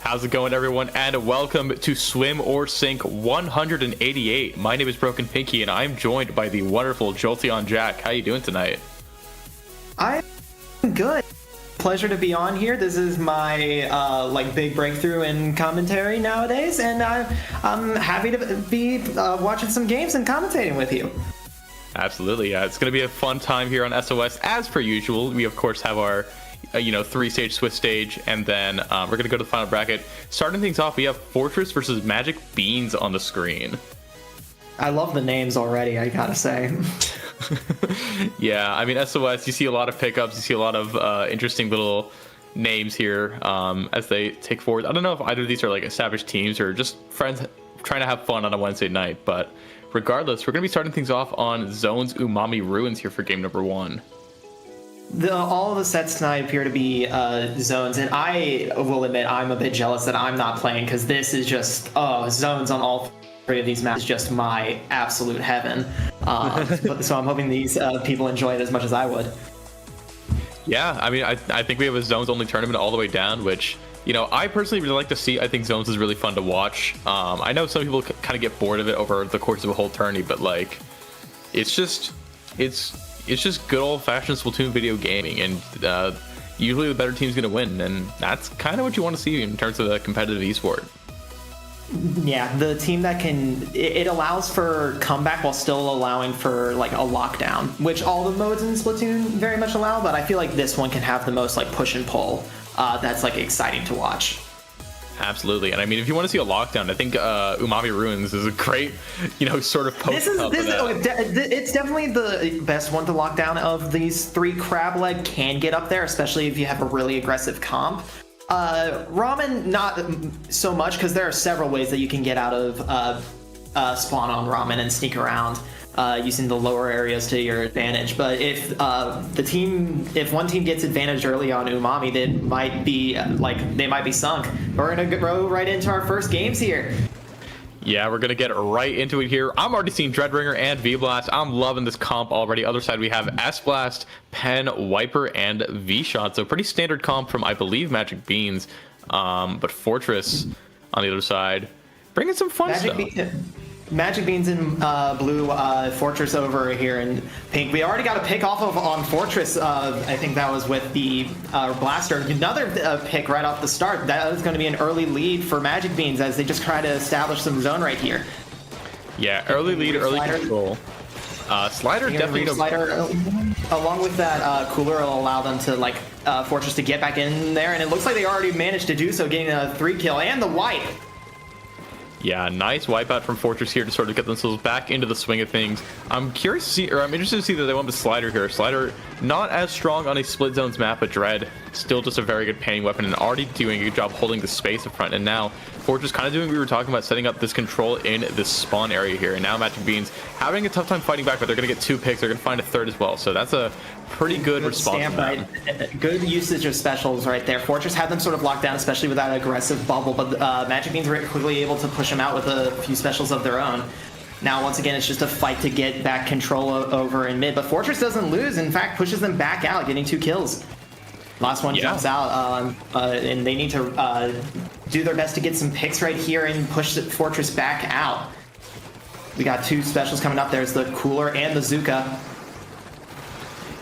How's it going, everyone? And welcome to Swim or Sink 188. My name is Broken Pinky, and I'm joined by the wonderful Jolteon Jack. How you doing tonight? I'm good. Pleasure to be on here. This is my big breakthrough in commentary nowadays, and I'm happy to be watching some games and commentating with you. Absolutely, yeah. It's going to be a fun time here on SOS. As per usual, we of course have our three-stage Swiss stage, and then we're going to go to the final bracket. Starting things off, we have Fortress versus Magic Beans on the screen. I love the names already, I gotta say. Yeah, I mean, SOS, you see a lot of pickups, you see a lot of interesting little names here as they take forward. I don't know if either of these are like established teams or just friends trying to have fun on a Wednesday night, but regardless, we're going to be starting things off on Zone's Umami Ruins here for game number one. All of the sets tonight appear to be zones, and I will admit I'm a bit jealous that I'm not playing, because this is just zones on all three of these maps is just my absolute heaven. So I'm hoping these people enjoy it as much as I would. Yeah, I mean, I think we have a zones only tournament all the way down, which, you know, I personally really like to see. I think zones is really fun to watch. I know some people kind of get bored of it over the course of a whole tourney, but like, it's just good old-fashioned Splatoon video gaming, and usually the better team's gonna win, and that's kind of what you want to see in terms of a competitive esport. Yeah, the team that it allows for comeback while still allowing for like a lockdown, which all the modes in Splatoon very much allow, but I feel like this one can have the most like push and pull that's like exciting to watch. Absolutely, and I mean, if you want to see a lockdown, I think Umami Ruins is a great, sort of post. It's definitely the best one to lock down of these three. Crab Leg can get up there, especially if you have a really aggressive comp. Ramen, not so much, because there are several ways that you can get out of spawn on Ramen and sneak around using the lower areas to your advantage. But if one team gets advantage early on Umami, they might be sunk. We're gonna go right into our first games here. Yeah, we're gonna get right into it here. I'm already seeing Dreadringer and V-Blast. I'm loving this comp already. Other side, we have S-Blast, Pen, Wiper, and V-Shot. So pretty standard comp from, I believe, Magic Beans. But Fortress on the other side, bringing some fun stuff. Magic Beans in blue, Fortress over here in pink. We already got a pick off of on Fortress. I think that was with the Blaster. Another pick right off the start. That is going to be an early lead for Magic Beans as they just try to establish some zone right here. Yeah, early lead, early control. Slider definitely. Slider, along with that cooler, will allow them to Fortress to get back in there, and it looks like they already managed to do so, getting a 3-kill and the wipe. Yeah, nice wipeout from Fortress here to sort of get themselves back into the swing of things. I'm curious to see, or I'm interested to see that they went with Slider here. Slider not as strong on a split zones map, but Dread still just a very good panning weapon and already doing a good job holding the space up front. And now Fortress kind of doing what we were talking about, setting up this control in this spawn area here. And now Magic Beans having a tough time fighting back, but they're going to get 2 picks. They're going to find a third as well. So that's a pretty good response. Good usage of specials right there. Fortress had them sort of locked down, especially with that aggressive bubble, but Magic Beans were quickly able to push them out with a few specials of their own. Now, once again, it's just a fight to get back control over in mid, but Fortress doesn't lose. In fact, pushes them back out, getting 2 kills. Last one jumps out, and they need to do their best to get some picks right here and push the Fortress back out. We got 2 specials coming up. There's the Cooler and the Zuka.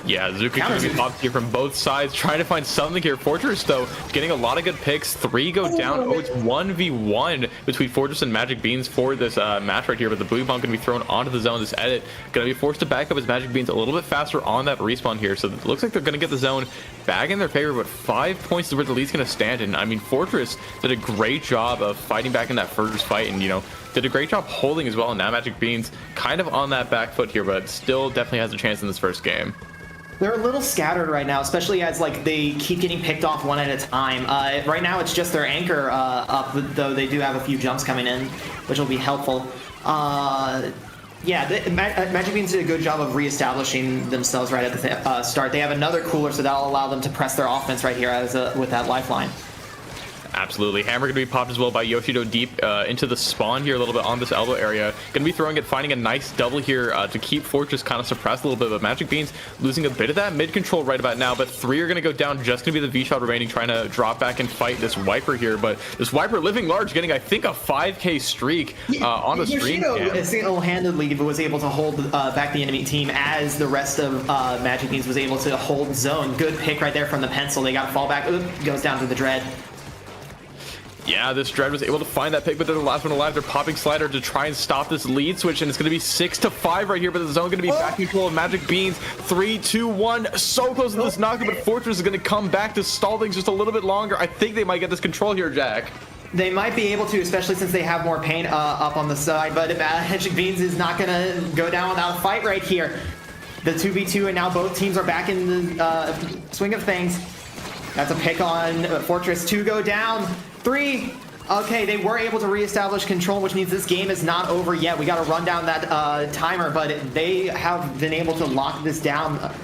Yeah, Zuka going to be popped here from both sides, trying to find something here. Fortress, though, getting a lot of good picks. 3 go down. Oh, it's 1v1 between Fortress and Magic Beans for this match right here, but the blue bomb going to be thrown onto the zone. This edit going to be forced to back up as Magic Beans a little bit faster on that respawn here, so it looks like they're going to get the zone back in their favor, but 5 points is where the lead's going to stand. And I mean, Fortress did a great job of fighting back in that first fight, and did a great job holding as well. And now Magic Beans kind of on that back foot here, but still definitely has a chance in this first game. They're a little scattered right now, especially as they keep getting picked off one at a time. Right now, it's just their anchor up, though they do have a few jumps coming in, which will be helpful. Yeah, Magic Beans did a good job of reestablishing themselves right at the start. They have another cooler, so that'll allow them to press their offense right here with that lifeline. Absolutely. Hammer going to be popped as well by Yoshido deep into the spawn here a little bit on this elbow area. Going to be throwing it, finding a nice double here to keep Fortress kind of suppressed a little bit, but Magic Beans losing a bit of that mid control right about now, but 3 are going to go down. Just going to be the V-Shot remaining, trying to drop back and fight this Wiper here, but this Wiper living large, getting, I think, a 5K streak on the stream. Yoshido single-handedly was able to hold back the enemy team as the rest of Magic Beans was able to hold zone. Good pick right there from the pencil. They got fallback. Oop, goes down to the Dread. Yeah, this Dread was able to find that pick, but they're the last one alive. They're popping Slider to try and stop this lead switch, and it's going to be 6-5 right here, but the zone going to be back in control of Magic Beans. 3, 2, 1. So close to this knockout, but Fortress is going to come back to stall things just a little bit longer. I think they might get this control here, Jack. They might be able to, especially since they have more paint up on the side, but Magic Beans is not going to go down without a fight right here. The 2v2, and now both teams are back in the swing of things. That's a pick on Fortress. 2 go down. 3. Okay, they were able to reestablish control, which means this game is not over yet. We got to run down that timer, but they have been able to lock this down.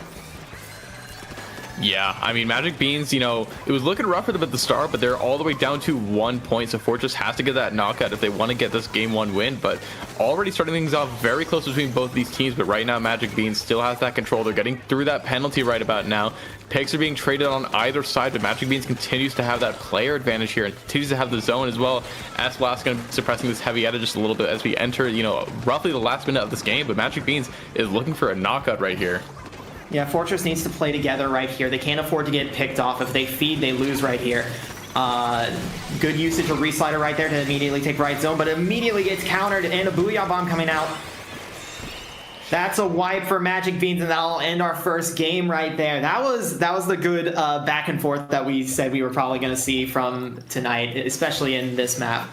Yeah, I mean, Magic Beans, you know, it was looking rough for them at the start, but they're all the way down to 1 point, so Fortress has to get that knockout if they want to get this game 1 win, but already starting things off very close between both these teams, but right now Magic Beans still has that control. They're getting through that penalty right about now. Picks are being traded on either side, but Magic Beans continues to have that player advantage here and continues to have the zone as well. S-Blast going to be suppressing this heavy edit just a little bit as we enter, you know, roughly the last minute of this game, but Magic Beans is looking for a knockout right here. Yeah, Fortress needs to play together right here. They can't afford to get picked off. If they feed, they lose right here. Good usage of Reslider right there to immediately take right zone, but immediately gets countered, and a Booyah Bomb coming out. That's a wipe for Magic Beans, and that'll end our first game right there. That was the good back and forth that we said we were probably going to see from tonight, especially in this map.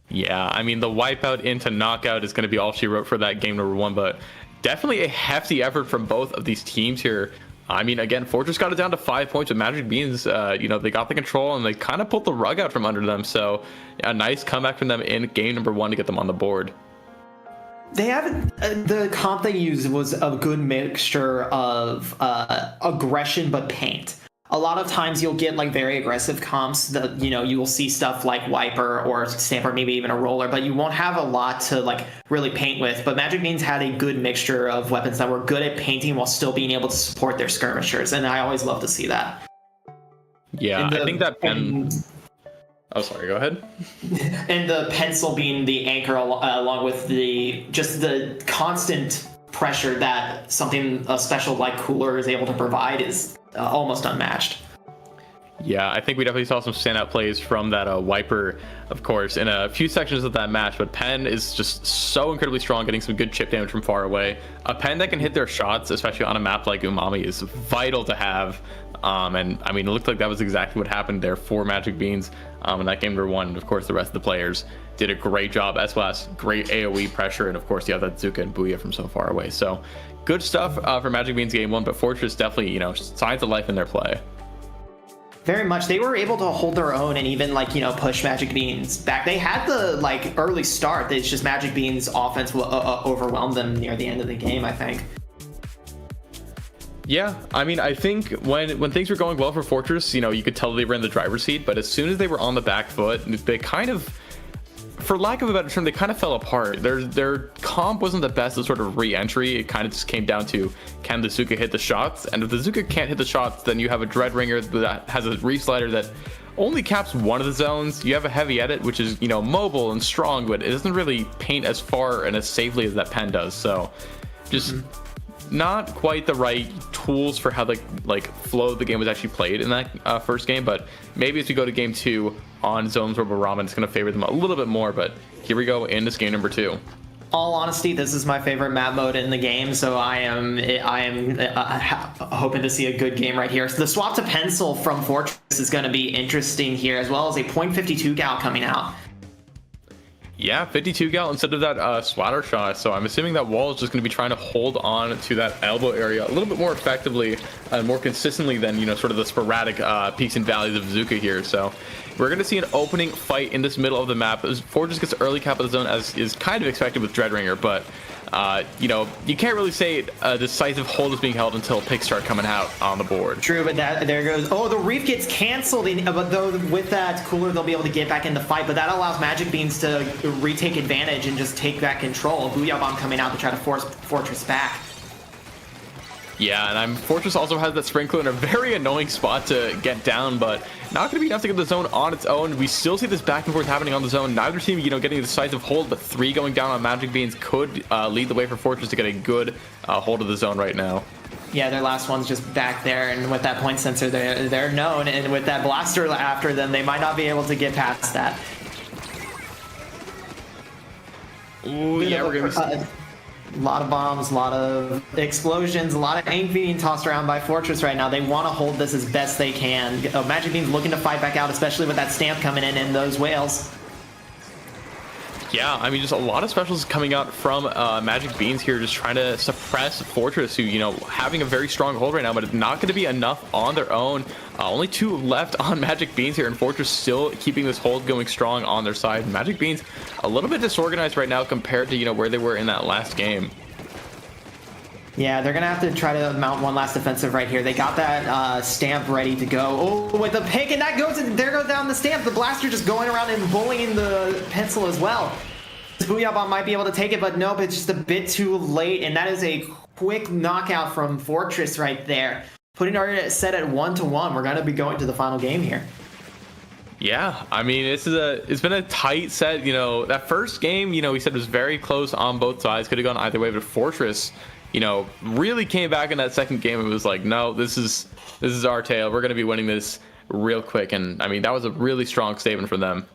Yeah, I mean, the wipeout into knockout is going to be all she wrote for that game number 1, but definitely a hefty effort from both of these teams here. I mean, again, Fortress got it down to 5 points with Magic Beans. You know, they got the control and they kind of pulled the rug out from under them. So a nice comeback from them in game number 1 to get them on the board. They have the comp they used was a good mixture of aggression but paint. A lot of times you'll get like very aggressive comps that, you know, you will see stuff like Wiper or Stamper, maybe even a Roller, but you won't have a lot to like really paint with. But Magic Beans had a good mixture of weapons that were good at painting while still being able to support their skirmishers, and I always love to see that. Yeah, I think that pen... Oh, sorry, go ahead. And the pencil being the anchor along with the constant pressure that a special like Cooler is able to provide is almost unmatched. Yeah, I think we definitely saw some standout plays from that Wiper, of course, in a few sections of that match, but Pen is just so incredibly strong, getting some good chip damage from far away. A Pen that can hit their shots, especially on a map like Umami, is vital to have. And I mean, it looked like that was exactly what happened there for Magic Beans in that game number 1. And of course, the rest of the players did a great job. S-Blast, great AoE pressure, and of course, you have that Zuka and Booyah from so far away. So good stuff for Magic Beans game 1, but Fortress definitely, you know, signs of life in their play. Very much. They were able to hold their own and even, like, you know, push Magic Beans back. They had the, like, early start. It's just Magic Beans' offense will overwhelm them near the end of the game, I think. Yeah, I mean, I think when things were going well for Fortress, you know, you could tell they were in the driver's seat, but as soon as they were on the back foot, they kind of, for lack of a better term, they kind of fell apart. Their comp wasn't the best at sort of re-entry. It kind of just came down to, can the Zuka hit the shots? And if the Zuka can't hit the shots, then you have a Dread Ringer that has a Reslider that only caps one of the zones. You have a Heavy Edit, which is, you know, mobile and strong, but it doesn't really paint as far and as safely as that Pen does. So just not quite the right tools for how the flow of the game was actually played in that first game. But maybe as we go to game 2 on zones where Ramen, it's going to favor them a little bit more. But here we go in this game number 2. All honesty, this is my favorite map mode in the game, so I am hoping to see a good game right here. So the swap to pencil from Fortress is going to be interesting here, as well as a .52 gal coming out. Yeah, 52 gal instead of that splatter shot. So I'm assuming that wall is just going to be trying to hold on to that elbow area a little bit more effectively and more consistently than, you know, sort of the sporadic peaks and valleys of Zuka here. So we're going to see an opening fight in this middle of the map. Fortress gets early cap of the zone, as is kind of expected with Dreadringer, but you know, you can't really say a decisive hold is being held until picks start coming out on the board. True, but there goes. Oh, the Reef gets canceled, but though with that cooler, they'll be able to get back in the fight. But that allows Magic Beans to retake advantage and just take back control. Booyah Bomb coming out to try to force Fortress back. Yeah, and Fortress also has that Sprinkler in a very annoying spot to get down, but not going to be enough to get the zone on its own. We still see this back and forth happening on the zone. Neither team, you know, getting a decisive hold, but 3 going down on Magic Beans could lead the way for Fortress to get a good hold of the zone right now. Yeah, their last one's just back there, and with that point sensor, they're known, and with that blaster after them, they might not be able to get past that. Ooh, yeah, we're going to be... A lot of bombs, a lot of explosions, a lot of ink being tossed around by Fortress right now. They want to hold this as best they can. Magic Bean's looking to fight back out, especially with that stamp coming in and those whales. Yeah, I mean, just a lot of specials coming out from Magic Beans here, just trying to suppress Fortress, who, you know, having a very strong hold right now, but it's not going to be enough on their own. Only 2 left on Magic Beans here, and Fortress still keeping this hold going strong on their side. Magic Beans a little bit disorganized right now compared to, you know, where they were in that last game. Yeah, they're going to have to try to mount one last defensive right here. They got that stamp ready to go. Oh, with the pick, and that goes, there goes down the stamp. The blaster just going around and bullying the pencil as well. Booyah Bomb might be able to take it, but nope, it's just a bit too late, and that is a quick knockout from Fortress right there. Putting our set at 1-1, we're going to be going to the final game here. Yeah, I mean, it's been a tight set. You know, that first game, you know, we said was very close on both sides. Could have gone either way, but Fortress, you know, really came back in that second game and was like, no, this is our tale. We're going to be winning this real quick. And I mean, that was a really strong statement from them.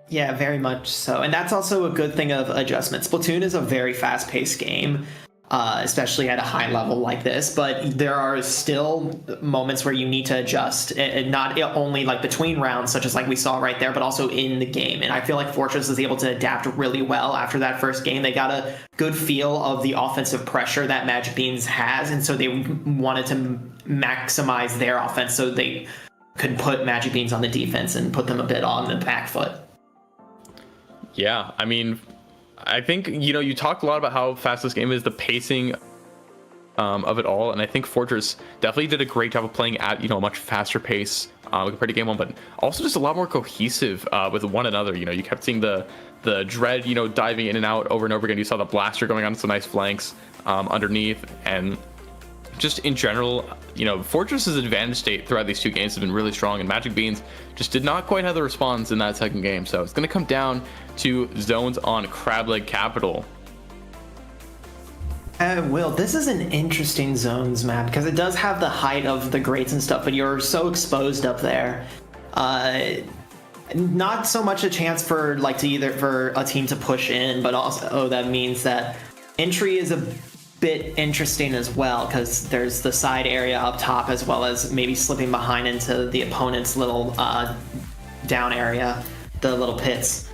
Yeah, very much so. And that's also a good thing of adjustment. Splatoon is a very fast-paced game, especially at a high level like this, but there are still moments where you need to adjust, and not only like between rounds, such as like we saw right there, but also in the game. And I feel like Fortress is able to adapt really well after that first game. They got a good feel of the offensive pressure that Magic Beans has, and so they wanted to maximize their offense so they could put Magic Beans on the defense and put them a bit on the back foot. Yeah, I mean, I think, you know, you talked a lot about how fast this game is, the pacing of it all, and I think Fortress definitely did a great job of playing at, you know, a much faster pace compared to game 1, but also just a lot more cohesive with one another. You know, you kept seeing the Dread, you know, diving in and out over and over again. You saw the blaster going on some nice flanks underneath, and just in general, you know, Fortress's advantage state throughout these 2 games has been really strong, and Magic Beans just did not quite have the response in that second game. So it's going to come down to zones on Crableg Capital. Will, this is an interesting zones map because it does have the height of the grates and stuff, but you're so exposed up there. Not so much a chance for like for a team to push in, but also that means that entry is a bit interesting as well, because there's the side area up top as well as maybe slipping behind into the opponent's little down area, the little pits.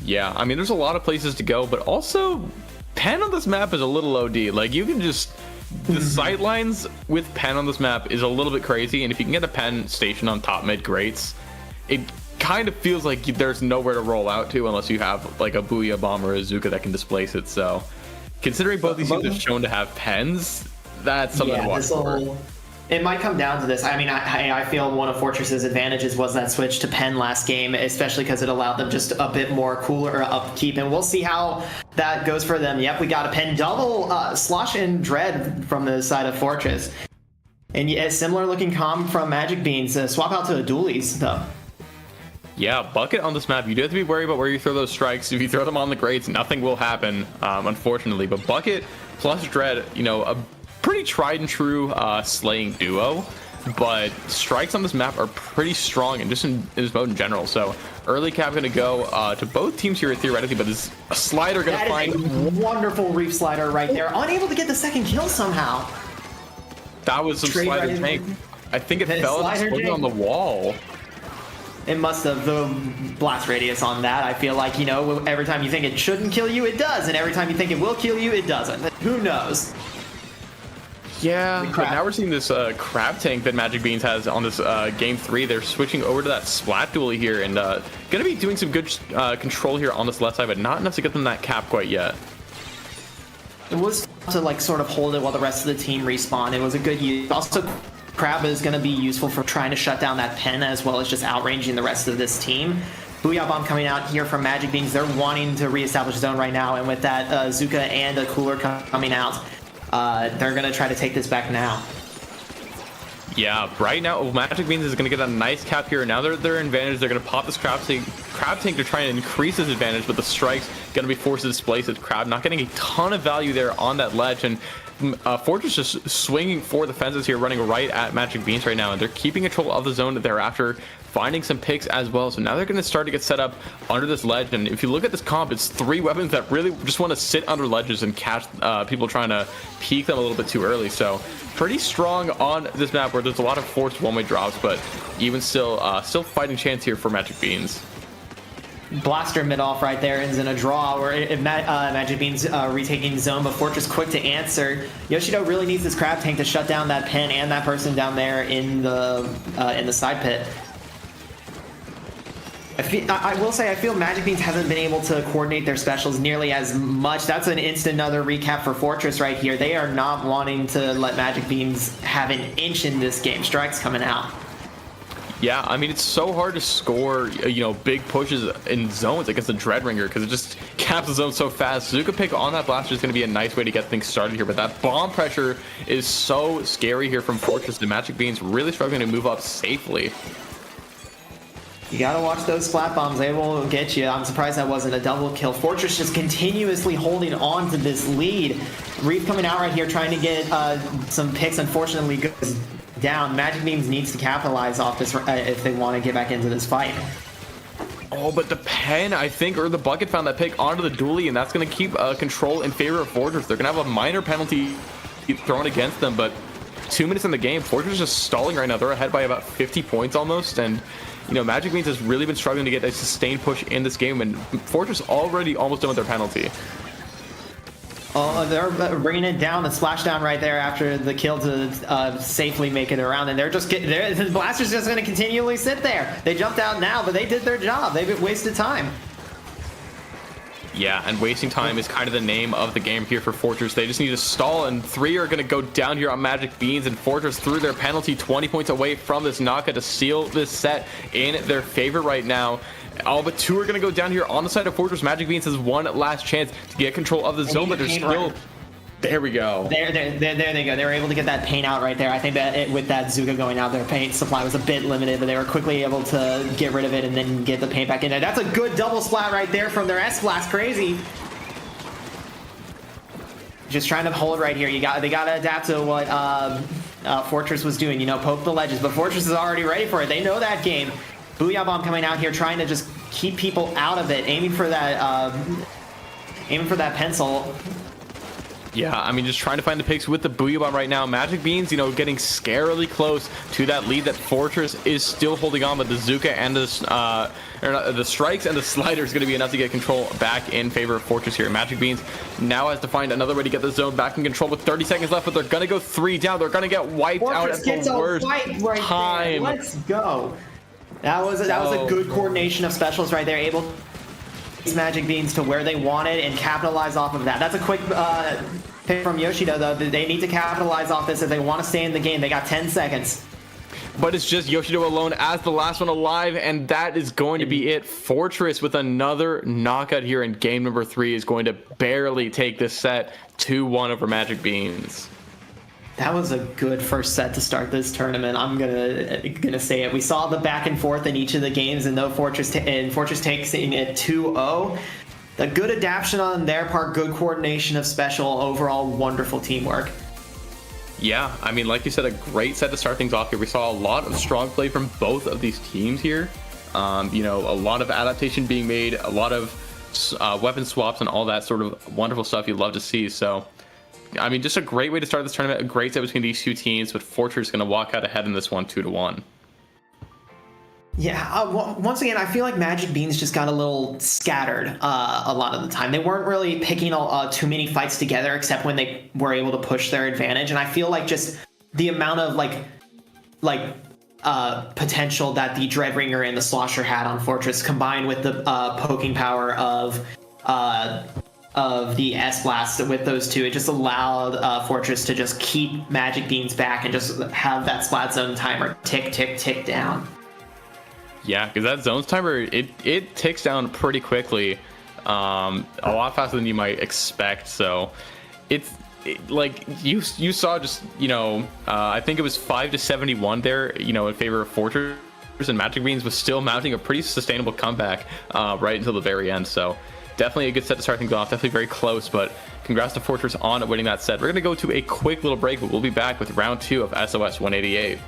Yeah, I mean, there's a lot of places to go, but also pen on this map is a little OD. Like, you can just, the sight lines with pen on this map is a little bit crazy, and if you can get a pen station on top mid grates, it kind of feels like there's nowhere to roll out to unless you have like a Booyah Bomb or a Zuka that can displace it. So considering both these teams are shown to have pens, that's something to watch for. It might come down to this. I mean, I feel one of Fortress's advantages was that switch to pen last game, especially because it allowed them just a bit more cooler upkeep, and we'll see how that goes for them. Yep, we got a pen double Slosh and Dread from the side of Fortress. And a similar looking comp from Magic Beans. Swap out to a Dualies, though. Yeah, Bucket on this map, you do have to be worried about where you throw those strikes. If you throw them on the grates, nothing will happen, unfortunately. But Bucket plus Dread, you know, a pretty tried and true slaying duo, but strikes on this map are pretty strong, and just in this mode in general. So early cap going to go to both teams here theoretically, but is a slider going to find a wonderful Reef slider right there, unable to get the second kill somehow. That was some slider tank. I think it fell on the wall. It must have. The blast radius on that, I feel like, you know, every time you think it shouldn't kill you, it does, and every time you think it will kill you, it doesn't. Who knows? Yeah, but now we're seeing this crab tank that Magic Beans has on this game 3. They're switching over to that splat duel here and gonna be doing some good control here on this left side, but not enough to get them that cap quite yet. It was to like sort of hold it while the rest of the team respawn. It was a good use. Also, crab is going to be useful for trying to shut down that pen as well as just outranging the rest of this team. Booyah Bomb coming out here from Magic Beans. They're wanting to reestablish zone right now, and with that Zuka and a cooler coming out, they're going to try to take this back now. Yeah, right now Magic Beans is going to get a nice cap here. Now they're in advantage. They're going to pop this crab tank to try and increase his advantage, but the strike's going to be forced to displace his crab. Not getting a ton of value there on that ledge, and Fortress just swinging for the fences here, running right at Magic Beans right now, and they're keeping control of the zone thereafter, finding some picks as well. So now they're going to start to get set up under this ledge, and if you look at this comp, it's 3 weapons that really just want to sit under ledges and catch people trying to peek them a little bit too early. So pretty strong on this map where there's a lot of forced one-way drops, but even still fighting chance here for Magic Beans. Blaster mid-off right there ends in a draw where Magic Beans retaking zone, but Fortress quick to answer. Yoshido really needs this crab tank to shut down that pen and that person down there in the side pit. I will say I feel Magic Beans hasn't been able to coordinate their specials nearly as much. That's an instant another recap for Fortress right here. They are not wanting to let Magic Beans have an inch in this game. Strike's coming out. Yeah, I mean, it's so hard to score, big pushes in zones against the Dreadringer because it just caps the zone so fast. Zuka pick on that blaster is going to be a nice way to get things started here, but that bomb pressure is so scary here from Fortress. The Magic Beans really struggling to move up safely. You gotta watch those splat bombs, they will get you. I'm surprised that wasn't a double kill. Fortress just continuously holding on to this lead. Reef coming out right here trying to get some picks, unfortunately goes down. Magic Beans needs to capitalize off this if they want to get back into this fight. Oh, but the pen, I think, or the bucket found that pick onto the dually, and that's going to keep control in favor of Fortress. They're going to have a minor penalty thrown against them, but 2 minutes in the game, Fortress is just stalling right now. They're ahead by about 50 points almost, and Magic Beans has really been struggling to get a sustained push in this game, and Fortress already almost done with their penalty. Oh, they're bringing it down, the splashdown right there after the kill to safely make it around, and the Blaster's just going to continually sit there. They jumped out now, but they did their job. They've wasted time. Yeah, and wasting time is kind of the name of the game here for Fortress. They just need to stall, and 3 are going to go down here on Magic Beans, and Fortress through their penalty 20 points away from this knockout to seal this set in their favor right now. All but 2 are going to go down here on the side of Fortress. Magic Beans has one last chance to get control of the zone, but there's still... There we go. There they go. They were able to get that paint out right there. I think that with that Zuka going out, their paint supply was a bit limited, but they were quickly able to get rid of it and then get the paint back in there. That's a good double splat right there from their S-Blast. Crazy. Just trying to hold right here. They got to adapt to what Fortress was doing. Poke the ledges, but Fortress is already ready for it. They know that game. Booyah Bomb coming out here, trying to just keep people out of it, aiming for that pencil. Yeah, I mean, just trying to find the picks with the Booyah Bomb right now. Magic Beans, getting scarily close to that lead that Fortress is still holding on, but the Zuka and the strikes and the slider is going to be enough to get control back in favor of Fortress here. Magic Beans now has to find another way to get the zone back in control with 30 seconds left, but they're going to go 3 down. They're going to get wiped out at the worst time. Let's go. That was a good coordination of specials right there, able Magic Beans to where they wanted and capitalize off of that. That's a quick pick from Yoshido, though. They need to capitalize off this if they want to stay in the game. They got 10 seconds. But it's just Yoshido alone as the last one alive, and that is going to be it. Fortress with another knockout here in game number 3 is going to barely take this set 2-1 over Magic Beans. That was a good first set to start this tournament. I'm gonna say it. We saw the back and forth in each of the games, and though Fortress takes in at 2-0, a good adaptation on their part, good coordination of special, overall wonderful teamwork. Yeah, I mean, like you said, a great set to start things off here. We saw a lot of strong play from both of these teams here. A lot of adaptation being made, a lot of weapon swaps, and all that sort of wonderful stuff you love to see. So, I mean, just a great way to start this tournament. A great set between these two teams, but Fortress is going to walk out ahead in this one, 2-1. Yeah, once again, I feel like Magic Beans just got a little scattered a lot of the time. They weren't really picking too many fights together, except when they were able to push their advantage. And I feel like just the amount of potential that the Dreadringer and the Slosher had on Fortress, combined with the poking power of the S-Blast with those two, it just allowed Fortress to just keep Magic Beans back and just have that Splat Zone timer tick, tick, tick down. Yeah, because that zones timer, it ticks down pretty quickly, a lot faster than you might expect. So like you saw just, I think it was 5 to 71 there, in favor of Fortress, and Magic Beans was still mounting a pretty sustainable comeback right until the very end. So definitely a good set to start things off. Definitely very close, but congrats to Fortress on winning that set. We're going to go to a quick little break, but we'll be back with round 2 of SOS 188.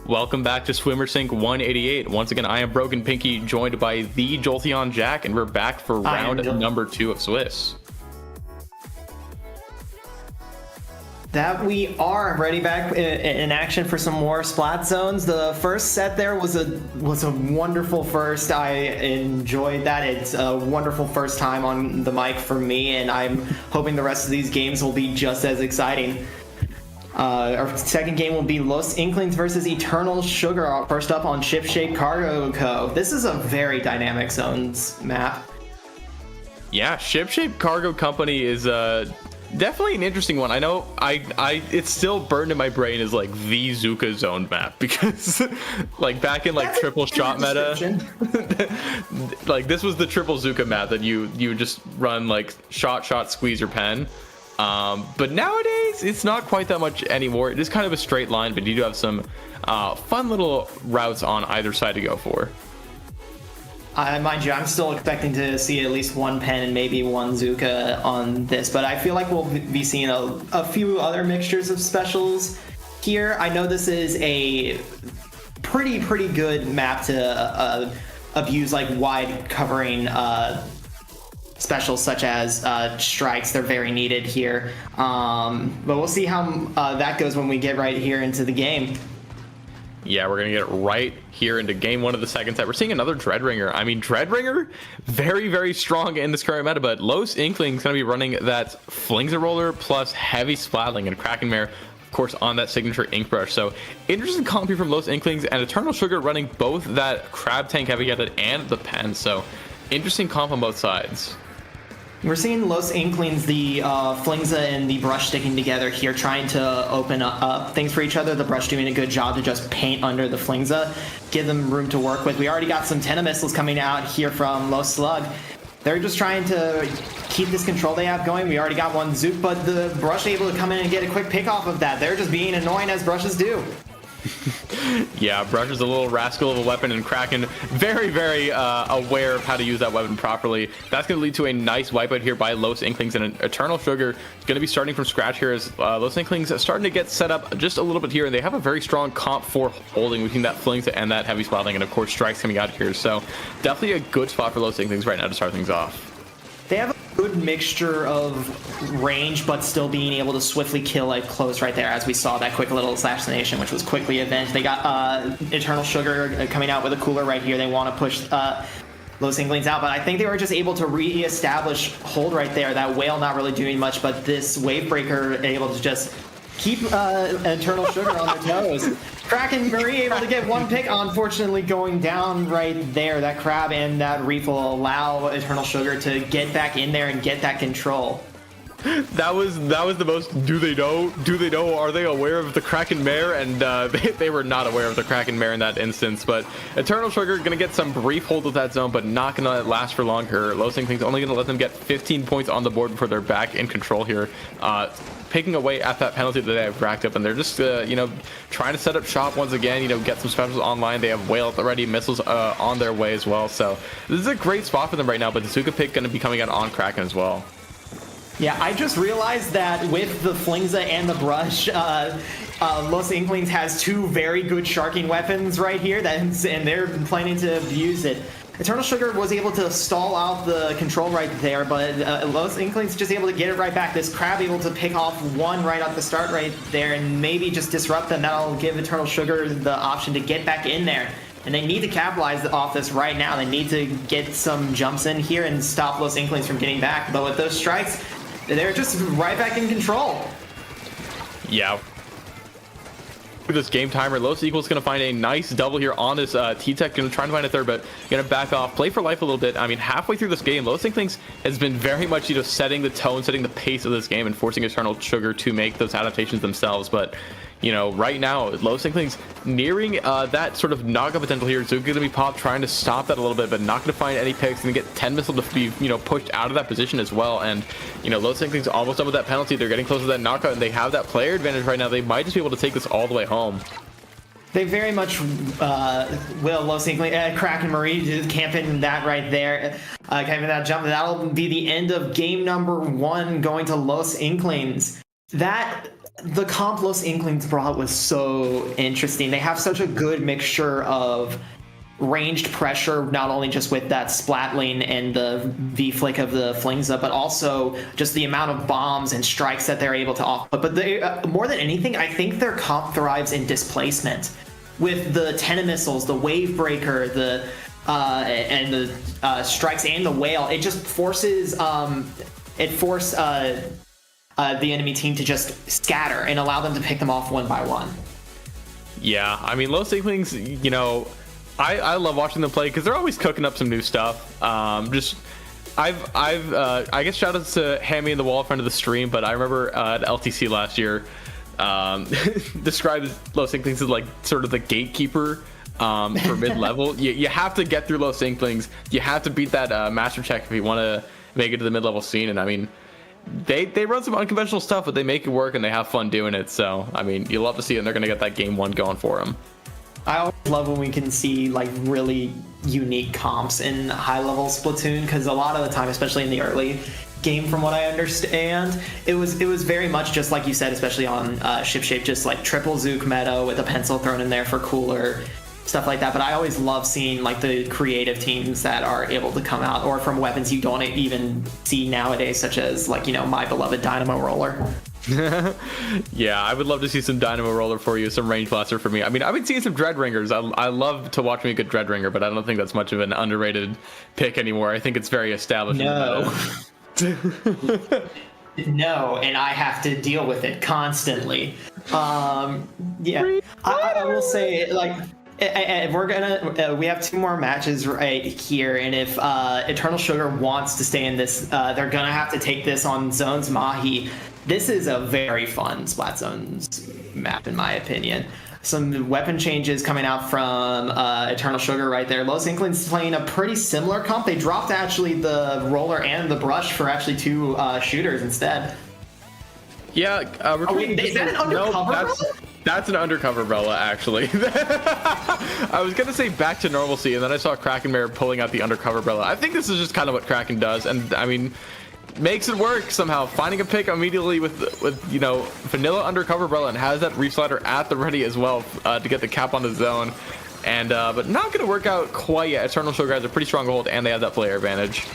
Welcome back to Swimmer Sync 188. Once again, I am Broken Pinky, joined by the Jolteon Jack, and we're back for round number 2 of Swiss. That we are ready back in action for some more Splat Zones. The first set there was a wonderful first. I enjoyed that. It's a wonderful first time on the mic for me, and I'm hoping the rest of these games will be just as exciting. Our second game will be Los Inklings versus Eternal Sugar. First up on Ship Shape Cargo Co. This is a very dynamic zones map. Yeah, Ship Shape Cargo Company is definitely an interesting one. I know it's still burned in my brain as like the Zuka zone map because like back in like That's triple shot meta, like this was the triple Zuka map that you just run like shot, squeeze, or pen. But nowadays it's not quite that much anymore. It is kind of a straight line, but you do have some fun little routes on either side to go for. Mind you, I'm still expecting to see at least one pen and maybe one Zuka on this, but I feel like we'll be seeing a few other mixtures of specials here. I know this is a pretty good map to abuse like wide covering specials such as strikes. They're very needed here, but we'll see how that goes when we get right here into the game. Yeah, we're gonna get right here into game one of the second set. We're seeing another Dreadringer. I mean, Dreadringer, very strong in this current meta, but Los Inklings gonna be running that Flingza Roller plus heavy Splatling and Kraken Mare, of course, on that signature Ink Brush. So interesting comp here from Los Inklings, and Eternal Sugar running both that Crab Tank Heavy Headed and the pen. So interesting comp on both sides. We're seeing Los Inklings, the Flingza and the Brush sticking together here, trying to open up things for each other. The Brush doing a good job to just paint under the Flingza, give them room to work with. We already got some Tenna Missiles coming out here from Los Slug. They're just trying to keep this control they have going. We already got one Zook, but the Brush able to come in and get a quick pick off of that. They're just being annoying as Brushes do. Yeah, Brush is a little rascal of a weapon, and Kraken very aware of how to use that weapon properly. That's going to lead to a nice wipeout here by Los Inklings, and Eternal Sugar is going to be starting from scratch here as Los Inklings are starting to get set up just a little bit here, and they have a very strong comp for holding between that Flingza and that heavy Splatling, and of course strikes coming out here. So definitely a good spot for Los Inklings right now to start things off. They have a good mixture of range, but still being able to swiftly kill at close right there, as we saw that quick little assassination, which was quickly avenged. They got Eternal Sugar coming out with a cooler right here. They want to push Los Inklings out, but I think they were just able to re-establish hold right there. That Whale not really doing much, but this Wavebreaker able to just keep Eternal Sugar on their toes. Kraken Marie able to get one pick, unfortunately going down right there. That Crab and that Reef will allow Eternal Sugar to get back in there and get that control. That was the most do they know, are they aware of the Kraken Mare? And they were not aware of the Kraken Mare in that instance, but Eternal Sugar gonna get some brief hold of that zone, but not gonna last for long here. Los Inklings only gonna let them get 15 points on the board before they're back in control here, picking away at that penalty that they have racked up, and they're just trying to set up shop once again, get some specials online. They have Whale already, missiles on their way as well, so this is a great spot for them right now, but the Zuka pick gonna be coming out on Kraken as well. Yeah, I just realized that with the Flingza and the Brush, Los Inklings has two very good sharking weapons right here, and they're planning to abuse it. Eternal Sugar was able to stall out the control right there, but Los Inklings just able to get it right back. This Crab able to pick off one right off the start right there and maybe just disrupt them. That'll give Eternal Sugar the option to get back in there. And they need to capitalize off this right now. They need to get some jumps in here and stop Los Inklings from getting back. But with those strikes, they're just right back in control. Yeah. For this game timer, Los Equals going to find a nice double here on this T-Tech. Going to try and find a third, but going to back off, play for life a little bit. I mean, halfway through this game, Los Inklings has been very much, setting the tone, setting the pace of this game, and forcing Eternal Sugar to make those adaptations themselves. But right now, Los Inklings nearing that sort of knockout potential here. Zuka going to be popped, trying to stop that a little bit, but not going to find any picks. Going to get 10 missile to be, pushed out of that position as well. And, Los Inklings almost done with that penalty. They're getting close to that knockout, and they have that player advantage right now. They might just be able to take this all the way home. They very much will. Los Inklings, Kraken Marie just camping that right there. Camping that jump. That'll be the end of game number 1 going to Los Inklings. The comp Los Inklings brought was so interesting. They have such a good mixture of ranged pressure, not only just with that splat lane and the V-flick of the Flingza, but also just the amount of bombs and strikes that they're able to offer. But they, more than anything, I think their comp thrives in displacement. With the Tenna missiles, the Wave Breaker, the strikes and the Whale, it just forces the enemy team to just scatter and allow them to pick them off one by one. Yeah, I mean, Los Inklings, you know, I love watching them play because they're always cooking up some new stuff. I guess shout outs to Hammy in the Wall, friend of the stream, but I remember at LTC last year, described Los Inklings as like sort of the gatekeeper for mid-level. You have to get through Los Inklings. You have to beat that master check if you want to make it to the mid-level scene. And I mean, they run some unconventional stuff, but they make it work and they have fun doing it. So I mean, you love to see it, and they're going to get that game one going for them. I always love when we can see like really unique comps in high-level Splatoon, because a lot of the time, especially in the early game, from what I understand, it was very much just like you said, especially on Ship Shape, just like triple Zook meta with a pencil thrown in there for cooler stuff like that. But I always love seeing like the creative teams that are able to come out, or from weapons you don't even see nowadays, such as like, you know, my beloved Dynamo Roller. Yeah, I would love to see some Dynamo Roller for you, some Range Blaster for me. I mean, I've been seeing some Dread Ringers. I love to watch me a good Dread Ringer, but I don't think that's much of an underrated pick anymore. I think it's very established. No. No, and I have to deal with it constantly. Yeah, I will say, like, we have 2 more matches right here, and if Eternal Sugar wants to stay in this, they're gonna have to take this on Zones Mahi. This is a very fun Splat Zones map, in my opinion. Some weapon changes coming out from Eternal Sugar right there. Los Inklings playing a pretty similar comp. They dropped actually the roller and the brush for actually 2 shooters instead. Yeah, is that an undercover? No, that's an undercover umbrella, actually. I was gonna say back to normalcy, and then I saw Krakenmare pulling out the undercover umbrella. I think this is just kind of what Kraken does, and I mean, makes it work somehow. Finding a pick immediately with you know, vanilla undercover umbrella, and has that reef slider at the ready as well to get the cap on the zone. And but not gonna work out quite yet. Eternal Sugar has a pretty strong hold, and they have that player advantage.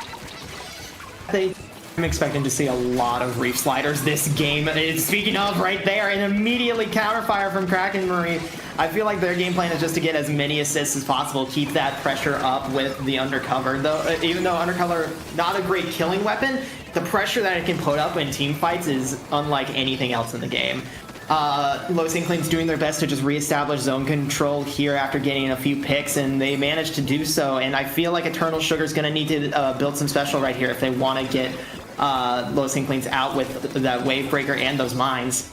I'm expecting to see a lot of reef sliders this game. Speaking of, right there, and immediately counterfire from Kraken Marie. I feel like their game plan is just to get as many assists as possible, keep that pressure up with the undercover. Though, even though undercover not a great killing weapon, the pressure that it can put up in team fights is unlike anything else in the game. Los Inklings doing their best to just reestablish zone control here after getting a few picks, and they managed to do so. And I feel like Eternal Sugar is going to need to build some special right here if they want to get Los Inklings out with that Wave Breaker and those mines.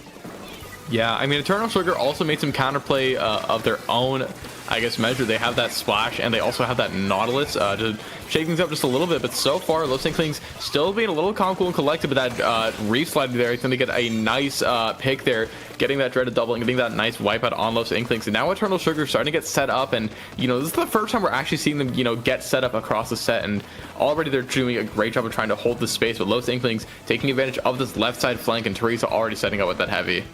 Yeah, I mean, Eternal Sugar also made some counterplay of their own, I guess, measure. They have that Splash, and they also have that Nautilus to shake things up just a little bit. But so far, Los Inklings still being a little calm, cool, and collected, but that Reef Slide there is going to get a nice pick there, getting that dreaded double and getting that nice wipeout on Los Inklings. And now Eternal Sugar starting to get set up, and, you know, this is the first time we're actually seeing them, you know, get set up across the set, and already they're doing a great job of trying to hold the space, but Los Inklings taking advantage of this left side flank, and Teresa already setting up with that heavy.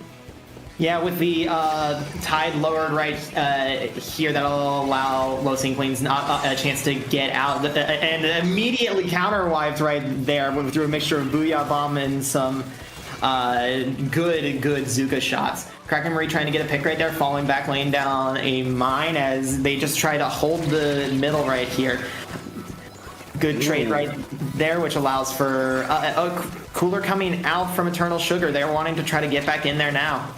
Yeah, with the tide lowered right here, that'll allow Los Inklings not a chance to get out, and immediately counter wiped right there through a mixture of Booyah Bomb and some good Zuka shots. Kraken Marie trying to get a pick right there, falling back, laying down a mine as they just try to hold the middle right here. Good trade right there, which allows for a cooler coming out from Eternal Sugar. They're wanting to try to get back in there now.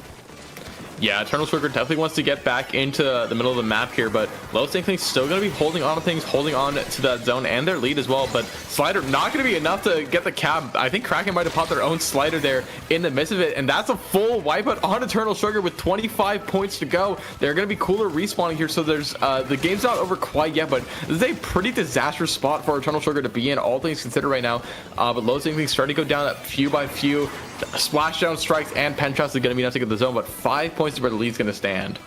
Yeah, Eternal Sugar definitely wants to get back into the middle of the map here, but Los Inklings still going to be holding on to things, holding on to that zone and their lead as well, but Slider not going to be enough to get the cap. I think Kraken might have popped their own Slider there in the midst of it, and that's a full wipeout on Eternal Sugar with 25 points to go. They're going to be cooler respawning here, so there's the game's not over quite yet, but this is a pretty disastrous spot for Eternal Sugar to be in, all things considered right now. But Los Inklings starting to go down few by few. Splashdown strikes and pen shots are going to be enough to get the zone, but 5 points is where the lead's going to stand.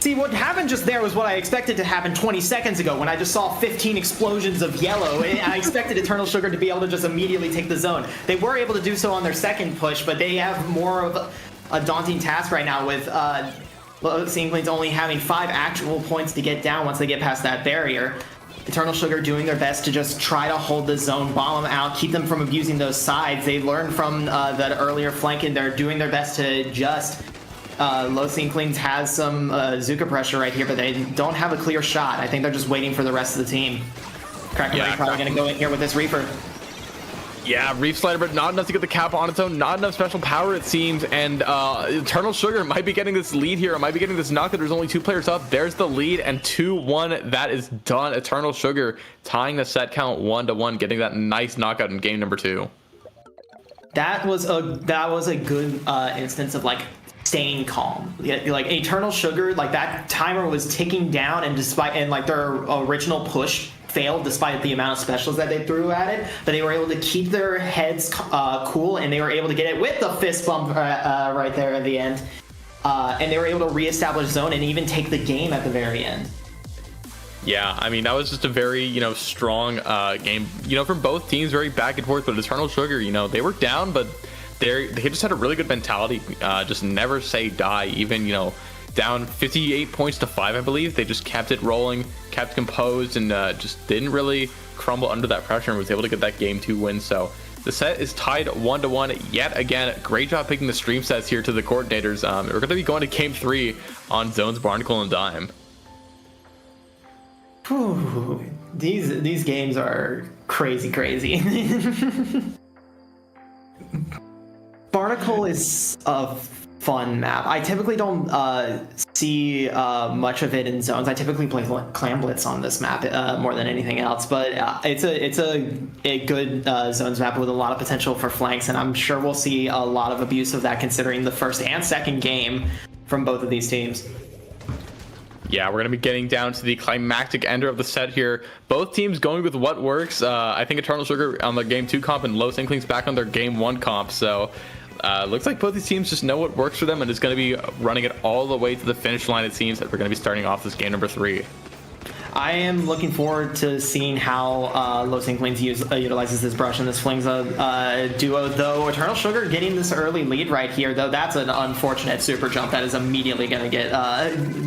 See, what happened just there was what I expected to happen 20 seconds ago when I just saw 15 explosions of yellow. I expected Eternal Sugar to be able to just immediately take the zone. They were able to do so on their second push, but they have more of a daunting task right now with Los Inklings only having 5 actual points to get down once they get past that barrier. Eternal Sugar doing their best to just try to hold the zone, bomb them out, keep them from abusing those sides. They learned from that earlier flank, and they're doing their best to adjust. Los Inklings has some Zuka pressure right here, but they don't have a clear shot. I think they're just waiting for the rest of the team. Kraken probably going to go in here with this Reaper. Yeah, Reef Slider, but not enough to get the cap on its own. Not enough special power, it seems. And Eternal Sugar might be getting this lead here. It might be getting this knock. There's only 2 players up. There's the lead, and 2-1. That is done. Eternal Sugar tying the set count 1-1, getting that nice knockout in game number 2. That was a good instance of like staying calm. Like Eternal Sugar, like that timer was ticking down, and like their original push failed despite the amount of specials that they threw at it, but they were able to keep their heads cool, and they were able to get it with the fist bump right there at the end, and they were able to reestablish zone and even take the game at the very end. Yeah, I mean, that was just a very, strong game, from both teams, very back and forth. But Eternal Sugar, they were down, but they just had a really good mentality. Just never say die, even, down 58 points to 5, I believe. They just kept it rolling, kept composed, and just didn't really crumble under that pressure, and was able to get that game 2 win. So the set is tied 1-1 yet again. Great job picking the stream sets here to the coordinators. We're going to be going to game 3 on Zones, Barnacle, and Dime. Whew. These games are crazy. Barnacle is a fun map. I typically don't see much of it in zones. I typically play Clam Blitz on this map more than anything else, but it's a good zones map with a lot of potential for flanks, and I'm sure we'll see a lot of abuse of that considering the first and second game from both of these teams. Yeah, we're going to be getting down to the climactic ender of the set here. Both teams going with what works. I think Eternal Sugar on the game 2 comp, and Los Inklings back on their game 1 comp. So looks like both these teams just know what works for them, and it's going to be running it all the way to the finish line. It seems that we're going to be starting off this game number 3. I am looking forward to seeing how Los Inklings utilizes this brush and this Flingza duo, though Eternal Sugar getting this early lead right here, though that's an unfortunate super jump that is immediately going to get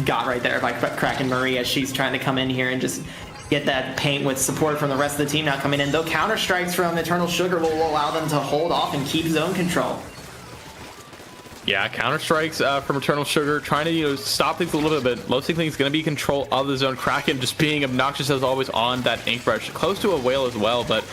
got right there by Kraken Marie as she's trying to come in here and just get that paint with support from the rest of the team now coming in, though counter strikes from Eternal Sugar will allow them to hold off and keep zone control. Yeah, counter strikes from Eternal Sugar, trying to stop things a little bit. But Los Inklings going to be in control of the zone. Kraken just being obnoxious as always on that ink brush, close to a whale as well. But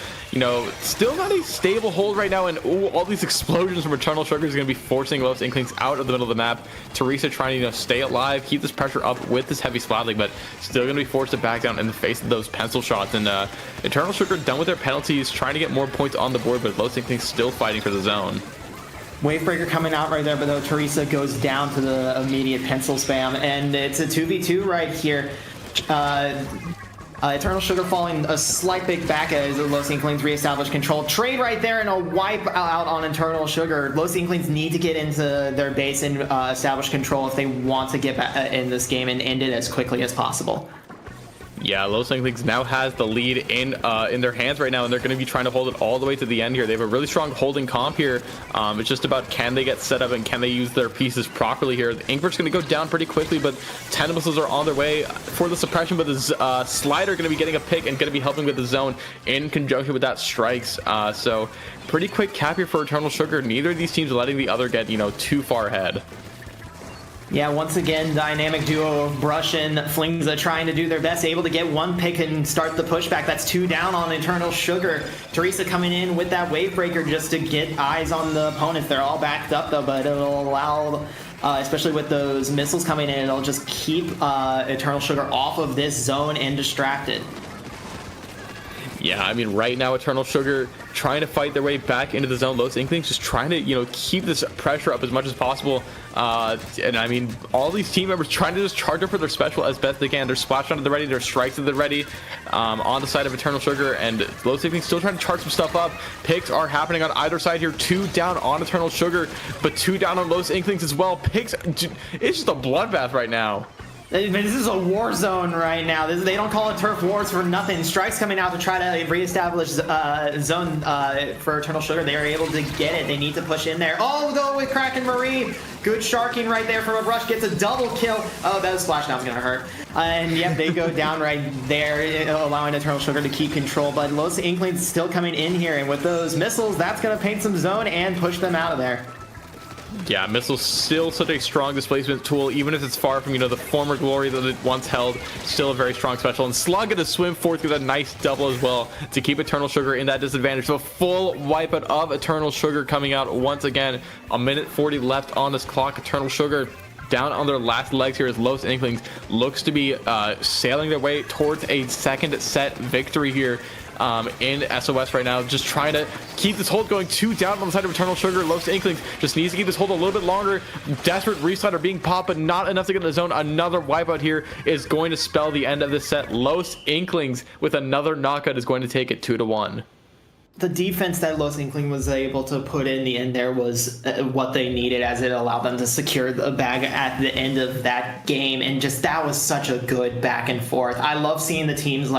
still not a stable hold right now. And all these explosions from Eternal Sugar is going to be forcing Los Inklings out of the middle of the map. Teresa trying to stay alive, keep this pressure up with this heavy splatling, but still going to be forced to back down in the face of those pencil shots. And Eternal Sugar done with their penalties, trying to get more points on the board, but Los Inklings still fighting for the zone. Wavebreaker coming out right there, but though Teresa goes down to the immediate pencil spam, and it's a 2v2 right here. Eternal Sugar falling a slight bit back as Los Inklings reestablish control. Trade right there and a wipe out on Eternal Sugar. Los Inklings need to get into their base and establish control if they want to get back in this game and end it as quickly as possible. Yeah, Los Inklings now has the lead in their hands right now, and they're going to be trying to hold it all the way to the end here. They have a really strong holding comp here. It's just about can they get set up and can they use their pieces properly here. The Inkbirch's going to go down pretty quickly, but Tandem Missiles are on their way for the suppression, but the Slider going to be getting a pick and going to be helping with the zone in conjunction with that strikes. So pretty quick cap here for Eternal Sugar. Neither of these teams letting the other get, too far ahead. Yeah, once again, dynamic duo of Brush and Flingza trying to do their best, able to get one pick and start the pushback. That's 2 down on Eternal Sugar. Teresa coming in with that Wavebreaker just to get eyes on the opponents. They're all backed up, though, but it'll allow, especially with those missiles coming in, it'll just keep Eternal Sugar off of this zone and distracted. Yeah, I mean, right now, Eternal Sugar trying to fight their way back into the zone. Los Inklings just trying to, keep this pressure up as much as possible. And I mean, all these team members trying to just charge up for their special as best they can. They're splash on at the ready, they're strikes at the ready on the side of Eternal Sugar, and Los Inklings still trying to charge some stuff up. Picks are happening on either side here. 2 down on Eternal Sugar, but 2 down on Los Inklings as well. Picks, it's just a bloodbath right now. This is a war zone right now. They don't call it turf wars for nothing. Strike's coming out to try to reestablish zone for Eternal Sugar. They are able to get it. They need to push in there. Oh, though, with Kraken Marine. Good sharking right there from a brush. Gets a double kill. Oh, that splashdown's going to hurt. And, yep, they go down right there, allowing Eternal Sugar to keep control. But Los Inklings still coming in here. And with those missiles, that's going to paint some zone and push them out of there. Yeah, Missile's still such a strong displacement tool, even if it's far from, the former glory that it once held. Still a very strong special. And Slug to swim forth with a nice double as well to keep Eternal Sugar in that disadvantage. So a full wipeout of Eternal Sugar coming out once again. A minute 40 left on this clock. Eternal Sugar down on their last legs here as Los Inklings looks to be sailing their way towards a second set victory here. In SOS right now, just trying to keep this hold going. 2 down on the side of Eternal Sugar. Los Inklings just needs to keep this hold a little bit longer. Desperate restart are being popped, but not enough to get in the zone. Another wipeout here is going to spell the end of this set. Los Inklings with another knockout is going to take it 2-1. The defense that Los Inkling was able to put in the end there was what they needed, as it allowed them to secure the bag at the end of that game. And just that was such a good back and forth. I love seeing the teams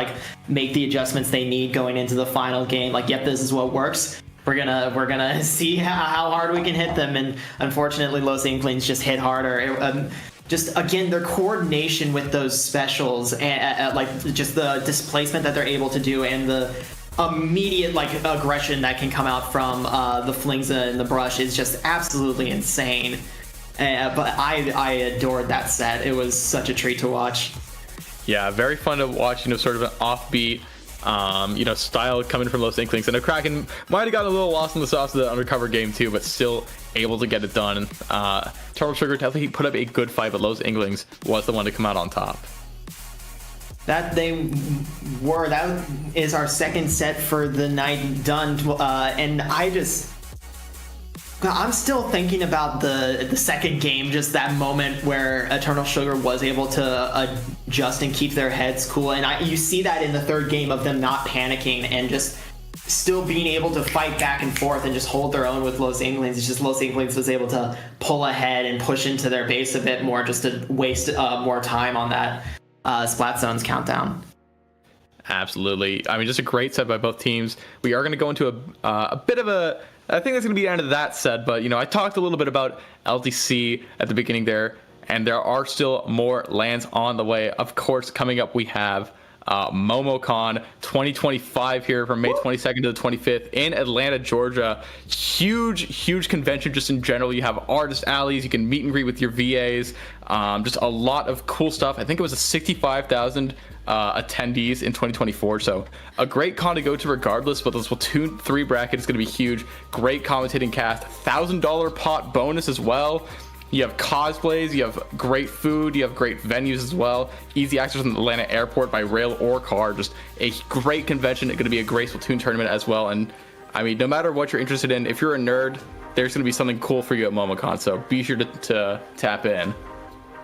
make the adjustments they need going into the final game. Yep, this is what works. We're gonna see how hard we can hit them. And unfortunately, Los Inklings just hit harder. Just again, their coordination with those specials and just the displacement that they're able to do and the immediate aggression that can come out from the flings and the brush is just absolutely insane. But I adored that set. It was such a treat to watch. Yeah, very fun to watch. Sort of an offbeat style coming from Los Inklings. And Kraken might have gotten a little lost in the sauce of the undercover game too, but still able to get it done. Eternal Sugar definitely put up a good fight, but Los Inklings was the one to come out on top. That is our second set for the night done. And I'm still thinking about the second game, just that moment where Eternal Sugar was able to adjust and keep their heads cool. And you see that in the third game of them not panicking and just still being able to fight back and forth and just hold their own with Los Inklings. It's just Los Inklings was able to pull ahead and push into their base a bit more, just to waste more time on that Splat Zones countdown. Absolutely. I mean, just a great set by both teams. We are going to go into a bit of a... I think that's going to be the end of that set, but, I talked a little bit about LTC at the beginning there, and there are still more lands on the way. Of course, coming up, we have MomoCon 2025 here from May 22nd to the 25th in Atlanta, Georgia. Huge convention just in general. You have artist alleys, you can meet and greet with your VAs, just a lot of cool stuff. I think it was a 65,000 attendees in 2024, so a great con to go to regardless. But the Splatoon 3 bracket is going to be huge. Great commentating cast, $1,000 pot bonus as well. You have cosplays, you have great food, you have great venues as well. Easy access from the Atlanta airport by rail or car. Just a great convention. It's going to be a great Splatoon tournament as well. And I mean, no matter what you're interested in, if you're a nerd, there's going to be something cool for you at MomoCon. So be sure to tap in.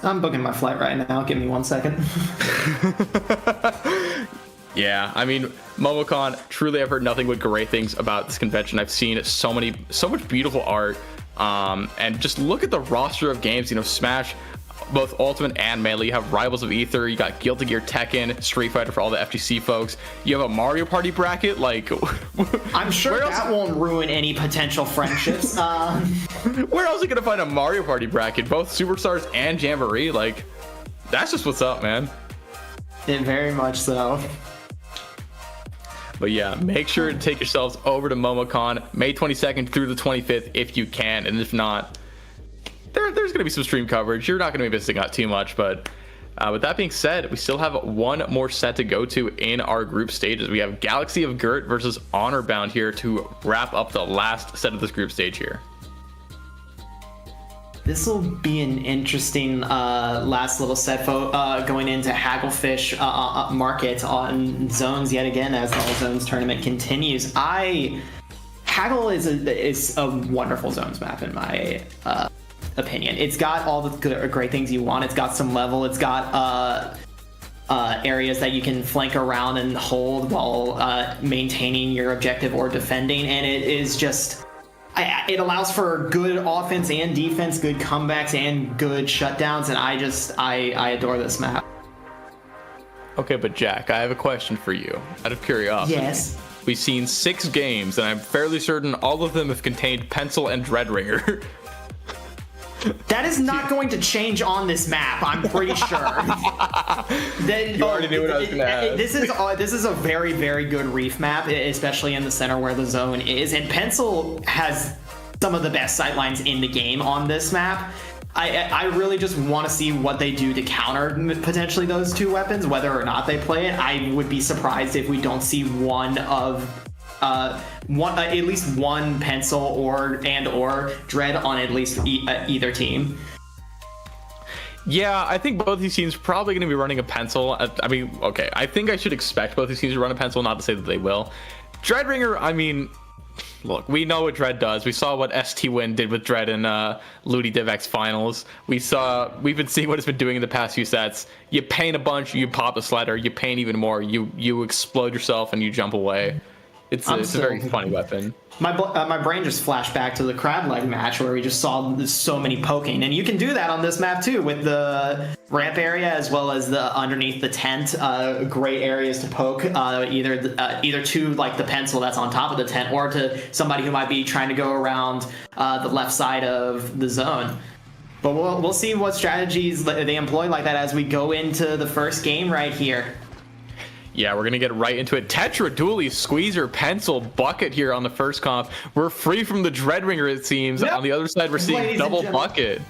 I'm booking my flight right now. Give me 1 second. Yeah, I mean, MomoCon, truly I've heard nothing but great things about this convention. I've seen so much beautiful art. And just look at the roster of games. Smash, both Ultimate and Melee. You have Rivals of Ether. You got Guilty Gear, Tekken, Street Fighter for all the FGC folks. You have a Mario Party bracket. I'm sure that won't ruin any potential friendships. Where else are you gonna find a Mario Party bracket? Both Superstars and Jamboree. That's just what's up, man. Very much so. But yeah, make sure to take yourselves over to MomoCon May 22nd through the 25th if you can. And if not, there's going to be some stream coverage. You're not going to be missing out too much. But with that being said, we still have one more set to go to in our group stages. We have Galaxy of Gurt versus Honor Bound here to wrap up the last set of this group stage here. This will be an interesting last little set going into Hagglefish market on zones yet again as the All Zones tournament continues. Haggle is a wonderful zones map in my opinion. It's got all the great things you want. It's got some level. It's got areas that you can flank around and hold while maintaining your objective or defending, and it is just... it allows for good offense and defense, good comebacks and good shutdowns, and I adore this map. Okay, but Jack, I have a question for you. Out of curiosity. Yes. We've seen 6 games, and I'm fairly certain all of them have contained Pencil and Dreadringer. That is not going to change on this map, I'm pretty sure. You already knew what I was going to ask. This is a very, very good reef map, especially in the center where the zone is. And Pencil has some of the best sightlines in the game on this map. I really just want to see what they do to counter potentially those 2 weapons, whether or not they play it. I would be surprised if we don't see at least one Pencil or Dread on at least either team. Yeah, I think both these teams are probably going to be running a Pencil. I mean, okay, I think I should expect both these teams to run a Pencil, not to say that they will. Dreadringer, I mean, look, we know what Dread does. We saw what ST-Win did with Dread in Ludi DivX finals. We've been seeing what it's been doing in the past few sets. You paint a bunch, you pop a slider, you paint even more, you explode yourself and you jump away. It's a very funny weapon. My brain just flashed back to the crab leg match where we just saw so many poking, and you can do that on this map too with the ramp area as well as the underneath the tent. Great areas to poke, either to like the Pencil that's on top of the tent, or to somebody who might be trying to go around the left side of the zone. But we'll see what strategies they employ like that as we go into the first game right here. Yeah, we're going to get right into it. Tetra, Dually, Squeezer, Pencil, Bucket here on the first comp. We're free from the Dreadringer, it seems. Yep. On the other side, we're seeing double Bucket.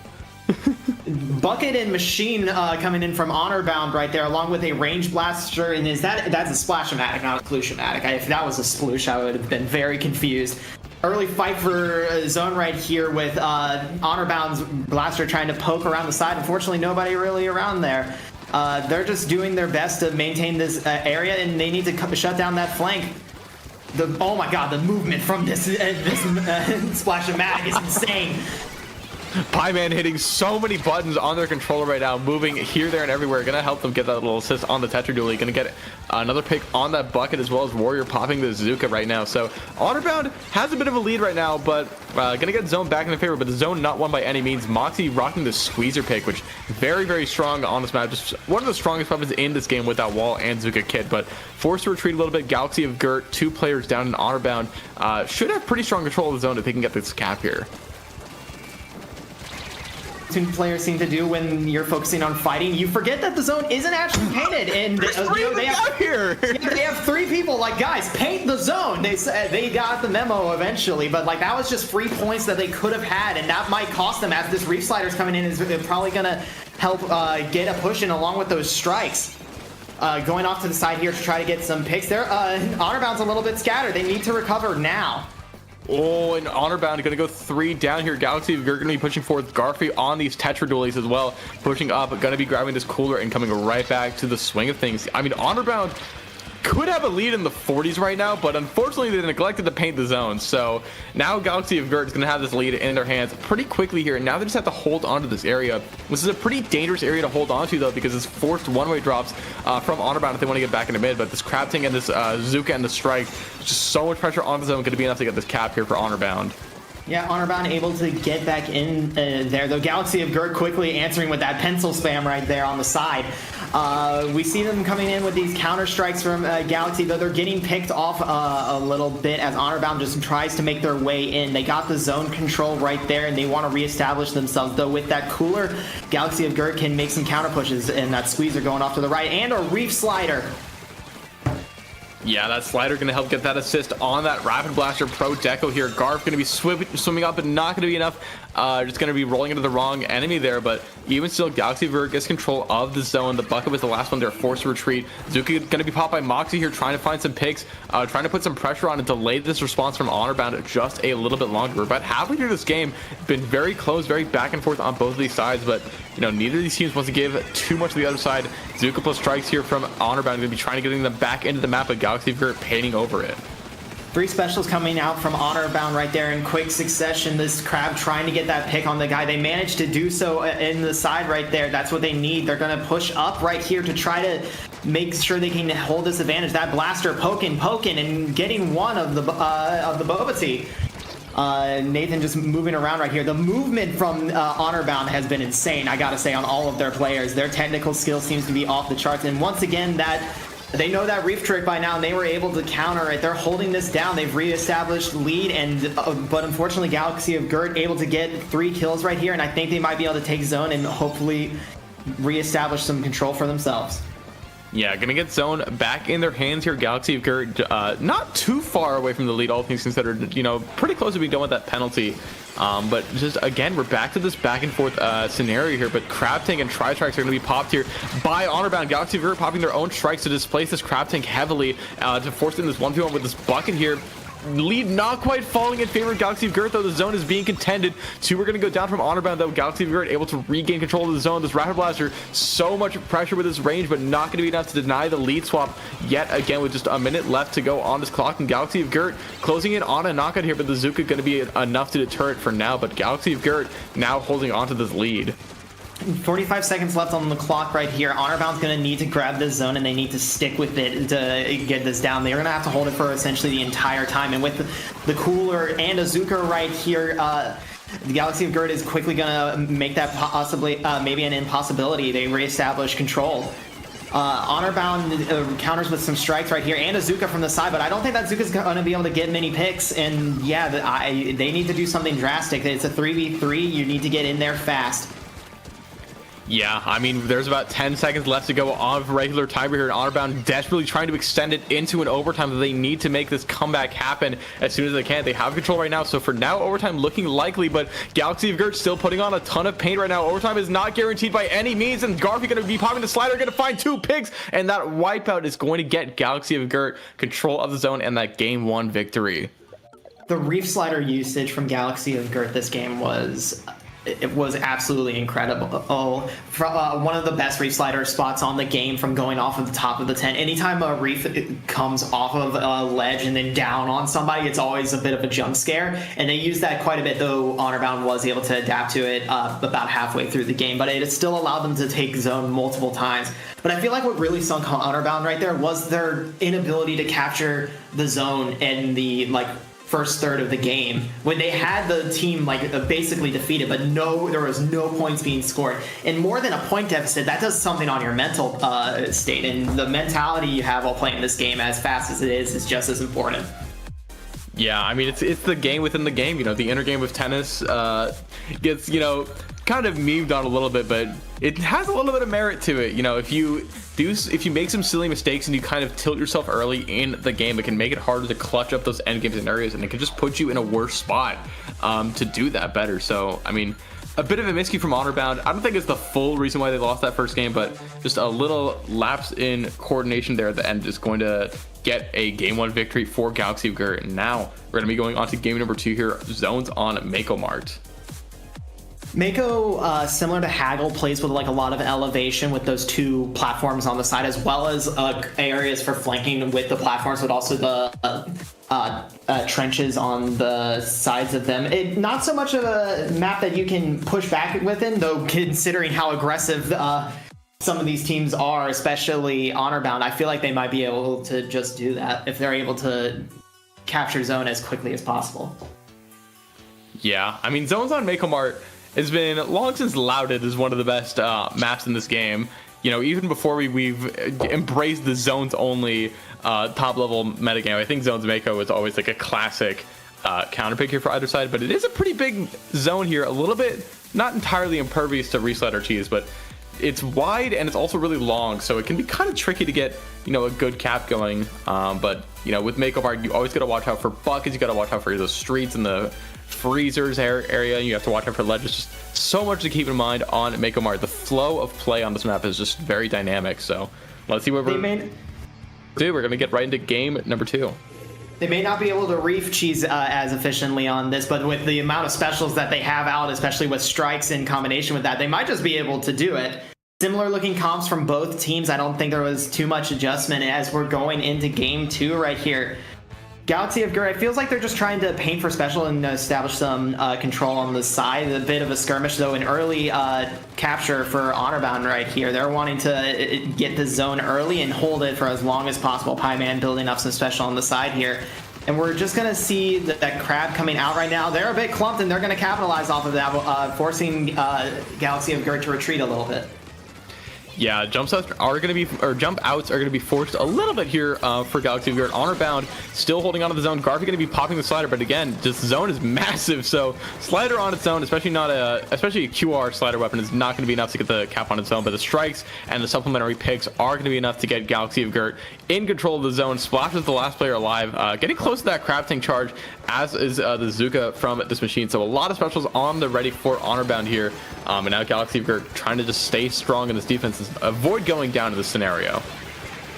Bucket and Machine coming in from Honor-Bound right there, along with a Range Blaster. And that's a Splash-O-Matic, not a Sploosh-O-Matic. If that was a Sploosh, I would have been very confused. Early fight for zone right here with Honor-Bound's Blaster trying to poke around the side. Unfortunately, nobody really around there. They're just doing their best to maintain this area, and they need to shut down that flank. Oh my god, the movement from this Splash-O-Matic is insane. Pieman hitting so many buttons on their controller right now, moving here, there, and everywhere. Gonna help them get that little assist on the Tetra Dually. Gonna get another pick on that Bucket, as well as Warrior popping the Zuka right now. So Honor-Bound has a bit of a lead right now, but gonna get zone back in their favor, but the zone not won by any means. Moxie rocking the Squeezer pick, which very, very strong on this map. Just one of the strongest weapons in this game with that wall and Zuka kit, but forced to retreat a little bit. Galaxy of Gurt, 2 players down in Honor-Bound, should have pretty strong control of the zone if they can get this cap here. Players seem to do when you're focusing on fighting. You forget that the zone isn't actually painted, and they have 3 people. Like, guys, paint the zone. They got the memo eventually, but like that was just free points that they could have had, and that might cost them as this reef slider's coming in. Is probably gonna help get a push in along with those strikes. Going off to the side here to try to get some picks. Their Honor-Bound's a little bit scattered. They need to recover now. Oh, and Honor-Bound going to go 3 down here. Galaxy, you're going to be pushing forward Garfy on these Tetra Dualies as well. Pushing up, going to be grabbing this cooler and coming right back to the swing of things. I mean, Honor-Bound could have a lead in the 40s right now, but unfortunately they neglected to paint the zone. So now Galaxy of Gurt is going to have this lead in their hands pretty quickly here. And now they just have to hold on to this area. This is a pretty dangerous area to hold on to, though, because it's forced one-way drops from Honor-Bound if they want to get back into mid. But this Crafting and this Zuka and the Strike, just so much pressure on the zone, going to be enough to get this cap here for Honor-Bound. Yeah, Honor-Bound able to get back in there, though. Galaxy of Gurt quickly answering with that pencil spam right there on the side. We see them coming in with these counter strikes from Galaxy, though they're getting picked off a little bit as Honor-Bound just tries to make their way in. They got the zone control right there, and they want to reestablish themselves, though with that cooler, Galaxy of Gurt can make some counter pushes, and that Squeezer going off to the right, and a Reef Slider. Yeah, that slider going to help get that assist on that Rapid Blaster Pro Deco here. Garf going to be swimming up, but not going to be enough. Just going to be rolling into the wrong enemy there, but even still, Galaxy of Gurt gets control of the zone. The Bucket was the last one. They're forced to retreat. Zuki going to be popped by Moxie here, trying to find some picks, trying to put some pressure on and delay this response from Honor-Bound just a little bit longer. We're about halfway through this game. Been very close, very back and forth on both of these sides, but you know, neither of these teams wants to give too much to the other side. Zuka plus strikes here from Honor-Bound, going to be trying to get them back into the map, but Galaxy of Gurt painting over it. 3 specials coming out from Honor-Bound right there in quick succession. This Crab trying to get that pick on the guy. They managed to do so in the side right there. That's what they need. They're going to push up right here to try to make sure they can hold this advantage. That Blaster poking, and getting one of the Boba Tea. Nathan just moving around right here. The movement from Honorbound has been insane, I gotta say, on all of their players. Their technical skill seems to be off the charts, and once again, they know that reef trick by now, and they were able to counter it. They're holding this down. They've reestablished lead, and but unfortunately, Galaxy of Gurt able to get 3 kills right here, and I think they might be able to take zone and hopefully reestablish some control for themselves. Yeah, gonna get zone back in their hands here. Galaxy of Gurt not too far away from the lead, all things considered. You know, pretty close to being done with that penalty. But just again, we're back to this back and forth scenario here. But Crab Tank and Tri Strikes are going to be popped here by Honorbound. Galaxy of Gurt popping their own strikes to displace this Crab Tank heavily to force in this 1v1 with this bucket here. Lead not quite falling in favor of Galaxy of Gurt, though. The zone is being contended. 2 are going to go down from Honorbound, though. Galaxy of Gurt able to regain control of the zone. This Rapid Blaster, so much pressure with his range, but not going to be enough to deny the lead swap yet again with just a minute left to go on this clock. And Galaxy of Gurt closing in on a knockout here, but the Zuka going to be enough to deter it for now. But Galaxy of Gurt now holding on to this lead. 45 seconds left on the clock right here. Honorbound's going to need to grab this zone, and they need to stick with it to get this down. They're going to have to hold it for essentially the entire time. And with the cooler and Azuka right here, the Galaxy of Gurt is quickly going to make that possibly maybe an impossibility. They reestablish control. Honorbound counters with some strikes right here, and Azuka from the side, but I don't think that Azuka's going to be able to get many picks. And yeah, they need to do something drastic. It's a 3v3. You need to get in there fast. Yeah, I mean, there's about 10 seconds left to go on regular timer here, and Honorbound desperately trying to extend it into an overtime. They need to make this comeback happen as soon as they can. They have control right now, so for now, overtime looking likely, but Galaxy of Gurt still putting on a ton of pain right now. Overtime is not guaranteed by any means, and Garvey going to be popping the slider, going to find 2 picks, and that wipeout is going to get Galaxy of Gurt control of the zone and that game 1 victory. The reef slider usage from Galaxy of Gurt this game was absolutely incredible. One of the best reef slider spots on the game, from going off of the top of the tent. Anytime a reef comes off of a ledge and then down on somebody, it's always a bit of a jump scare, and they use that quite a bit, though Honorbound was able to adapt to it about halfway through the game, but it still allowed them to take zone multiple times. But I feel like what really sunk Honorbound right there was their inability to capture the zone in the first third of the game, when they had the team basically defeated, but there was no points being scored. And more than a point deficit, that does something on your mental state, and the mentality you have while playing this game, as fast as it is just as important. Yeah, I mean, it's the game within the game. You know, the inner game of tennis gets, you know, kind of memed on a little bit, but it has a little bit of merit to it. You know, if you make some silly mistakes and you kind of tilt yourself early in the game, it can make it harder to clutch up those end game scenarios, and it can just put you in a worse spot to do that better. So, I mean, a bit of a miscue from Honorbound. I don't think it's the full reason why they lost that first game, but just a little lapse in coordination there at the end is going to get a game 1 victory for Galaxy of Gurt. And now we're going to be going on to game number 2 here. Zones on Mako Mart. Mako, similar to Haggle, plays with a lot of elevation with those 2 platforms on the side, as well as areas for flanking with the platforms, but also the trenches on the sides of them. Not so much of a map that you can push back within, though, considering how aggressive some of these teams are, especially Honorbound. I feel like they might be able to just do that if they're able to capture zone as quickly as possible. Yeah, I mean, zones on Mako Mart has been long since lauded as one of the best maps in this game. You know, even before we've embraced the zones only top level metagame, I think Zones Mako was always a classic counter pick here for either side, but it is a pretty big zone here, a little bit not entirely impervious to reslide or cheese, but it's wide and it's also really long, so it can be kind of tricky to get, you know, a good cap going. But you know, with Mako Mart, you always got to watch out for buckets, you got to watch out for the streets and the freezers area, you have to watch out for ledges. Just so much to keep in mind on Mako Mart. The flow of play on this map is just very dynamic, so let's see what we're gonna get right into game number 2. They may not be able to reef cheese as efficiently on this, but with the amount of specials that they have out, especially with strikes in combination with that, they might just be able to do it. Similar looking comps from both teams. I don't think there was too much adjustment as we're going into game 2 right here. Galaxy of Gurt, it feels like they're just trying to paint for special and establish some control on the side. A bit of a skirmish, though, an early capture for Honorbound right here. They're wanting to get the zone early and hold it for as long as possible. Pieman building up some special on the side here. And we're just going to see that Crab coming out right now. They're a bit clumped, and they're going to capitalize off of that, forcing Galaxy of Gurt to retreat a little bit. Yeah, jump outs are going to be forced a little bit here for Galaxy of Gurt. Honor bound, still holding on to the zone. Garvey going to be popping the slider, but again, this zone is massive. So slider on its own, especially a QR slider weapon, is not going to be enough to get the cap on its own. But the strikes and the supplementary picks are going to be enough to get Galaxy of Gurt in control of the zone. Splash is the last player alive, getting close to that crab tank charge, as is the Zuka from this machine. So a lot of specials on the ready for Honor bound here. And now Galaxy of Gurt trying to just stay strong in this defense, avoid going down in this scenario.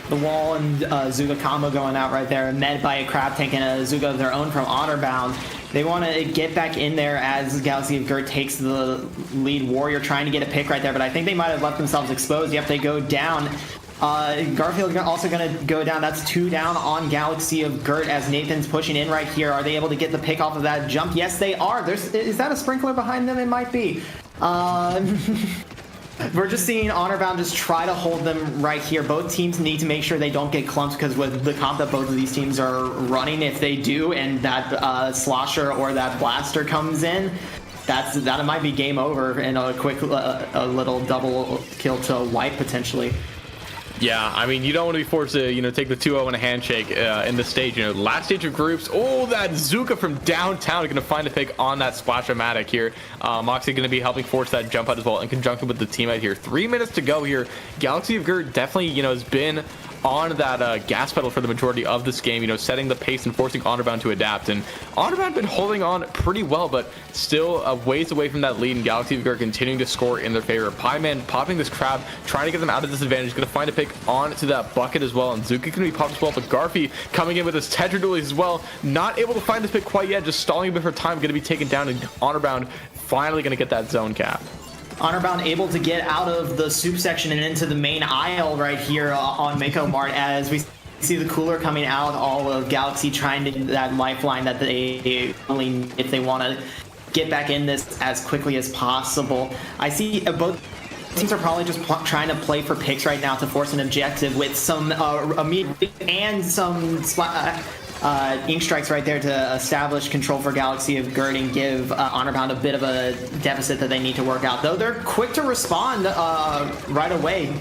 The wall and Zuka combo going out right there, met by a crab tank and a Zuka of their own from Honor bound. They want to get back in there as Galaxy of Gurt takes the lead. Warrior trying to get a pick right there, but I think they might have left themselves exposed. Yep, they go down. Garfield also going to go down. That's 2 down on Galaxy of Gurt as Nathan's pushing in right here. Are they able to get the pick off of that jump? Yes, they are. Is that a sprinkler behind them? It might be. We're just seeing Honor bound just try to hold them right here. Both teams need to make sure they don't get clumped, because with the comp that both of these teams are running, if they do and that slosher or that blaster comes in, that might be game over and a quick a little double kill to wipe potentially. Yeah, I mean, you don't want to be forced to, take the 2-0 in a handshake in this stage. Last stage of groups. Oh, that Zuka from downtown is going to find a pick on that Splash-O-Matic here. Moxie going to be helping force that jump out as well in conjunction with the teammate here. 3 minutes to go here. Galaxy of Gurt definitely, has been on that gas pedal for the majority of this game, setting the pace and forcing Honor bound to adapt. And Honor bound been holding on pretty well, but still a ways away from that lead, and Galaxy of Gurt continuing to score in their favor. Pieman popping this crab, trying to get them out of disadvantage, going to find a pick onto that bucket as well, and Zuka going to be popped as well, but Garfy coming in with his Tetra dualies as well, not able to find this pick quite yet, just stalling a bit for time, going to be taken down, and Honor bound finally going to get that zone cap. Honor bound able to get out of the soup section and into the main aisle right here on Mako Mart as we see the cooler coming out. All of Galaxy trying to get that lifeline that they only if they want to get back in this as quickly as possible. I see both teams are probably just trying to play for picks right now to force an objective with some immediate and some ink strikes right there to establish control for Galaxy of Gurt and give Honor bound a bit of a deficit that they need to work out. Though they're quick to respond right away.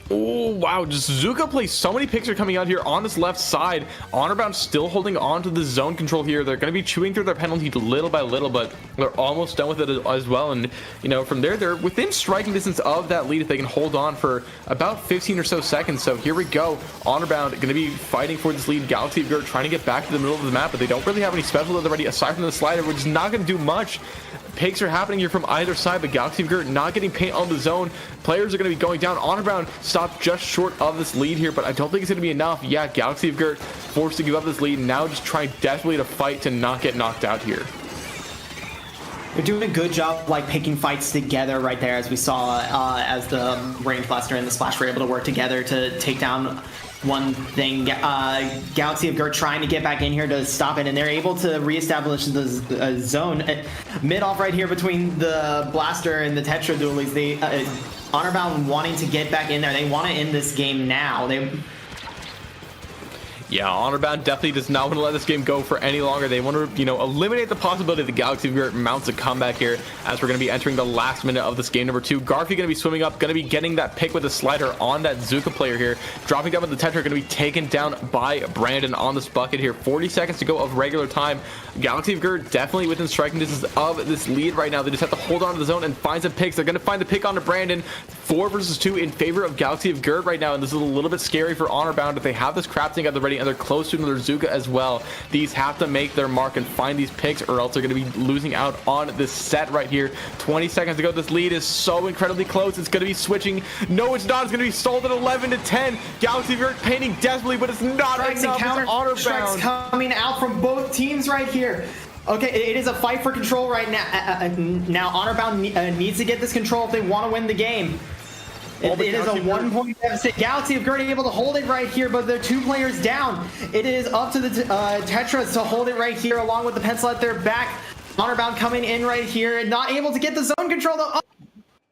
Oh, wow. Just Zuka plays so many picks are coming out here on this left side. Honor bound still holding on to the zone control here. They're going to be chewing through their penalty little by little, but they're almost done with it as well. And, from there, they're within striking distance of that lead if they can hold on for about 15 or so seconds. So here we go. Honor bound going to be fighting for this lead. Galaxy of Gurt trying to get back to the middle of the map, but they don't really have any specials already aside from the slider, which is not going to do much. Picks are happening here from either side, but Galaxy of Gurt not getting paint on the zone. Players are going to be going down. Honor bound stopped just short of this lead here, but I don't think it's going to be enough. Yeah, Galaxy of Gurt forced to give up this lead, and now just trying desperately to fight to not get knocked out here. They're doing a good job picking fights together right there, as we saw as the Range Blaster and the Splash were able to work together to take down one thing. Galaxy of Gurt trying to get back in here to stop it, and they're able to reestablish the zone mid off right here between the Blaster and the Tetra dualies. They Honor bound wanting to get back in there. They want to end this game now. Yeah, Honor bound definitely does not want to let this game go for any longer. They want to, eliminate the possibility the Galaxy of Gurt mounts a comeback here, as we're going to be entering the last minute of this game number 2. Garfy going to be swimming up, going to be getting that pick with a slider on that Zuka player here. Dropping down with the Tetra, going to be taken down by Brandon on this bucket here. 40 seconds to go of regular time. Galaxy of Gurt definitely within striking distance of this lead right now. They just have to hold on to the zone and find some picks. They're going to find the pick onto Brandon. 4 versus 2 in favor of Galaxy of Gurt right now, and this is a little bit scary for Honor bound if they have this crafting at the ready and they're close to another Zuka as well. These have to make their mark and find these picks, or else they're going to be losing out on this set right here. 20 seconds to go. This lead is so incredibly close. It's going to be switching. No, it's not. It's going to be sold at 11-10. Galaxy of Gurt painting desperately, but it's not strikes enough. And counter Honor strikes bound coming out from both teams right here. Okay, it is a fight for control right now. Now Honor bound needs to get this control if they want to win the game. It is a 1-point deficit. Galaxy of Gurt able to hold it right here, but they're 2 players down. It is up to the Tetras to hold it right here, along with the pencil at their back. Honor bound coming in right here, and not able to get the zone control though.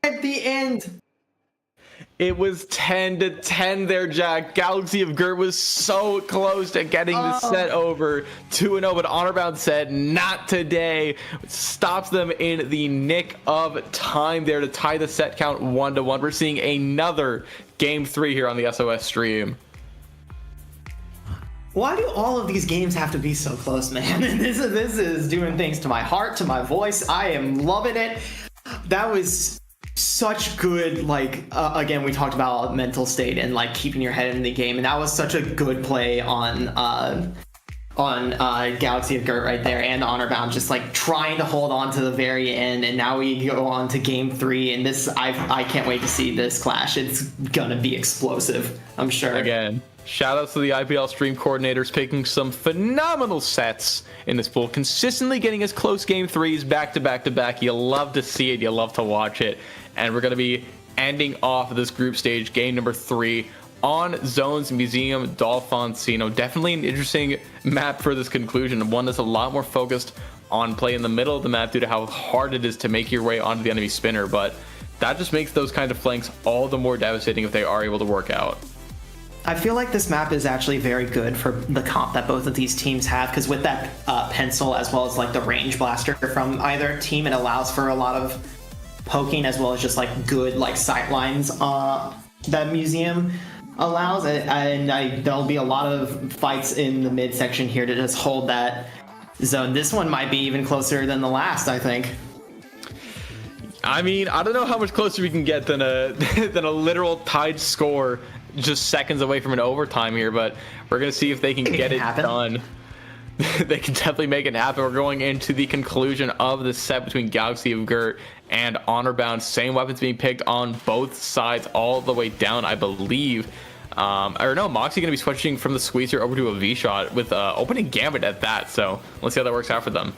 At the end. It was 10-10 there, Jack. Galaxy of Gurt was so close to getting the set over 2-0, but Honorbound said not today. Stops them in the nick of time there to tie the set count 1-1. We're seeing another game 3 here on the SOS stream. Why do all of these games have to be so close, man? This is doing things to my heart, to my voice. I am loving it. That was such good, like, again, we talked about mental state and like keeping your head in the game, and that was such a good play on Galaxy of Gurt right there, and Honorbound just like trying to hold on to the very end. And now we go on to game 3, and this I can't wait to see this clash. It's gonna be explosive, I'm sure. Again, shout outs to the IPL stream coordinators picking some phenomenal sets in this pool, consistently getting us close game 3s back to back to back. You love to see it, you love to watch it. And we're going to be ending off this group stage, game number 3, on Zones Museum Dolphoncino. Definitely an interesting map for this conclusion, one that's a lot more focused on play in the middle of the map due to how hard it is to make your way onto the enemy spinner. But that just makes those kinds of flanks all the more devastating if they are able to work out. I feel like this map is actually very good for the comp that both of these teams have, because with that pencil as well as like the range blaster from either team, it allows for a lot of poking as well as just like good like sight lines that Museum allows, and there'll be a lot of fights in the midsection here to just hold that zone. This one might be even closer than the last, I think. I mean, I don't know how much closer we can get than a than a literal tied score just seconds away from an overtime here, but we're gonna see if they can get it done. They can definitely make it happen. We're going into the conclusion of the set between Galaxy of Gurt and Honorbound. Same weapons being picked on both sides all the way down, I believe. Or no, Moxie going to be switching from the squeezer over to a V-shot with opening Gambit at that. So let's see how that works out for them.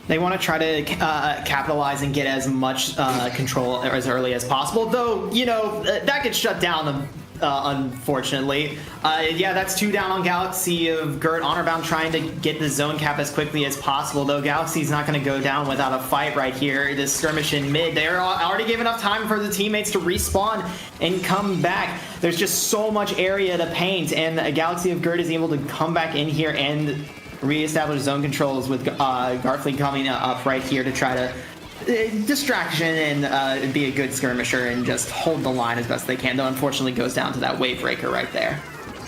They want to try to capitalize and get as much control as early as possible, though, you know, that gets shut down unfortunately. Yeah, that's 2 down on Galaxy of Gurt. Honorbound trying to get the zone cap as quickly as possible, though Galaxy's not going to go down without a fight right here. This skirmish in mid, they're already gave enough time for the teammates to respawn and come back. There's just so much area to paint, and Galaxy of Gurt is able to come back in here and reestablish zone controls with Garfleet coming up right here to try to distraction and be a good skirmisher and just hold the line as best they can, though unfortunately goes down to that wave breaker right there.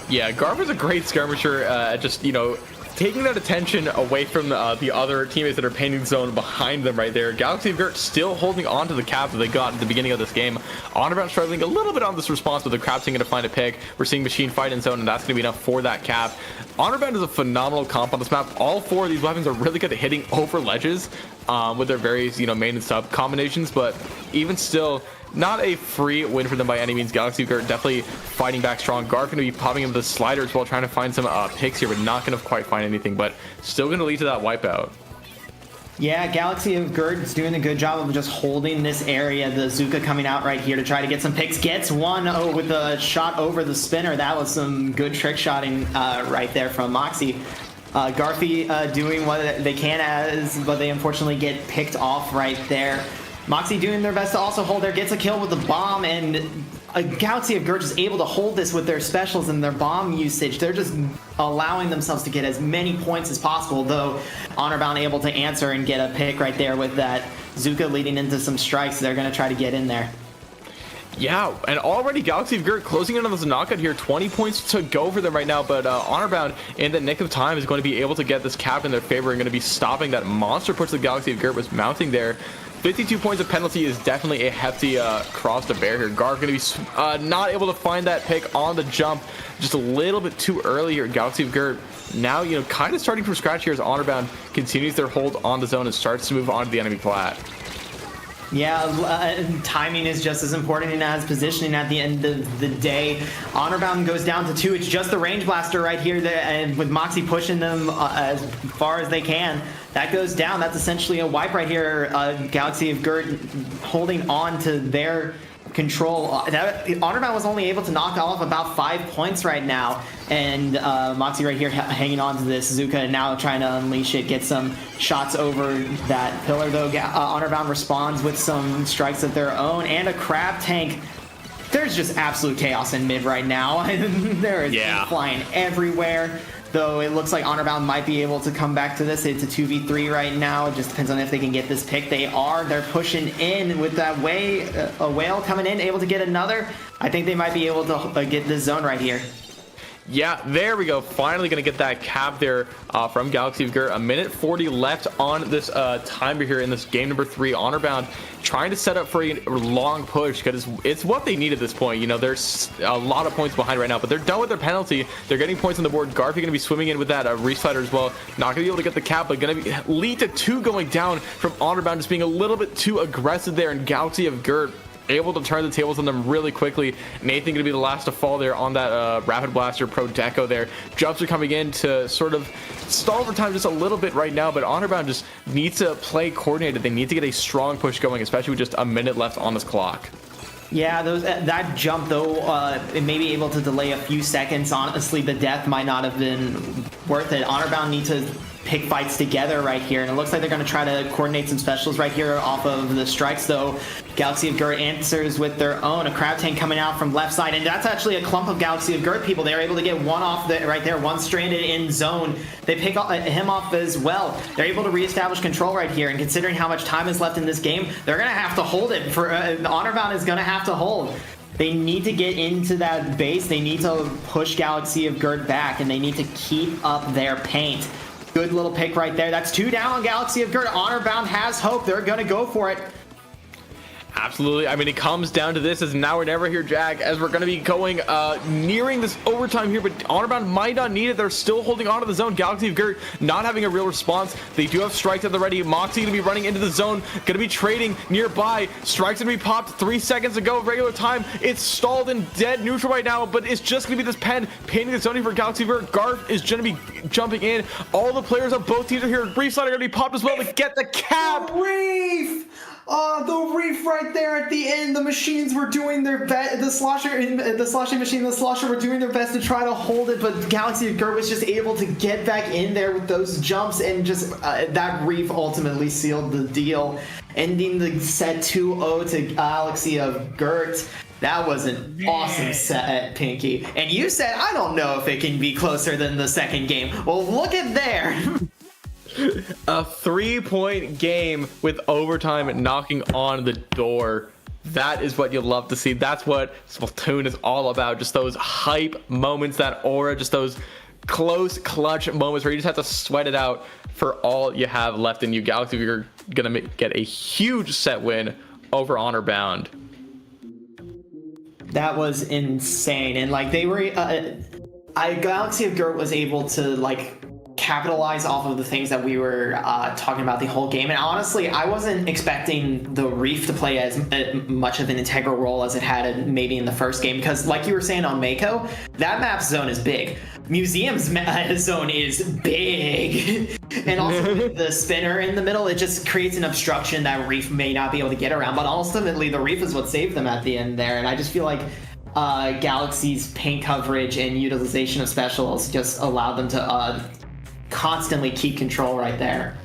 Yeah, Garf is a great skirmisher, just, you know, taking that attention away from the other teammates that are painting the zone behind them right there. Galaxy of Gurt still holding on to the cap that they got at the beginning of this game. Honorbound struggling a little bit on this response, but the Crab's going to find a pick. We're seeing Machine fight in zone, and that's going to be enough for that cap. Honorbound is a phenomenal comp on this map. All 4 of these weapons are really good at hitting over ledges with their various, you know, main and sub combinations, but even still, not a free win for them by any means. Galaxy of Gurt definitely fighting back strong. Garf going to be popping him the sliders while trying to find some picks here, but not going to quite find anything, but still going to lead to that wipeout. Yeah, Galaxy of Gurt is doing a good job of just holding this area. The Zuka coming out right here to try to get some picks. Gets one with a shot over the spinner. That was some good trick shotting right there from Moxie. Garfy doing what they can, but they unfortunately get picked off right there. Moxie doing their best to also hold there, gets a kill with the bomb, and Galaxy of Gurt is able to hold this with their specials and their bomb usage. They're just allowing themselves to get as many points as possible, though Honorbound able to answer and get a pick right there with that Zuka leading into some strikes. They're going to try to get in there. Yeah, and already Galaxy of Gurt closing in on this knockout here. 20 points to go for them right now, but Honorbound in the nick of time is going to be able to get this cap in their favor and going to be stopping that monster push the Galaxy of Gurt was mounting there. 52 points of penalty is definitely a hefty cross to bear here. Garf going to be not able to find that pick on the jump, just a little bit too early here. Galaxy of Gurt now, you know, kind of starting from scratch here as Honorbound continues their hold on the zone and starts to move on to the enemy plat. Yeah, timing is just as important as positioning at the end of the day. Honorbound goes down to 2. It's just the range blaster right here, and with Moxie pushing them as far as they can. That goes down. That's essentially a wipe right here. Galaxy of Gurt holding on to their control. Honorbound was only able to knock off about 5 points right now, and Moxie right here hanging on to this Zuka and now trying to unleash it, get some shots over that pillar, though Honorbound responds with some strikes of their own and a crab tank there's just absolute chaos in mid right now. There is flying everywhere. Though it looks like Honorbound might be able to come back to this. It's a 2v3 right now. It just depends on if they can get this pick. They're pushing in with that a whale coming in, able to get another. I think they might be able to get this zone right here. Yeah, there we go. Finally going to get that cap there from Galaxy of Gurt. A minute 40 left on this timer here in this game number 3. Honorbound trying to set up for a long push because it's what they need at this point. You know, there's a lot of points behind right now, but they're done with their penalty. They're getting points on the board. Garfy going to be swimming in with that reslider as well. Not going to be able to get the cap, but going to lead to 2 going down from Honorbound, just being a little bit too aggressive there. And Galaxy of Gurt able to turn the tables on them really quickly. Nathan going to be the last to fall there on that Rapid Blaster Pro Deco there. Jumps are coming in to sort of stall for time just a little bit right now, but Honorbound just needs to play coordinated. They need to get a strong push going, especially with just a minute left on this clock. Yeah, that jump, though, it may be able to delay a few seconds. Honestly, the death might not have been worth it. Honorbound need to pick fights together right here, and it looks like they're going to try to coordinate some specials right here off of the strikes, though. Galaxy of Gurt answers with their own. A crab tank coming out from left side, and that's actually a clump of Galaxy of Gurt people. They're able to get one off right there, one stranded in zone. They pick him off as well. They're able to reestablish control right here, and considering how much time is left in this game, they're going to have to hold it. Honorbound is going to have to hold. They need to get into that base. They need to push Galaxy of Gurt back, and they need to keep up their paint. Good little pick right there. That's 2 down on Galaxy of Gurt. Honorbound has hope. They're going to go for it. Absolutely. I mean, it comes down to this as now or never here, Jack, as we're going to be going nearing this overtime here, but Honorbound might not need it. They're still holding on to the zone. Galaxy of Gurt not having a real response. They do have strikes at the ready. Moxie going to be running into the zone, going to be trading nearby. Strikes going to be popped 3 seconds ago of regular time. It's stalled and dead neutral right now, but it's just going to be this pen painting the zoning for Galaxy of Gurt. Garf is going to be jumping in. All the players on both teams are here. Reef Slider going to be popped as well to get the cap. Reef! The reef right there at the end. The machines were doing their best. The sloshing machine, the slosher were doing their best to try to hold it, but Galaxy of Gurt was just able to get back in there with those jumps, and just that reef ultimately sealed the deal, ending the set 2-0 to Galaxy of Gurt. That was an awesome set, Pinky. And you said, I don't know if it can be closer than the second game. Well, look at there. A 3-point game with overtime knocking on the door. That is what you love to see. That's what Splatoon is all about. Just those hype moments, that aura, just those close clutch moments where you just have to sweat it out for all you have left in you. Galaxy, you're gonna get a huge set win over Honorbound. That was insane, and like they were, Galaxy of Gurt was able to like capitalize off of the things that we were talking about the whole game. And honestly, I wasn't expecting the reef to play as much of an integral role as it had maybe in the first game, because like you were saying on Mako, that map's zone is big. Museum's zone is big. And also with the spinner in the middle, it just creates an obstruction that reef may not be able to get around, but ultimately the reef is what saved them at the end there. And I just feel like Galaxy's paint coverage and utilization of specials just allowed them to constantly keep control right there.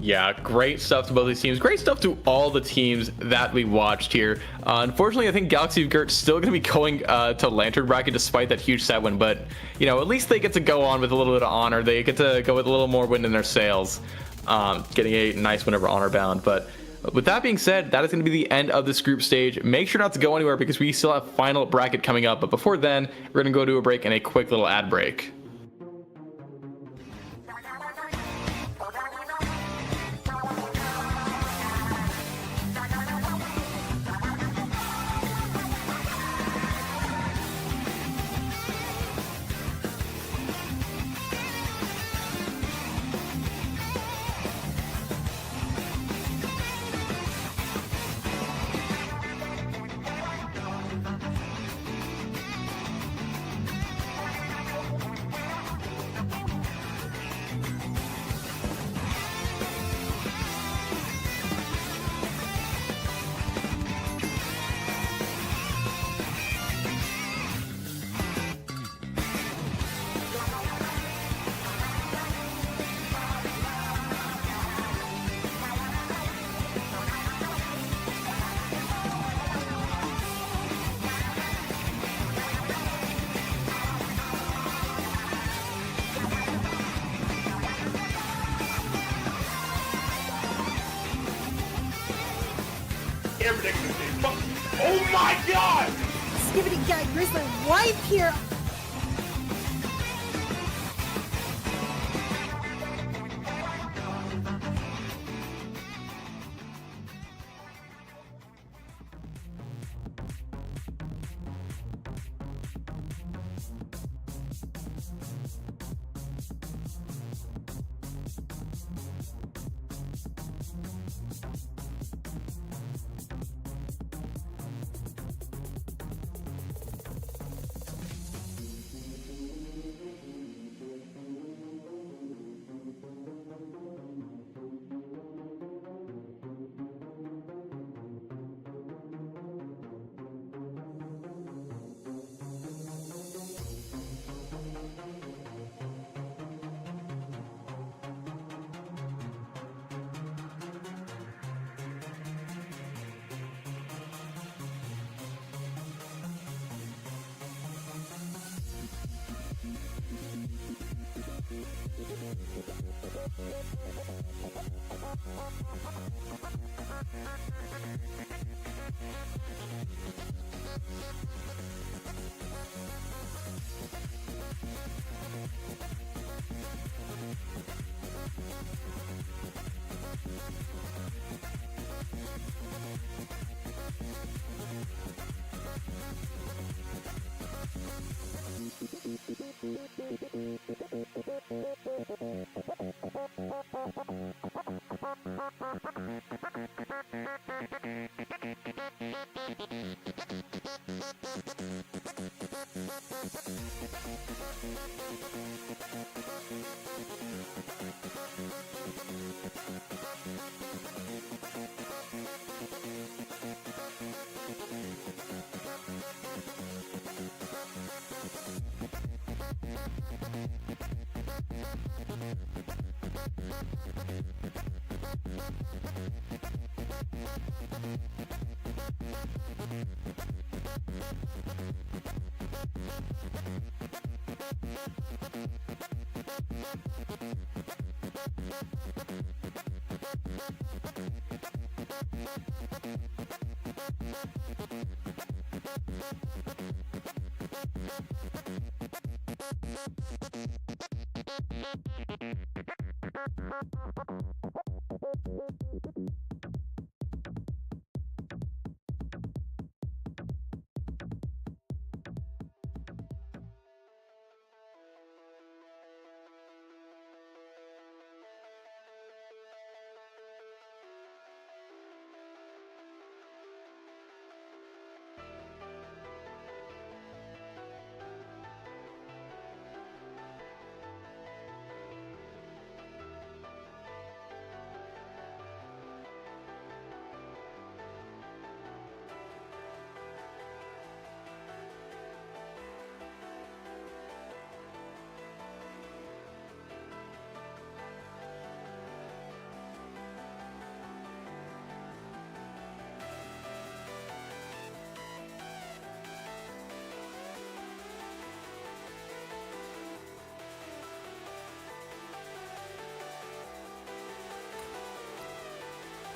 Yeah, great stuff to both these teams. Great stuff to all the teams that we watched here. Unfortunately, I think Galaxy of Gurt still going to be going to Lantern Bracket despite that huge set win. But, you know, at least they get to go on with a little bit of honor. They get to go with a little more wind in their sails, getting a nice win over Honorbound. But with that being said, that is going to be the end of this group stage. Make sure not to go anywhere because we still have final bracket coming up. But before then, we're going to go to a break and a quick little ad break. can't predict this game. But, oh my god! Skibbity guy Grizzly wipe here.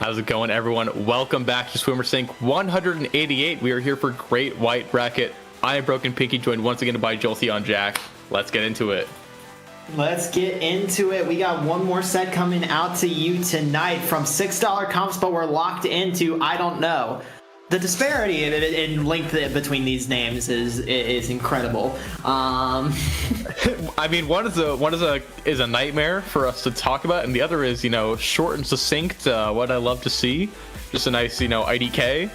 How's it going, everyone? Welcome back to Swimmer Sync 188. We are here for Great White Bracket. I am Broken Pinky, joined once again by Jolteon Jack. Let's get into it. Let's get into it. We got one more set coming out to you tonight from $6 comps, but we're locked into I don't know. The disparity in length between these names is incredible. I mean, one is a nightmare for us to talk about, and the other is, you know, short and succinct. What I love to see, just a nice, you know, IDK.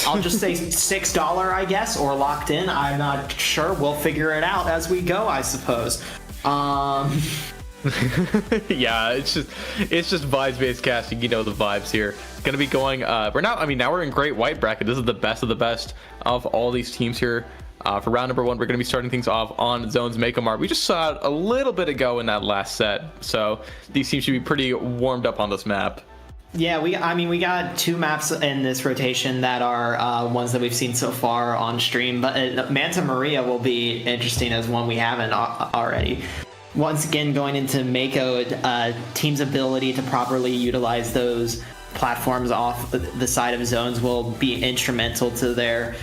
I'll just say $6, I guess, or locked in. I'm not sure. We'll figure it out as we go, I suppose. Yeah, it's just vibes based casting. You know the vibes here. Gonna be going. Now we're in Great White Bracket. This is the best of the best of all these teams here. For round number one, we're going to be starting things off on Zone's Makeup Mart. We just saw it a little bit ago in that last set, so these teams should be pretty warmed up on this map. Yeah, we got two maps in this rotation that are ones that we've seen so far on stream, but Manta Maria will be interesting as one we haven't already. Once again, going into Mako, team's ability to properly utilize those platforms off the side of zones will be instrumental to their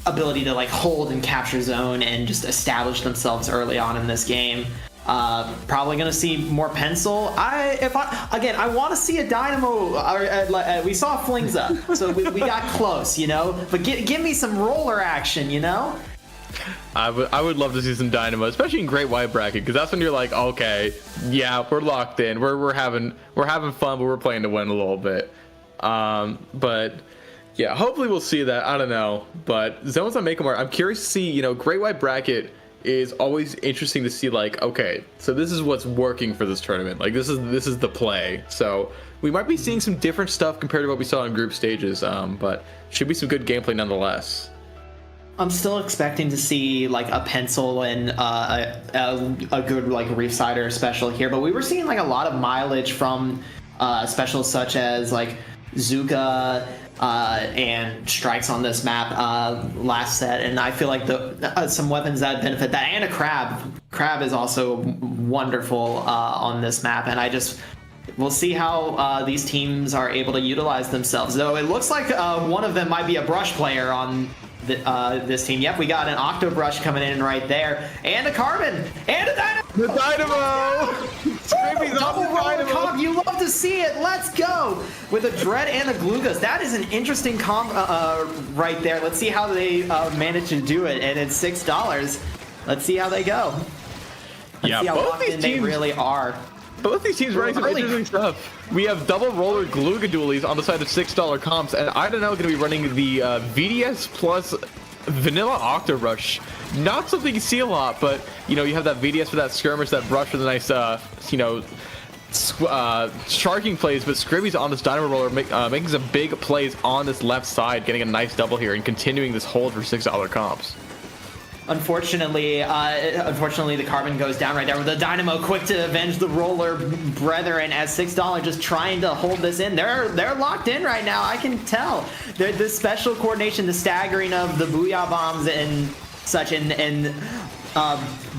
ability to like hold and capture zone and just establish themselves early on in this game. Probably gonna see more pencil. I want to see a Dynamo. We saw Flings up, so we got close, you know. But give me some roller action, you know. I would love to see some Dynamo, especially in Great White Bracket, because that's when you're like, okay, yeah, we're locked in, we're having fun, but we're playing to win a little bit. But yeah, hopefully we'll see that. I don't know, but zones on Make 'em Work. I'm curious to see. You know, Great White Bracket is always interesting to see. Like, okay, so this is what's working for this tournament. Like, this is the play. So we might be seeing some different stuff compared to what we saw in group stages. But should be some good gameplay nonetheless. I'm still expecting to see like a pencil and a good like Reef Cider special here, but we were seeing like a lot of mileage from specials such as like Zuka and strikes on this map last set, and I feel like the some weapons that benefit that, and a crab is also wonderful on this map, and we'll see how these teams are able to utilize themselves. Though it looks like one of them might be a brush player on this team. Yep, we got an Octo Brush coming in right there, and a Carbon, and a Dynamo! The Dynamo! Screaming Double roller comp, you love to see it. Let's go! With a Dread and a Glugas. That is an interesting comp right there. Let's see how they manage to do it, and it's $6. Let's see how they go. Let's see how both locked these in they teams really are. Both these teams running some interesting stuff. We have double roller Gluga dualies on the side of $6 comps, and I don't know, going to be running the VDS plus Vanilla Octo Rush. Not something you see a lot, but you know, you have that VDS for that skirmish, that brush for the nice, you know, sharking plays. But Scribby's on this Dynamo roller, making some big plays on this left side, getting a nice double here and continuing this hold for $6 comps. Unfortunately, the Carbon goes down right there with the Dynamo quick to avenge the roller brethren as $6 just trying to hold this in. They're locked in right now. I can tell. The special coordination, the staggering of the Booyah bombs and such, and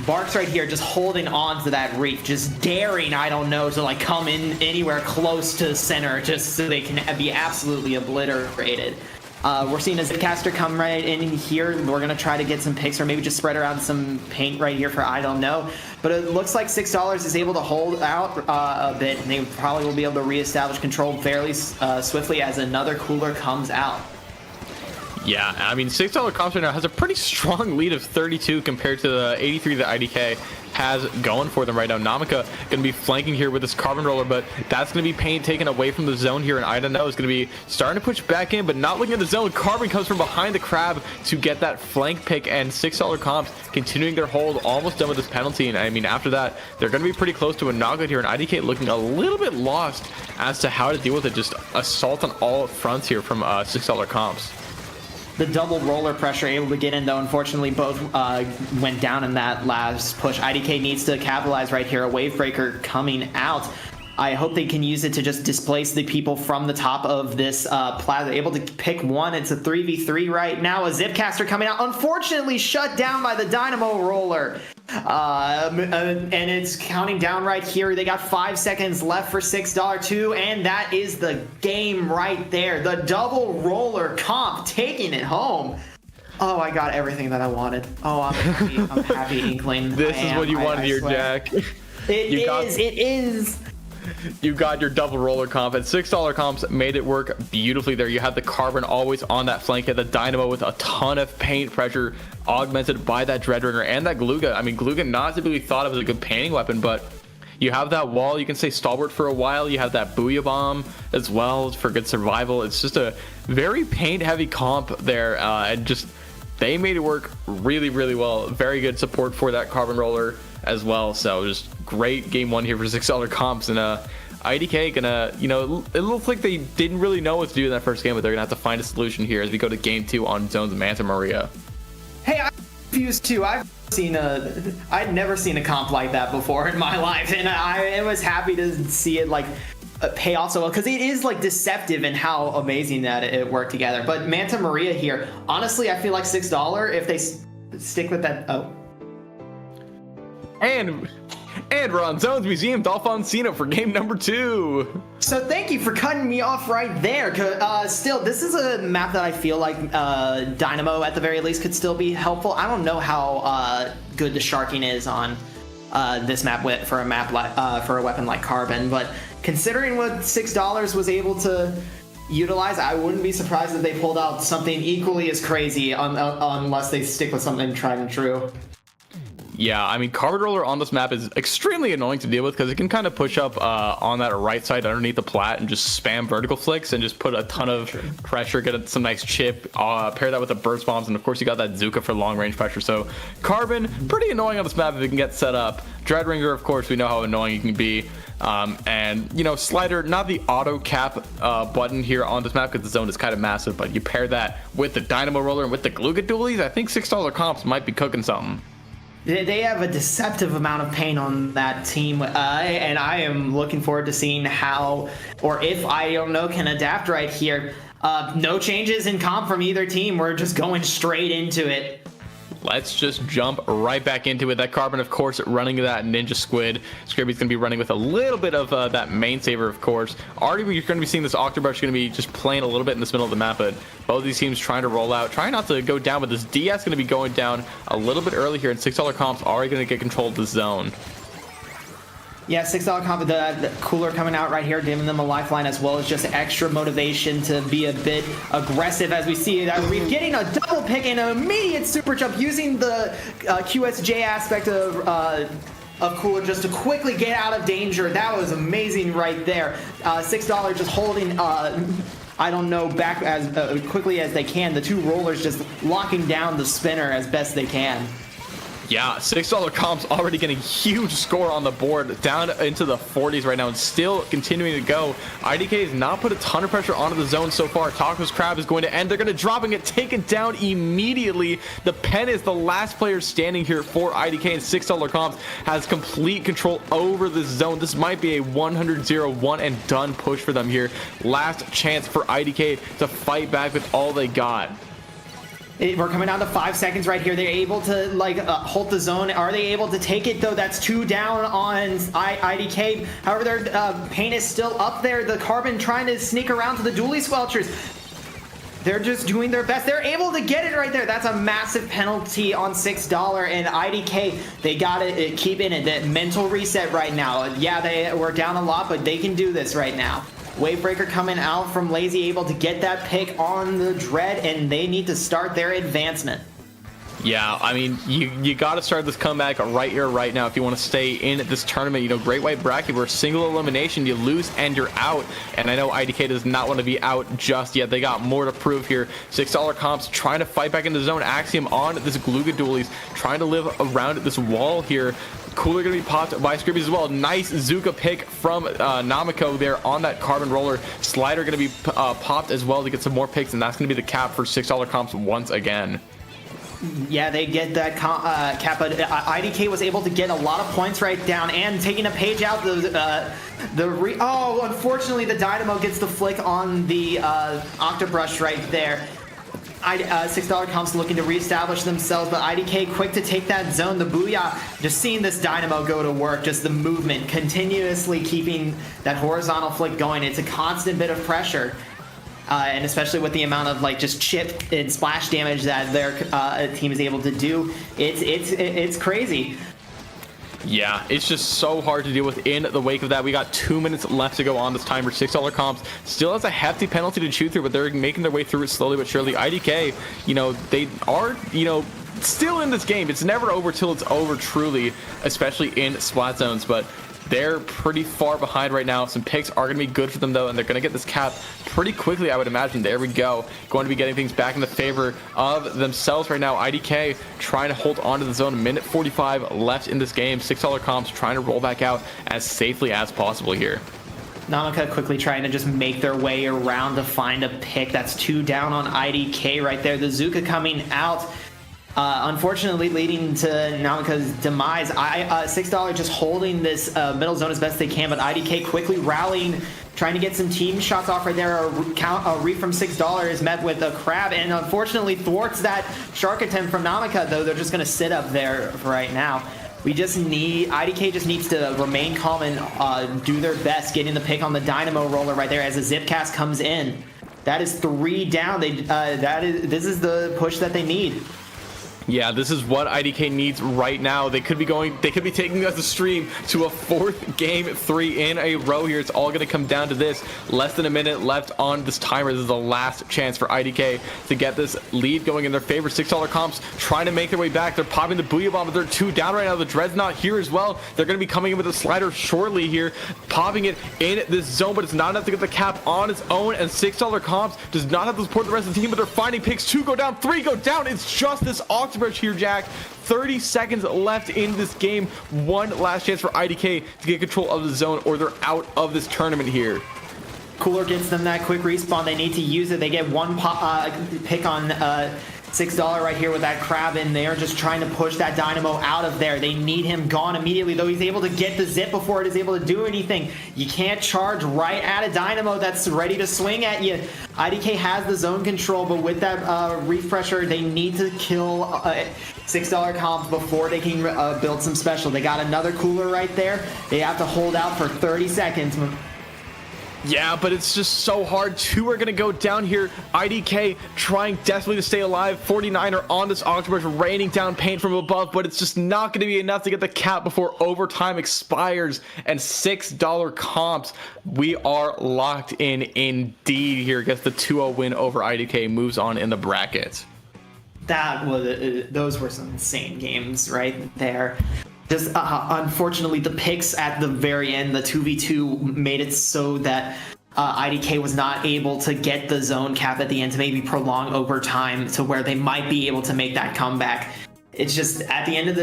Barks right here just holding on to that reef, just daring, I don't know, to like come in anywhere close to center just so they can be absolutely obliterated. We're seeing a Zipcaster come right in here. We're going to try to get some picks or maybe just spread around some paint right here for I don't know. But it looks like $6 is able to hold out a bit, and they probably will be able to reestablish control fairly swiftly as another cooler comes out. Yeah, I mean, $6 comps right now has a pretty strong lead of 32 compared to the 83 that IDK has going for them right now. Namika going to be flanking here with this Carbon roller, but that's going to be paint taken away from the zone here, and I don't know, is going to be starting to push back in, but not looking at the zone. Carbon comes from behind the crab to get that flank pick, and $6 comps continuing their hold, almost done with this penalty. And I mean, after that, they're going to be pretty close to a knockout here, and IDK looking a little bit lost as to how to deal with it. Just assault on all fronts here from $6 comps. The double roller pressure able to get in, though. Unfortunately, both went down in that last push. IDK needs to capitalize right here. A wave breaker coming out. I hope they can use it to just displace the people from the top of this plaza. Able to pick one. It's a 3v3 right now. A Zipcaster coming out. Unfortunately, shut down by the Dynamo roller. And it's counting down right here. They got 5 seconds left for $6 too, and that is the game right there. The double roller comp taking it home. Oh, I got everything that I wanted. Oh, I'm happy. I'm happy, Inkling. This is what you wanted here, Jack. It is. You got your double roller comp, and $6 comps made it work beautifully there. You had the Carbon always on that flank, at the Dynamo with a ton of paint pressure augmented by that Dreadrunner and that Gluga. I mean, Gluga not typically thought of as a good painting weapon, but you have that wall, you can stay stalwart for a while. You have that Booyah Bomb as well for good survival. It's just a very paint heavy comp there, and just they made it work really, really well. Very good support for that Carbon roller as well. So just great game one here for $6 comps, and IDK gonna, you know, it looks like they didn't really know what to do in that first game, but they're gonna have to find a solution here as we go to game 2 on Zones of Manta Maria. Hey, I'm confused too. I'd never seen a comp like that before in my life, and I was happy to see it like pay off so well, because it is like deceptive in how amazing that it worked together. But Manta Maria here, honestly, I feel like $6 if they stick with that. Oh. And And we're on Zones Museum Dolphoncino for game number 2. So thank you for cutting me off right there. Still, this is a map that I feel like Dynamo, at the very least, could still be helpful. I don't know how good the sharking is on this map for a map like for a weapon like Carbon, but considering what $6 was able to utilize, I wouldn't be surprised if they pulled out something equally as crazy unless they stick with something tried and true. Yeah, I mean, Carbon Roller on this map is extremely annoying to deal with because it can kind of push up on that right side underneath the plat and just spam vertical flicks and just put a ton of pressure, get some nice chip, pair that with the burst bombs, and of course you got that Zuka for long range pressure. So Carbon, pretty annoying on this map if it can get set up. Dreadringer, of course, we know how annoying it can be. And, you know, Slider, not the auto cap button here on this map because the zone is kind of massive, but you pair that with the Dynamo Roller and with the Gluga Dualies, I think $6 comps might be cooking something. They have a deceptive amount of pain on that team, and I am looking forward to seeing how, or if I don't know, can adapt right here. No changes in comp from either team. We're just going straight into it. Let's just jump right back into it. That Carbon, of course, running that Ninja Squid. Scribby's going to be running with a little bit of that main saver, of course. Already, you're going to be seeing this Octobrush going to be just playing a little bit in this middle of the map, but both of these teams trying to roll out, trying not to go down, but this DS going to be going down a little bit early here, and $6 comps already going to get control of the zone. Yeah, $6 comp, the cooler coming out right here, giving them a lifeline as well as just extra motivation to be a bit aggressive as we see that we're getting a double pick and an immediate super jump using the QSJ aspect of cooler just to quickly get out of danger. That was amazing right there. $6 just holding I don't know, back as quickly as they can. The two rollers just locking down the spinner as best they can. Yeah, $6 comps already getting huge score on the board, down into the 40s right now and still continuing to go. IDK has not put a ton of pressure onto the zone so far. Taco's Crab is going to end. They're going to drop and get taken down immediately. The Pen is the last player standing here for IDK, and $6 comps has complete control over this zone. This might be a 100-0 one and done push for them here. Last chance for IDK to fight back with all they got. We're coming down to 5 seconds right here. They're able to hold the zone. Are they able to take it though? That's 2 down on IDK. However, their paint is still up there. The Carbon trying to sneak around to the Dually Squelchers. They're just doing their best. They're able to get it right there. That's a massive penalty on $6, and IDK, they got to keep in it. That mental reset right now. Yeah, they were down a lot, but they can do this right now. Wavebreaker coming out from Lazy, able to get that pick on the Dread, and they need to start their advancement. Yeah, I mean, you got to start this comeback right here, right now, if you want to stay in this tournament. You know, Great White Bracket, where single elimination, you lose and you're out. And I know IDK does not want to be out just yet. They got more to prove here. $6 comps trying to fight back into the zone. Axiom on this Gluga Dualies, trying to live around this wall here. Cooler gonna be popped by Scribby as well. Nice Zuka pick from Namiko there on that Carbon Roller. Slider gonna be popped as well to get some more picks, and that's gonna be the cap for $6 comps once again. Yeah, they get that cap, but IDK was able to get a lot of points right down and taking a page out. Unfortunately, the Dynamo gets the flick on the Octobrush right there. $6 comps looking to reestablish themselves, but IDK quick to take that zone. The Booyah, just seeing this Dynamo go to work, just the movement, continuously keeping that horizontal flick going. It's a constant bit of pressure. And especially with the amount of just chip and splash damage that their team is able to do, it's crazy. Yeah, it's just so hard to deal with in the wake of that. We got 2 minutes left to go on this timer. $6 comps still has a hefty penalty to chew through, but they're making their way through it slowly but surely. IDK, they are, still in this game. It's never over till it's over, truly, especially in splat zones, but they're pretty far behind right now. Some picks are going to be good for them, though, and they're going to get this cap pretty quickly, I would imagine. There we go. Going to be getting things back in the favor of themselves right now. IDK trying to hold on to the zone. 1:45 left in this game. $6 comps trying to roll back out as safely as possible here. Namika quickly trying to just make their way around to find a pick. That's 2 down on IDK right there. The Zuka coming out. Unfortunately, leading to Namika's demise. $6 just holding this middle zone as best they can, but IDK quickly rallying, trying to get some team shots off right there. A reef from $6 is met with a crab, and unfortunately thwarts that shark attempt from Namika, though they're just going to sit up there for right now. We just need, IDK just needs to remain calm and do their best getting the pick on the Dynamo roller right there as the Zip Cast comes in. That is 3 down. This is the push that they need. Yeah, this is what IDK needs right now. They could be taking the stream to a 4th game 3 in a row here. It's all going to come down to this. Less than a minute left on this timer. This is the last chance for IDK to get this lead going in their favor. $6 comps trying to make their way back. They're popping the Booyah Bomb, but they're 2 down right now. The Dread's not here as well. They're going to be coming in with a slider shortly here, popping it in this zone, but it's not enough to get the cap on its own, and $6 comps does not have to support the rest of the team, but they're finding picks. 2 go down, 3 go down. It's just this Octobrush here, Jack. 30 seconds left in this game. One last chance for IDK to get control of the zone, or they're out of this tournament here. Cooler gets them that quick respawn. They need to use it. They get one pick on $6 right here with that crab in there, just trying to push that Dynamo out of there. They need him gone immediately, though he's able to get the Zip before it is able to do anything. You can't charge right at a Dynamo that's ready to swing at you. IDK has the zone control, but with that refresher, they need to kill $6 comps before they can build some special. They got another Cooler right there. They have to hold out for 30 seconds. Yeah, but it's just so hard. 2 are going to go down here. IDK trying desperately to stay alive. 49er on this Octobrush, raining down paint from above, but it's just not going to be enough to get the cap before overtime expires. And $6 comps. We are locked in indeed here. Gets the 2-0 win over IDK. Moves on in the bracket. That was those were some insane games right there. Just unfortunately, the picks at the very end, the 2v2, made it so that IDK was not able to get the zone cap at the end to maybe prolong overtime to where they might be able to make that comeback. It's just at the end of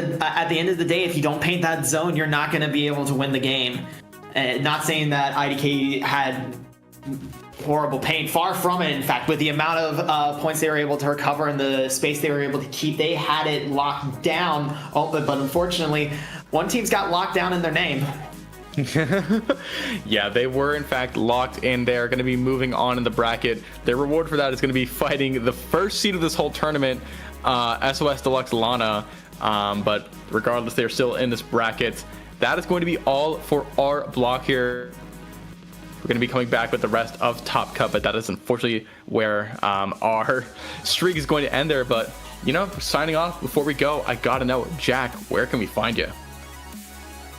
the day, if you don't paint that zone, you're not going to be able to win the game. Not saying that IDK had horrible paint, far from it. In fact, with the amount of points they were able to recover and the space they were able to keep, they had it locked down. But unfortunately, one team's got locked down in their name. Yeah, they were in fact locked in. They're going to be moving on in the bracket. Their reward for that is going to be fighting the first seed of this whole tournament, SOS Deluxe LANA. But regardless, they're still in this bracket. That is going to be all for our block here. We're going to be coming back with the rest of Top Cut, but that is unfortunately where our streak is going to end there. But, you know, signing off, before we go, I got to know, Jack, where can we find you?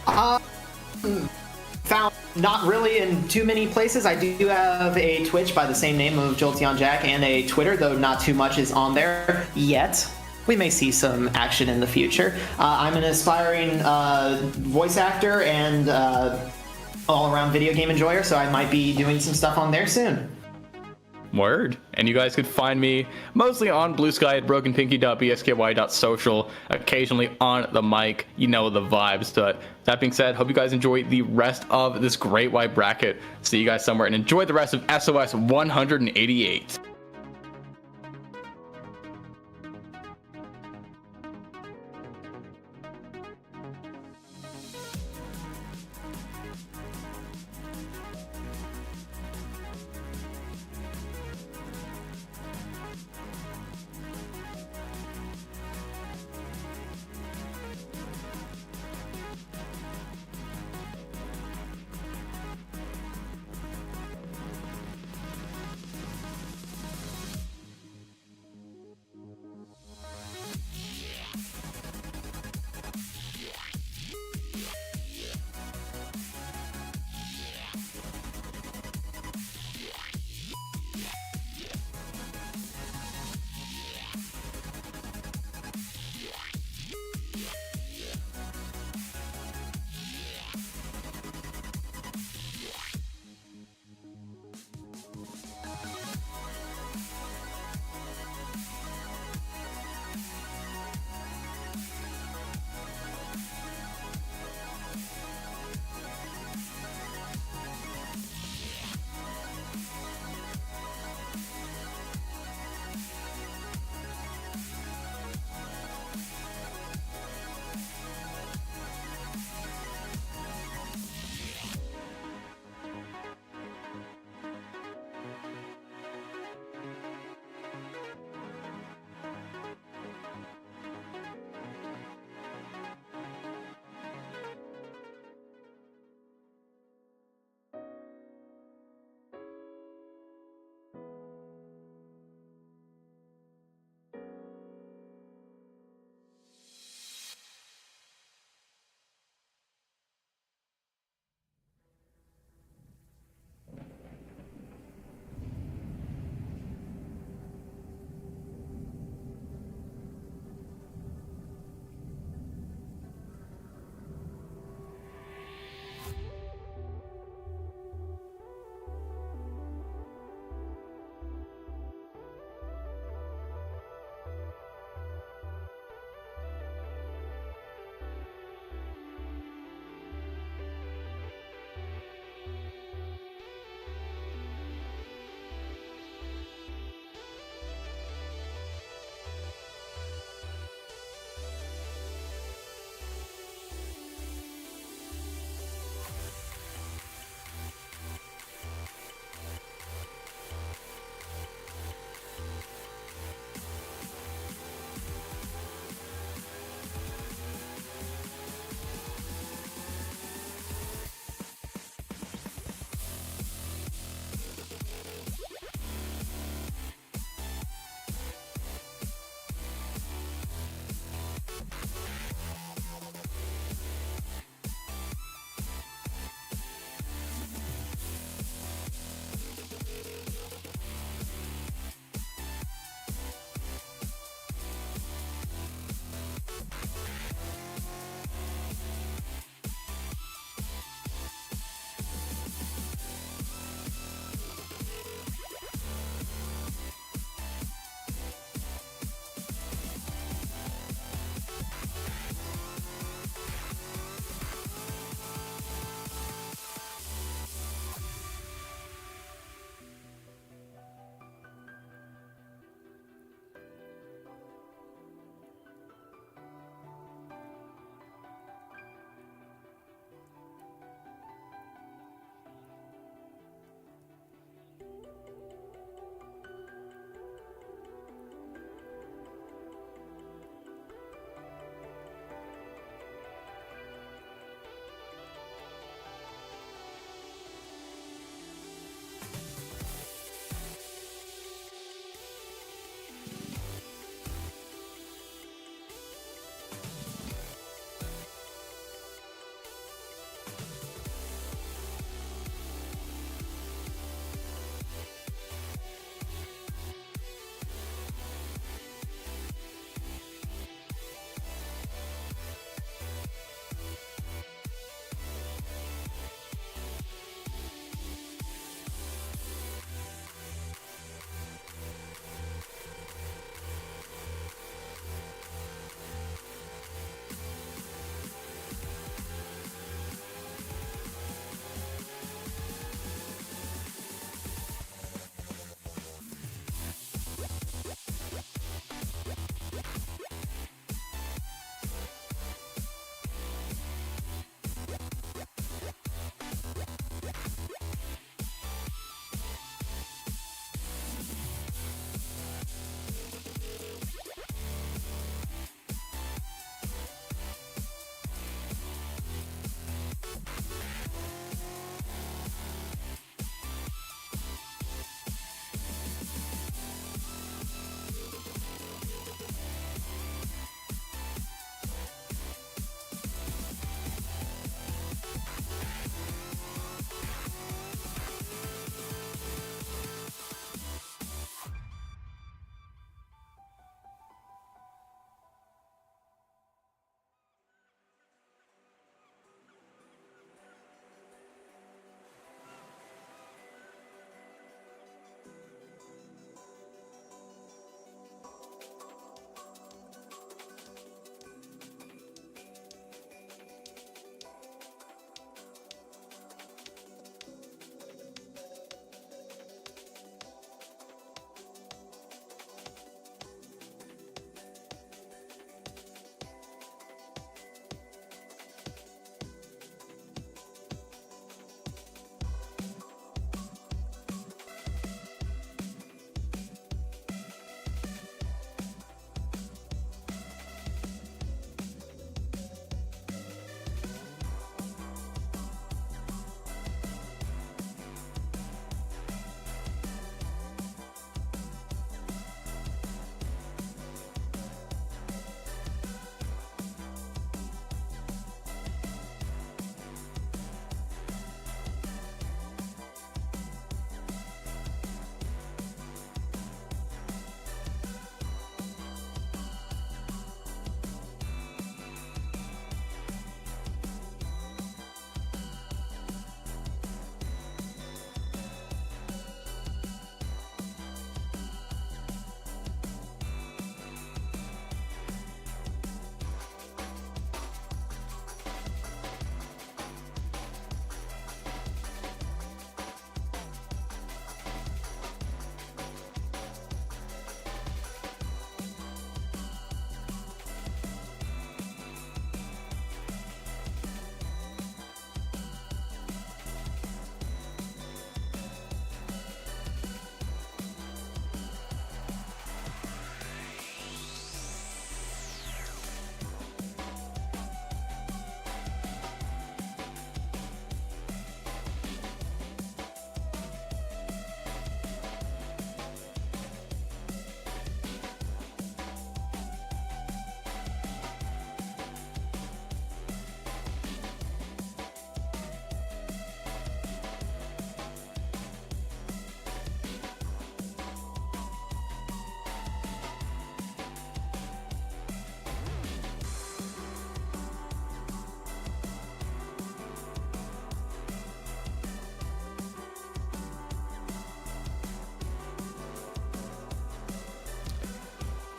Found not really in too many places. I do have a Twitch by the same name of Jolteon Jack, and a Twitter, though not too much is on there yet. We may see some action in the future. I'm an aspiring voice actor and all-around video game enjoyer, so I might be doing some stuff on there soon. Word. And you guys could find me mostly on Blue Sky at brokenpinky.bsky.social, occasionally on the mic. You know the vibes. But that being said, hope you guys enjoy the rest of this great white bracket. See you guys somewhere, and enjoy the rest of SOS 188.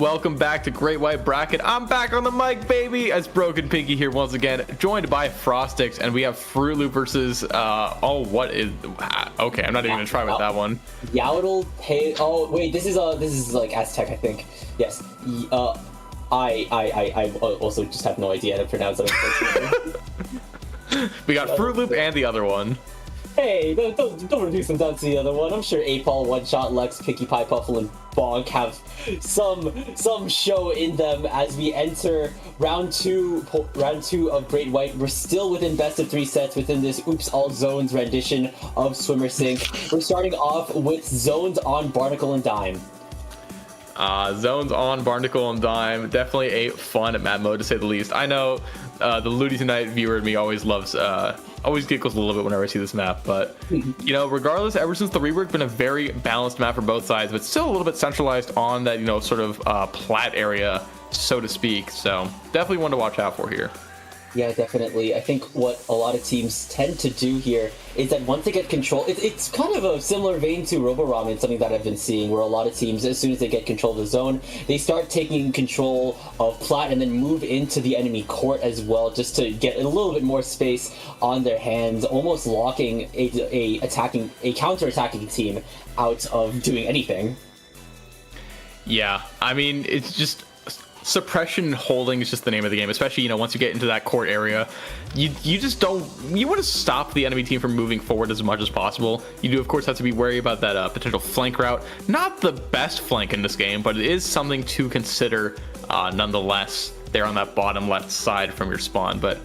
Welcome back to Great White Bracket. I'm back on the mic, baby, as Broken Pinky here once again, joined by Frostix, and we have Fruit Loop versus, okay, I'm not even gonna try with that one. Yaotl, oh wait, this is like Aztec, I think. Yes. I also just have no idea how to pronounce it. We got Fruit Loop and the other one. Hey, don't reduce them down to the other one. I'm sure 8-Ball, One Shot, Lex, Picky Pie, Puffle, and Bonk have some show in them as we enter round two of Great White. We're still within best of 3 sets within this Oops All Zones rendition of Swimmer Sync. We're starting off with Zones on Barnacle and Dime. Zones on Barnacle and Dime, definitely a fun map mode to say the least. I know the Ludi Tonight viewer in me always giggles a little bit whenever I see this map, but you know, regardless, ever since the rework, been a very balanced map for both sides, but still a little bit centralized on that, you know, sort of plat area, so to speak. So definitely one to watch out for here. Yeah, definitely. I think what a lot of teams tend to do here is that once they get control, it's kind of a similar vein to Robo Ramen, something that I've been seeing, where a lot of teams, as soon as they get control of the zone, they start taking control of plat and then move into the enemy court as well, just to get a little bit more space on their hands, almost locking a counter-attacking team out of doing anything. Yeah, I mean, it's just suppression holding is just the name of the game, especially, you know, once you get into that court area, you want to stop the enemy team from moving forward as much as possible. You do, of course, have to be wary about that potential flank route. Not the best flank in this game, but it is something to consider nonetheless, there on that bottom left side from your spawn. But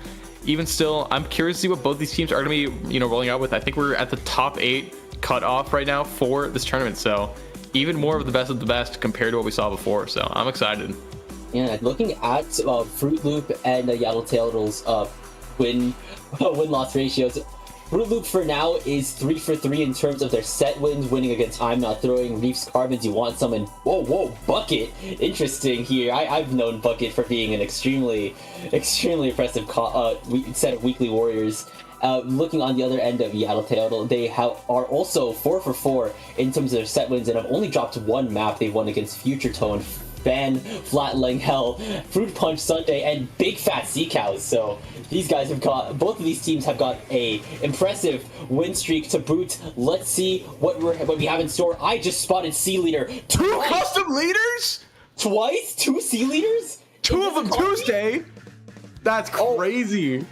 even still, I'm curious to see what both these teams are going to be, you know, rolling out with. I think we're at the top 8 cutoff right now for this tournament, so even more of the best compared to what we saw before, so I'm excited. Yeah, looking at Fruit Loop and Yaotl Teotl's win-loss ratios, Fruit Loop for now is 3 for 3 in terms of their set wins, winning against I'm Not Throwing, Reef's Carbons, You Want Some, and whoa, Bucket. Interesting here. I've known Bucket for being an extremely impressive set of weekly warriors. Looking on the other end of Yaotl Teotl, they are also 4 for 4 in terms of their set wins and have only dropped one map. They've won against Future Tone, Fan, Flatling Hell, Fruit Punch Sunday, and Big Fat Sea Cows. So these guys both of these teams have got a impressive win streak to boot. Let's see what we have in store. I just spotted Sea Leader. Two custom leaders? Twice? 2 Sea Leaders? 2 of them Tuesday? That's crazy.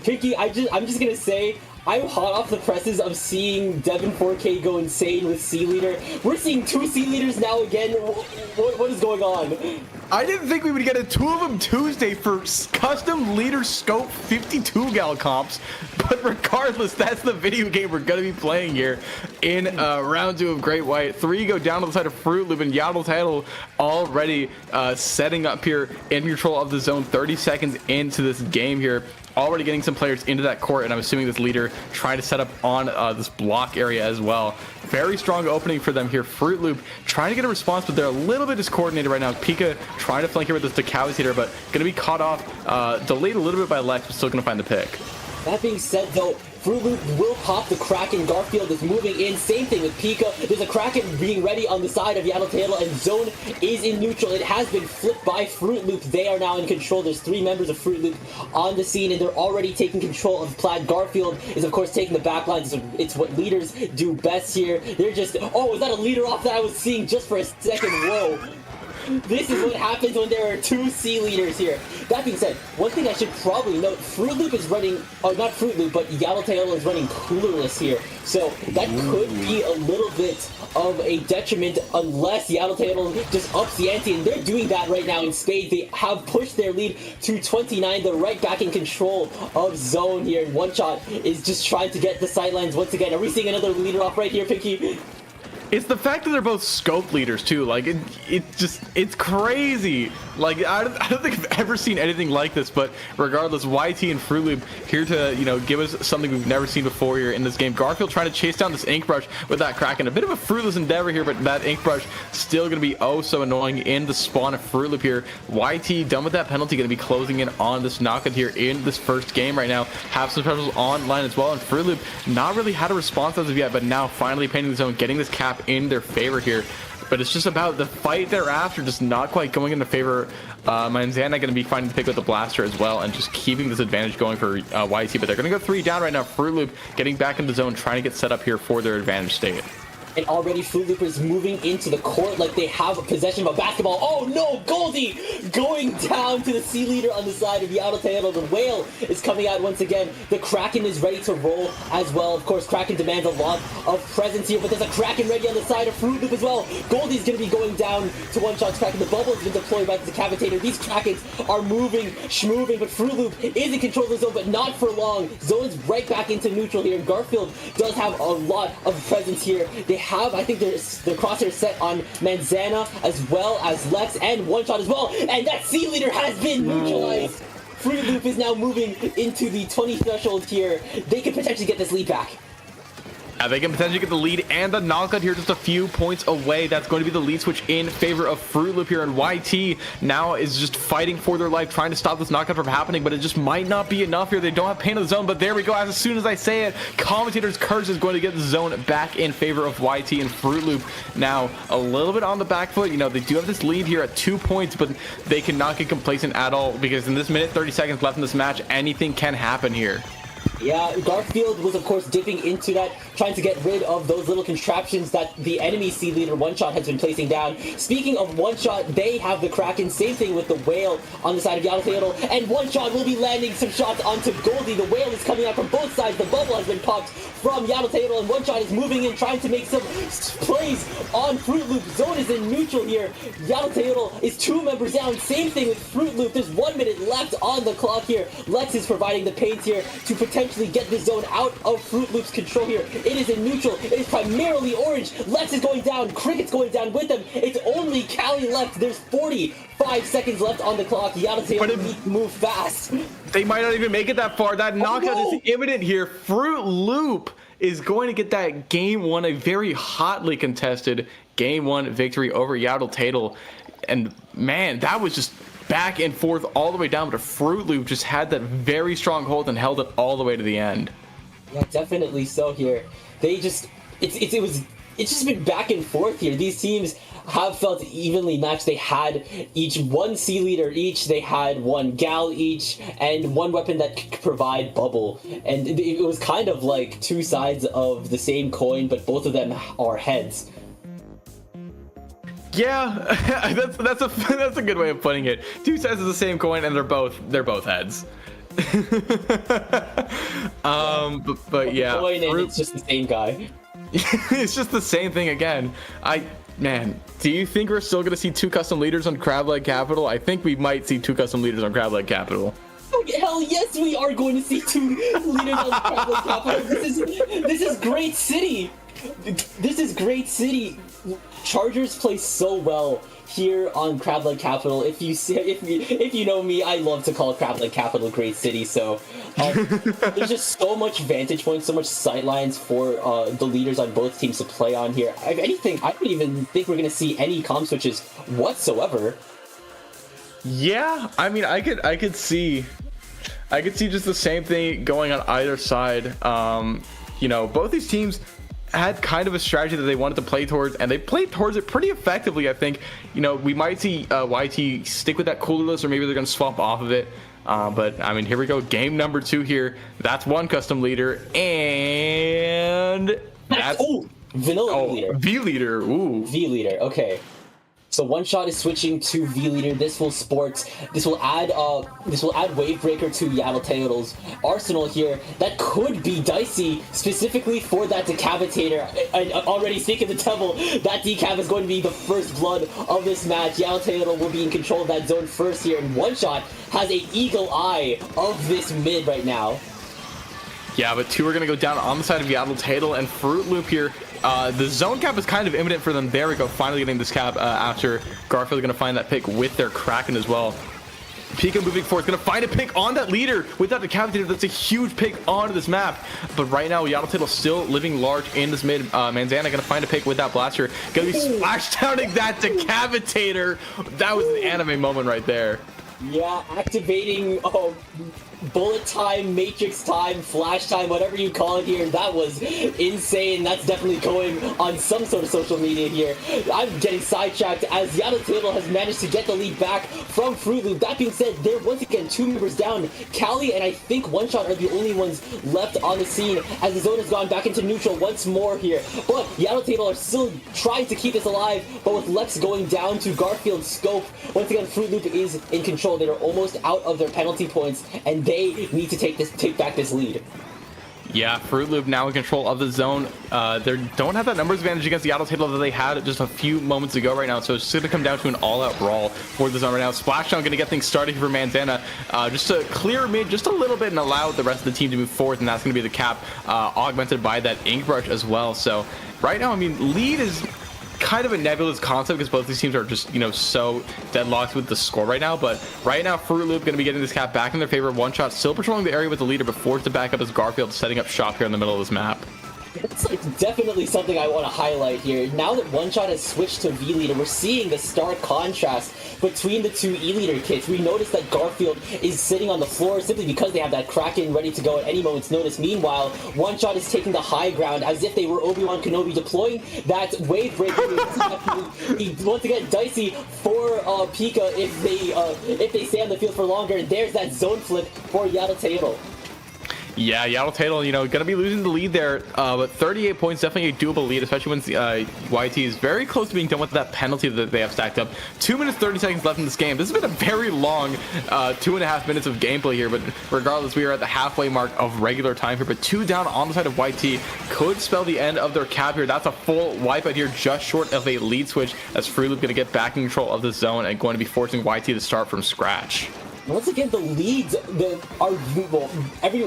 Pinky, I'm just gonna say, I'm hot off the presses of seeing Devin 4K go insane with Sea Leader. We're seeing 2 Sea Leaders now again. What is going on? I didn't think we would get a 2 of them Tuesday for custom leader scope 52 gal comps, but regardless, that's the video game we're gonna be playing here in round 2 of Great White. 3 go down to the side of Fruit Loop, and Yaotl Teotl already setting up here in control of the zone 30 seconds into this game here. Already getting some players into that court, and I'm assuming this leader trying to set up on this block area as well. Very strong opening for them here. Fruit Loop trying to get a response, but they're a little bit discoordinated right now. Pika trying to flank here with this Decawis hitter, but going to be caught off, delayed a little bit by Lex, but still going to find the pick. That being said, though, Fruit Loop will pop the Kraken. Garfield is moving in. Same thing with Pika. There's a Kraken being ready on the side of Yaotl Teotl, and Zone is in neutral. It has been flipped by Fruit Loop. They are now in control. There's 3 members of Fruit Loop on the scene, and they're already taking control of Plaid. Garfield is, of course, taking the back lines. It's what leaders do best here. They're just... Oh, is that a leader off that I was seeing just for a second? Whoa. This is what happens when there are 2 Sea Leaders here. That being said, one thing I should probably note, Fruit Loop is running, not Fruit Loop, but Yaotl Teotl is running coolerless here. So that could be a little bit of a detriment unless Yaotl Teotl just ups the ante, and they're doing that right now in spades. They have pushed their lead to 29. They're right back in control of zone here, and One Shot is just trying to get the sidelines once again. Are we seeing another leader off right here, Pinky? It's the fact that they're both scope leaders too. Like it's crazy. Like I don't think I've ever seen anything like this. But regardless, YT and Fruit Loop here to, you know, give us something we've never seen before here in this game. Garfield trying to chase down this ink brush with that Kraken. A bit of a fruitless endeavor here, but that ink brush still going to be oh so annoying in the spawn of Fruit Loop here. YT done with that penalty, going to be closing in on this knockout here in this first game right now. Have some specials online as well, and Fruit Loop not really had a response as of yet, but now finally painting the zone, getting this cap in their favor here. but it's just about the fight thereafter just not quite going into favor. Manzana going to be finding the pick with the blaster as well and just keeping this advantage going for YT, but they're going to go 3 down right now. Fruit Loop getting back into the zone, trying to get set up here for their advantage state. And already Fruit Loop is moving into the court like they have possession of a basketball. Oh no, Goldie going down to the C leader on the side of Yaotl Teotl. The whale is coming out once again. The Kraken is ready to roll as well. Of course, Kraken demands a lot of presence here, but there's a Kraken ready on the side of Fruit Loop as well. Goldie's going to be going down to one-shot Kraken. The bubble has been deployed by the Decapitator. These Krakens are moving, schmoving, but Fruit Loop is in control of the zone, but not for long. Zone's right back into neutral here. Garfield does have a lot of presence here. They have, I think, their crosshair set on Manzana as well as Lex and one shot as well, and that C leader has been neutralized. Fruit Loop is now moving into the 20 threshold here. They could potentially get this lead back. They can potentially get the lead and the knockout here just a few points away. That's going to be the lead switch in favor of Fruit Loop here, and YT now is just fighting for their life, trying to stop this knockout from happening, but it just might not be enough here. They don't have pain in the zone, but there we go. As soon as I say it, Commentators Curse is going to get the zone back in favor of YT, and Fruit Loop now a little bit on the back foot. You know, they do have this lead here at 2 points, but they cannot get complacent at all because in this minute 30 seconds left in this match, anything can happen here. Yeah, Garfield was of course dipping into that, trying to get rid of those little contraptions that the enemy C leader One Shot has been placing down. Speaking of One Shot, they have the Kraken, same thing with the Whale on the side of Yaotl Teotl, and One Shot will be landing some shots onto Goldie. The Whale is coming out from both sides, the bubble has been popped from Yaotl Teotl, and One Shot is moving in, trying to make some plays on Fruit Loop. Zone is in neutral here. Yaotl Teotl is 2 members down, same thing with Fruit Loop. There's 1 minute left on the clock here. Lex is providing the paint here to potentially get the zone out of Fruit Loop's control here. It is in neutral. It is primarily orange. Lex is going down. Cricket's going down with them. It's only Callie left. There's 45 seconds left on the clock. Yaotl Teotl need to move fast. They might not even make it that far. That knockout is imminent here. Fruit Loop is going to get that game 1, a very hotly contested game 1 victory over Yaotl Teotl. And man, that was just back and forth all the way down, but Fruit Loop just had that very strong hold and held it all the way to the end. Yeah, definitely so here. They just, it's just been back and forth here. These teams have felt evenly matched. They had each 1 C leader each, they had 1 gal each, and 1 weapon that could provide bubble. And it was kind of like 2 sides of the same coin, but both of them are heads. Yeah, that's a good way of putting it. 2 sides of the same coin, and they're both heads. but yeah, Coin and it's just the same guy. It's just the same thing again. Man, do you think we're still gonna see 2 custom leaders on Crab Leg Capital? I think we might see 2 custom leaders on Crab Leg Capital. Hell yes, we are going to see 2 leaders on Crab Leg Capital. This is great city. This is great city. Chargers play so well here on Crab Leg Capital. If you know me, I love to call Crab Leg Capital Great City. So there's just so much vantage points, so much sightlines for the leaders on both teams to play on here. If anything, I don't even think we're gonna see any comm switches whatsoever. Yeah, I mean, I could see just the same thing going on either side. You know, both these teams had kind of a strategy that they wanted to play towards, and they played towards it pretty effectively. I think, you know, we might see YT stick with that cooler list, or maybe they're going to swap off of it. But I mean, here we go, game number 2 here. That's 1 custom leader, and that's vanilla leader. V leader. Ooh, V leader. Okay. So One Shot is switching to V leader. This will add Wave Breaker to Yaotl Teotl's arsenal here. That could be dicey, specifically for that Decapitator. And already speaking of the devil, that decap is going to be the first blood of this match. Yaotl Teotl will be in control of that zone first here, and One Shot has an eagle eye of this mid right now. Yeah, but 2 are going to go down on the side of Yaotl Teotl, and Fruit Loop here. The zone cap is kind of imminent for them. There we go, finally getting this cap after Garfield going to find that pick with their Kraken as well. Pika moving forward, going to find a pick on that leader with that Decapitator. That's a huge pick onto this map. But right now, Yaotl Teotl still living large in this mid. Manzana going to find a pick with that blaster. Going to be splashdowning that Decapitator. That was an anime moment right there. Yeah, activating bullet time, matrix time, flash time, whatever you call it here. That was insane. That's definitely going on some sort of social media here. I'm getting sidetracked as Yaotl has managed to get the lead back from Fruit Loop. That being said, they're once again 2 members down. Cali and I think One Shot are the only ones left on the scene as the zone has gone back into neutral once more here. But Yaotl are still trying to keep this alive, but with Lex going down to Garfield's scope, once again Fruit Loop is in control. They are almost out of their penalty points and they need to take back this lead. Yeah, Fruit Loop now in control of the zone. They don't have that numbers advantage against the Yaotl that they had just a few moments ago right now, so it's just going to come down to an all-out brawl for the zone right now. Splashdown going to get things started for Manzana, just to clear mid just a little bit and allow the rest of the team to move forward, and that's going to be the cap, augmented by that Ink Brush as well. So right now, I mean, lead is kind of a nebulous concept because both these teams are just, you know, so deadlocked with the score right now. But right now, Fruit Loop going to be getting this cap back in their favor. One Shot still patrolling the area with the leader, but forced to back up as Garfield setting up shop here in the middle of this map. It's definitely something I want to highlight here. Now that One Shot has switched to V-Leader, we're seeing the stark contrast between the 2 E-Leader kits. We noticed that Garfield is sitting on the floor simply because they have that Kraken ready to go at any moment's notice. Meanwhile, One Shot is taking the high ground as if they were Obi-Wan Kenobi, deploying that wave breaker. Once again, dicey for Pika if they stay on the field for longer. And there's that zone flip for Yaotl. Yeah, Yaotl, you know, going to be losing the lead there, but 38 points, definitely a doable lead, especially when YT is very close to being done with that penalty that they have stacked up. 2 minutes, 30 seconds left in this game. This has been a very long 2.5 minutes of gameplay here, but regardless, we are at the halfway mark of regular time here, but 2 down on the side of YT could spell the end of their cap here. That's a full wipeout here, just short of a lead switch, as Fruit Loop going to get back in control of the zone and going to be forcing YT to start from scratch. Once again, the leads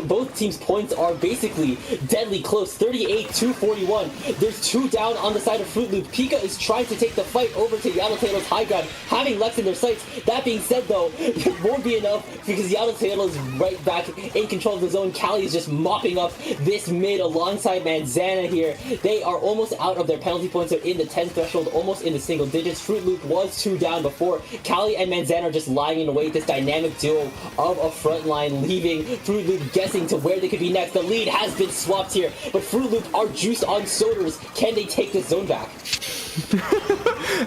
both teams' points are basically deadly close. 38-41. There's 2 down on the side of Fruit Loop. Pika is trying to take the fight over to Yaotl's high ground, having Lex in their sights. That being said, though, it won't be enough because Yaotl is right back in control of the zone. Cali is just mopping up this mid alongside Manzana here. They are almost out of their penalty points. They're in the 10 threshold, almost in the single digits. Fruit Loop was 2 down before. Cali and Manzana are just lying in wait. This dynamic duo of a front line, leaving Fruit Loop guessing to where they could be next. The lead has been swapped here, but Fruit Loop are juiced on soders. Can they take this zone back?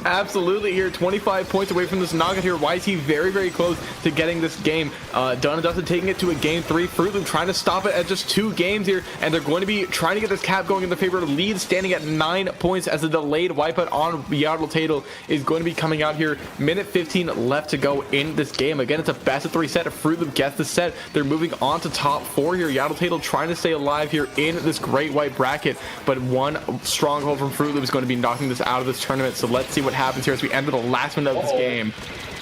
Absolutely here, 25 points away from this knockout here. YT very, very close to getting this game done and dusted, taking it to a game 3. Fruit Loop trying to stop it at just 2 games here, and they're going to be trying to get this cap going in the favor of the lead, standing at 9 points as a delayed wipeout on Yaotl is going to be coming out here. Minute 15 left to go in this game. Again, it's a best of 3 set. If Fruit Loop gets the set, they're moving on to top 4 here. Yaotl trying to stay alive here in this great white bracket, but one stronghold from Fruit Loop is going to be knocking this out of this tournament. So let's see what happens here as we enter the last minute of this game.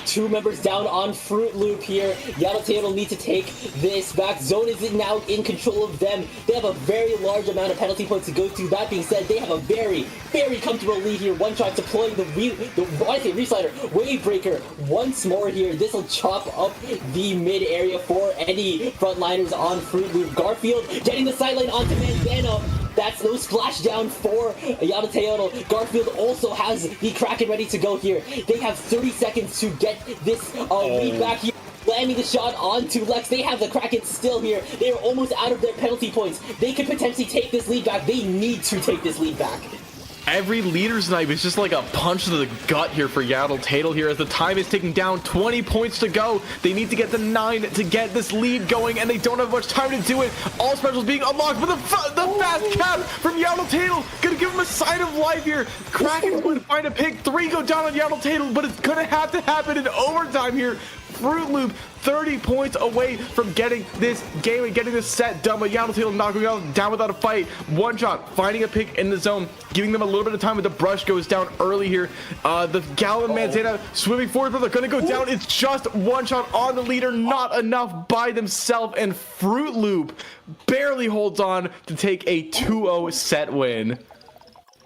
2 members down on Fruit Loop here. Yaotl need to take this back. Zone is now in control of them. They have a very large amount of penalty points to go to. That being said, they have a very, very comfortable lead here. One Shot deploying the reslider, wave breaker once more here. This will chop up the mid area for any frontliners on Fruit Loop. Garfield getting the sideline onto Manzana. That's no splashdown for Yaotl. Garfield also has the Kraken ready to go here. They have 30 seconds to get this lead back here. Landing the shot onto Lex. They have the Kraken still here. They are almost out of their penalty points. They could potentially take this lead back. They need to take this lead back. Every leader's knife is just like a punch to the gut here for Yaotl here as the time is ticking down. 20 points to go. They need to get to 9 to get this lead going, and they don't have much time to do it. All specials being unlocked, but the fast cap from Yaotl gonna give him a sign of life here. Kraken's going to find a pick. 3 go down on Yaotl, but it's gonna have to happen in overtime here. Fruit Loop 30 points away from getting this game and getting this set done, but Yaotl knocking out down without a fight. One Shot finding a pick in the zone, giving them a little bit of time, but the brush goes down early here. The Gallon Manzana swimming forward, but they're gonna go down. It's just One Shot on the leader, not enough by themselves, and Fruit Loop barely holds on to take a 2-0 set win.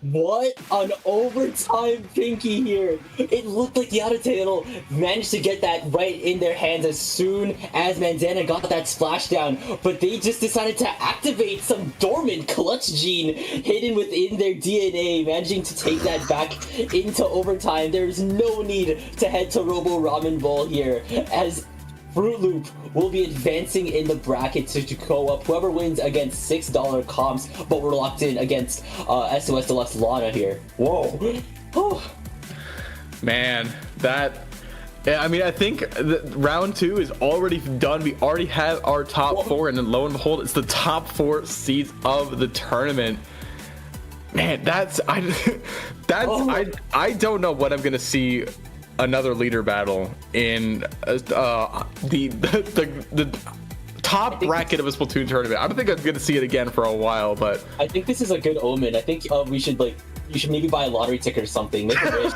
What an overtime pinky here. It looked like Yaotl managed to get that right in their hands as soon as Manzana got that splashdown, but they just decided to activate some dormant clutch gene hidden within their DNA, managing to take that back into overtime. There's no need to head to Robo Ramen Bowl here, as Fruit Loop will be advancing in the bracket to go up. Whoever wins against $6 comps, but we're locked in against SOS Deluxe Lana here. Whoa. Oh. Man, that... I mean, I think round 2 is already done. We already have our top 4, and then lo and behold, it's the top 4 seeds of the tournament. Man, I don't know what I'm gonna see another leader battle in the top bracket of a Splatoon tournament. I don't think I'm gonna see it again for a while, but I think this is a good omen. I think you should maybe buy a lottery ticket or something. Make a wish.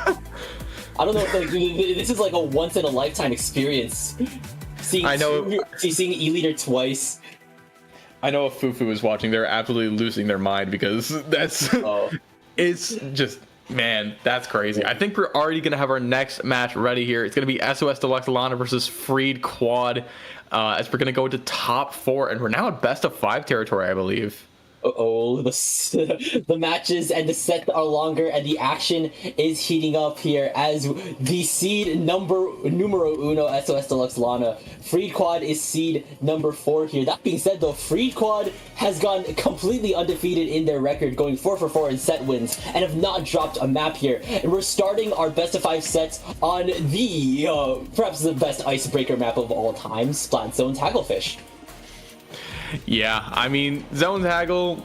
I don't know if this is like a once in a lifetime experience. Seeing E-Leader twice. I know if Fufu is watching, they're absolutely losing their mind because that's it's just, man, that's crazy. I think we're already gonna have our next match ready here. It's gonna be SOS Deluxe Lana versus FREEDQUAAD, as we're gonna go into top 4, and we're now at best of 5 territory, I believe. The matches and the set are longer, and the action is heating up here as the seed numero uno SOS Deluxe Lana. FREEDQUAAD is seed number 4 here. That being said, though, FREEDQUAAD has gone completely undefeated in their record, going 4 for 4 in set wins, and have not dropped a map here. And we're starting our best of 5 sets on the perhaps the best icebreaker map of all time, Splat Zone Tacklefish. Yeah, I mean, Zone Haggle,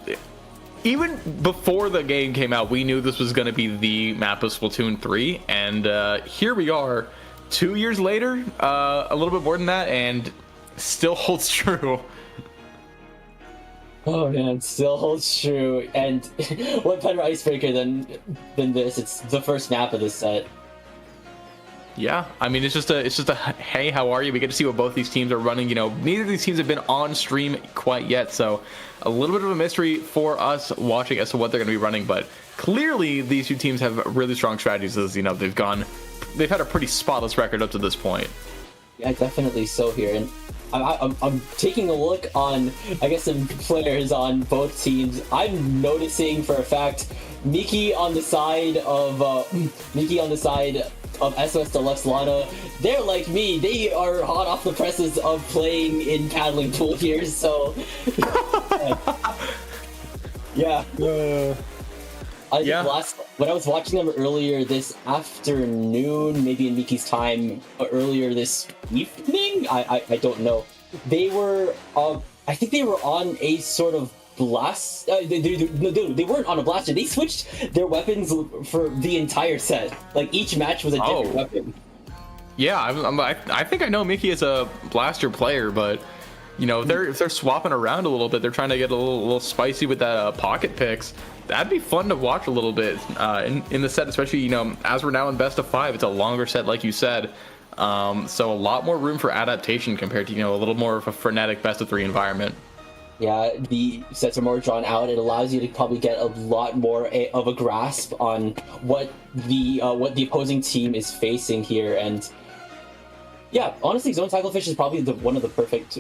even before the game came out, we knew this was going to be the map of Splatoon 3, and here we are, 2 years later, a little bit more than that, and still holds true. Oh man, it still holds true, and what better icebreaker than this? It's the first map of this set. Yeah, I mean, it's just a hey, how are you? We get to see what both these teams are running. You know, neither of these teams have been on stream quite yet, so a little bit of a mystery for us watching as to what they're going to be running. But clearly, these two teams have really strong strategies. As you know, they've had a pretty spotless record up to this point. Yeah, definitely so here, and I'm taking a look on, I guess, some players on both teams. I'm noticing for a fact Miki on the side of SOS Deluxe Lana. They're like me, they are hot off the presses of playing in paddling pool here, so yeah. When I was watching them earlier this afternoon, maybe in Miki's time, we're this evening, I don't know, they were I think they were on a sort of blast. They weren't on a blaster. They switched their weapons for the entire set. Like each match was a different weapon. Yeah, I think I know Mickey is a blaster player, but you know they're swapping around a little bit. They're trying to get a little spicy with that pocket picks. That'd be fun to watch a little bit in the set, especially as we're now in best of 5. It's a longer set, like you said. So a lot more room for adaptation compared to a little more of a frenetic best of 3 environment. Yeah, the sets are more drawn out. It allows you to probably get a lot more of a grasp on what the opposing team is facing here. And yeah, honestly, Zone Tacklefish is probably one of the perfect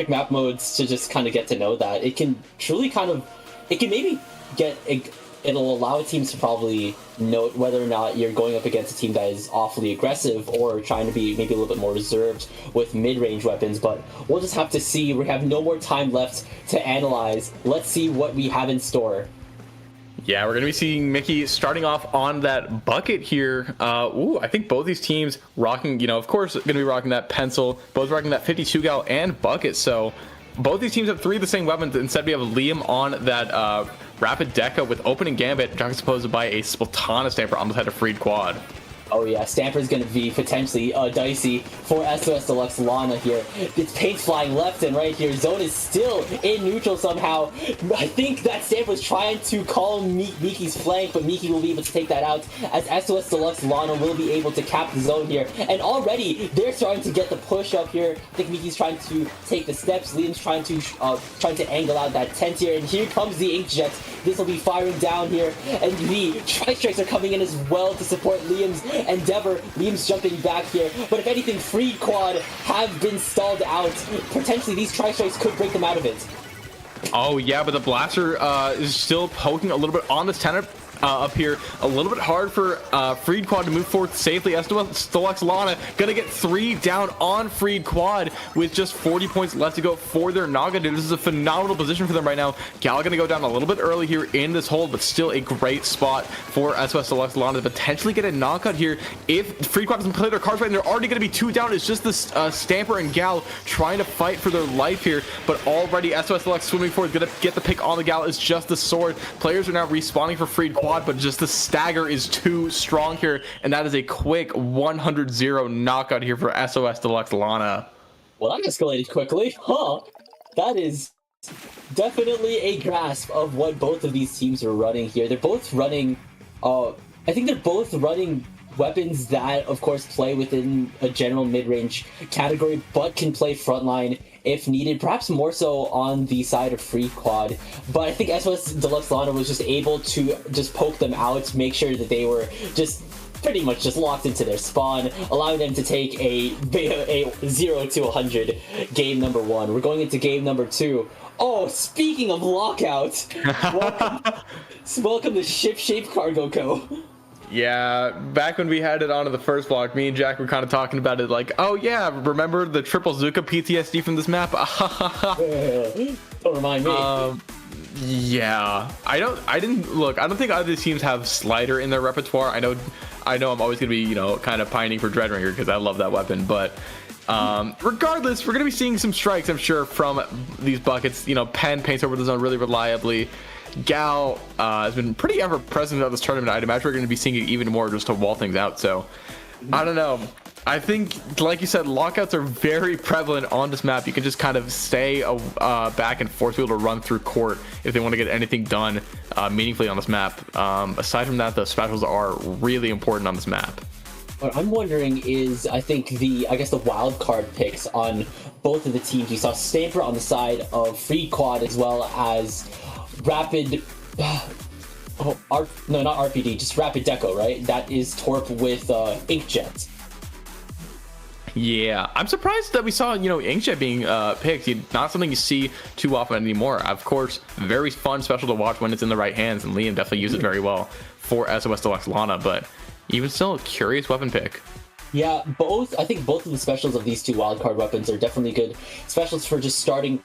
map modes to just kind of get to know that. It can truly it'll allow teams to probably note whether or not you're going up against a team that is awfully aggressive or trying to be maybe a little bit more reserved with mid-range weapons, but we'll just have to see. We have no more time left to analyze. Let's see what we have in store. Yeah, we're going to be seeing Mickey starting off on that bucket here. I think both these teams rocking, of course, going to be rocking that pencil, both rocking that 52 gal and bucket, so both these teams have 3 of the same weapons. Instead, we have Liam on that Rapid Deca with Opening Gambit, juxtaposed by a Splatana Stamper on the side of FREEDQUAAD. Oh yeah, Stamper's going to be potentially dicey for SOS Deluxe Lana here. It's paint's flying left and right here. Zone is still in neutral somehow. I think that Stamper's trying to call Miki's flank, but Miki will be able to take that out as SOS Deluxe Lana will be able to cap the zone here. And already they're starting to get the push up here. I think Miki's trying to take the steps. Liam's trying to angle out that tent here. And here comes the Inkjets. This will be firing down here. And the Tri-Strikes are coming in as well to support Liam's endeavor. Liam's jumping back here, but if anything, FREEDQUAAD have been stalled out. Potentially these Tri-Strikes could break them out of it. Oh yeah, but the blaster is still poking a little bit on this tent. up here. A little bit hard for FREEDQUAAD to move forward safely. DELUXE LANA gonna get 3 down on FREEDQUAAD with just 40 points left to go for their Naga. Dude, this is a phenomenal position for them right now. Gal gonna go down a little bit early here in this hold, but still a great spot for DELUXE LANA to potentially get a knockout here if FREEDQUAAD doesn't play their cards right, and they're already gonna be 2 down. It's just this Stamper and Gal trying to fight for their life here, but already SOS Deluxe swimming forward, gonna get the pick on the Gal. It's just the sword. Players are now respawning for FREEDQUAAD, but just the stagger is too strong here, and that is a quick 100-0 knockout here for SOS Deluxe LANA. Well, that escalated quickly, huh? That is definitely a grasp of what both of these teams are running here. They're both running, I think they're both running weapons that, of course, play within a general mid-range category, but can play frontline if needed, perhaps more so on the side of FREEDQUAAD. But I think SOS Deluxe LANA was just able to just poke them out, make sure that they were just pretty much just locked into their spawn, allowing them to take a 0 to 100 game number 1. We're going into game number 2. Oh, speaking of lockouts, welcome to Ship Shape Cargo Co. Yeah, back when we had it onto the first block, me and Jack were kind of talking about it like, oh yeah, remember the triple Zuka PTSD from this map? Don't remind me. Yeah, I don't think either teams have Slider in their repertoire. I know I'm always gonna be, you know, kind of pining for Dreadringer because I love that weapon, but regardless, we're gonna be seeing some strikes, I'm sure, from these buckets. You know, Pen paints over the zone really reliably. Gal has been pretty ever present at this tournament. I'd imagine we're going to be seeing it even more just to wall things out. So I don't know. I think, like you said, lockouts are very prevalent on this map. You can just kind of stay back and forth, be able to run through court if they want to get anything done meaningfully on this map. Aside from that, the specials are really important on this map. What I'm wondering is, I think the wild card picks on both of the teams. We saw Stamper on the side of FREEDQUAAD as well as Rapid, not RPD, just Rapid Deco, right? That is Torp with Inkjet. Yeah, I'm surprised that we saw, you know, Inkjet being picked. Not something you see too often anymore. Of course, very fun special to watch when it's in the right hands, and Liam definitely used it very well for SOS Deluxe LANA, but even still, a curious weapon pick. Yeah, I think both of the specials of these two wildcard weapons are definitely good specials for just starting,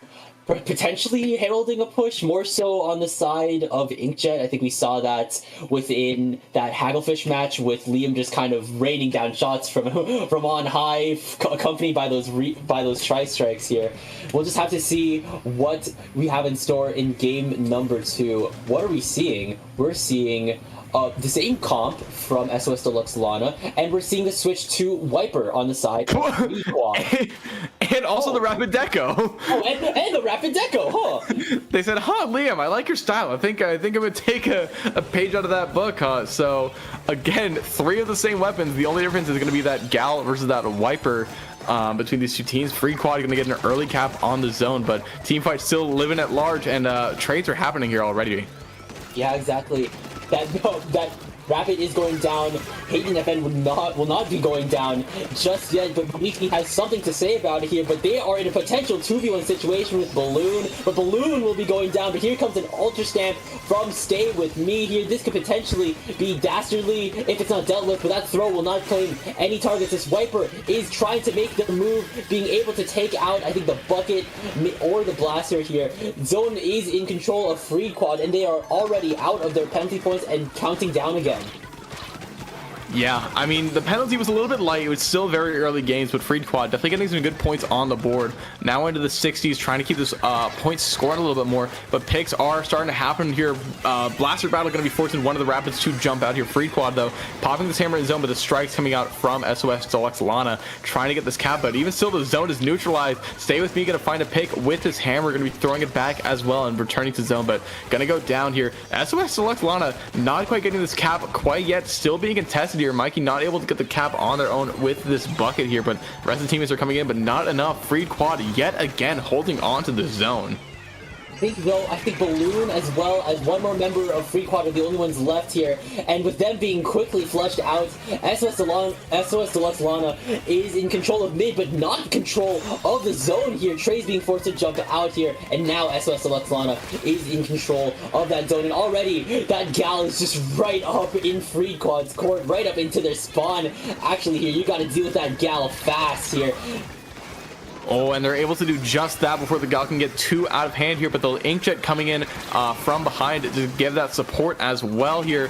potentially heralding a push, more so on the side of Inkjet. I think we saw that within that Hagglefish match with Liam just kind of raining down shots from on high, accompanied by those tri-strikes here. We'll just have to see what we have in store in game number 2. What are we seeing? We're seeing the same comp from SOS Deluxe LANA, and we're seeing the switch to Wiper on the side of FREEDQUAAD. And also the Rapid Deco. Oh, and the Rapid Deco, huh? They said, Liam, I like your style. I think I'm gonna take a page out of that book, huh? So again, 3 of the same weapons. The only difference is gonna be that Gal versus that Wiper. Between these two teams, FREEDQUAAD gonna get an early cap on the zone, but teamfight still living at large, and trades are happening here already. Yeah, exactly. That Rapid is going down. Hayden FN will not be going down just yet, but Weekly has something to say about it here. But they are in a potential 2v1 situation with Balloon, but Balloon will be going down. But here comes an Ultra Stamp from Stay With Me here. This could potentially be dastardly if it's not dealt with, but that throw will not claim any targets. This Wiper is trying to make the move, being able to take out, I think, the bucket or the blaster here. Zone is in control of FREEDQUAAD, and they are already out of their penalty points and counting down again. Yeah, I mean, the penalty was a little bit light. It was still very early games, but FREEDQUAAD definitely getting some good points on the board. Now into the 60s, trying to keep this points scored a little bit more, but picks are starting to happen here. Blaster battle going to be forcing one of the Rapids to jump out here. FREEDQUAAD, though, popping this hammer in zone, but the strikes coming out from SOS Deluxe LANA, trying to get this cap, but even still, the zone is neutralized. Stay With Me, going to find a pick with his hammer, going to be throwing it back as well and returning to zone, but going to go down here. SOS Deluxe LANA not quite getting this cap quite yet, still being contested here. Mikey not able to get the cap on their own with this bucket here, but the rest of the teammates are coming in, but not enough. FREEDQUAAD yet again holding on to the zone. think Balloon as well as one more member of FREEDQUAAD are the only ones left here, and with them being quickly flushed out, SOS Deluxe LANA is in control of mid, but not in control of the zone here. Trey's being forced to jump out here, and now SOS Deluxe LANA is in control of that zone, and already that gal is just right up in FREEDQUAAD's court, right up into their spawn. Actually here, you gotta deal with that gal fast here. Oh, and they're able to do just that before the gal can get too out of hand here, but the Inkjet coming in from behind to give that support as well here.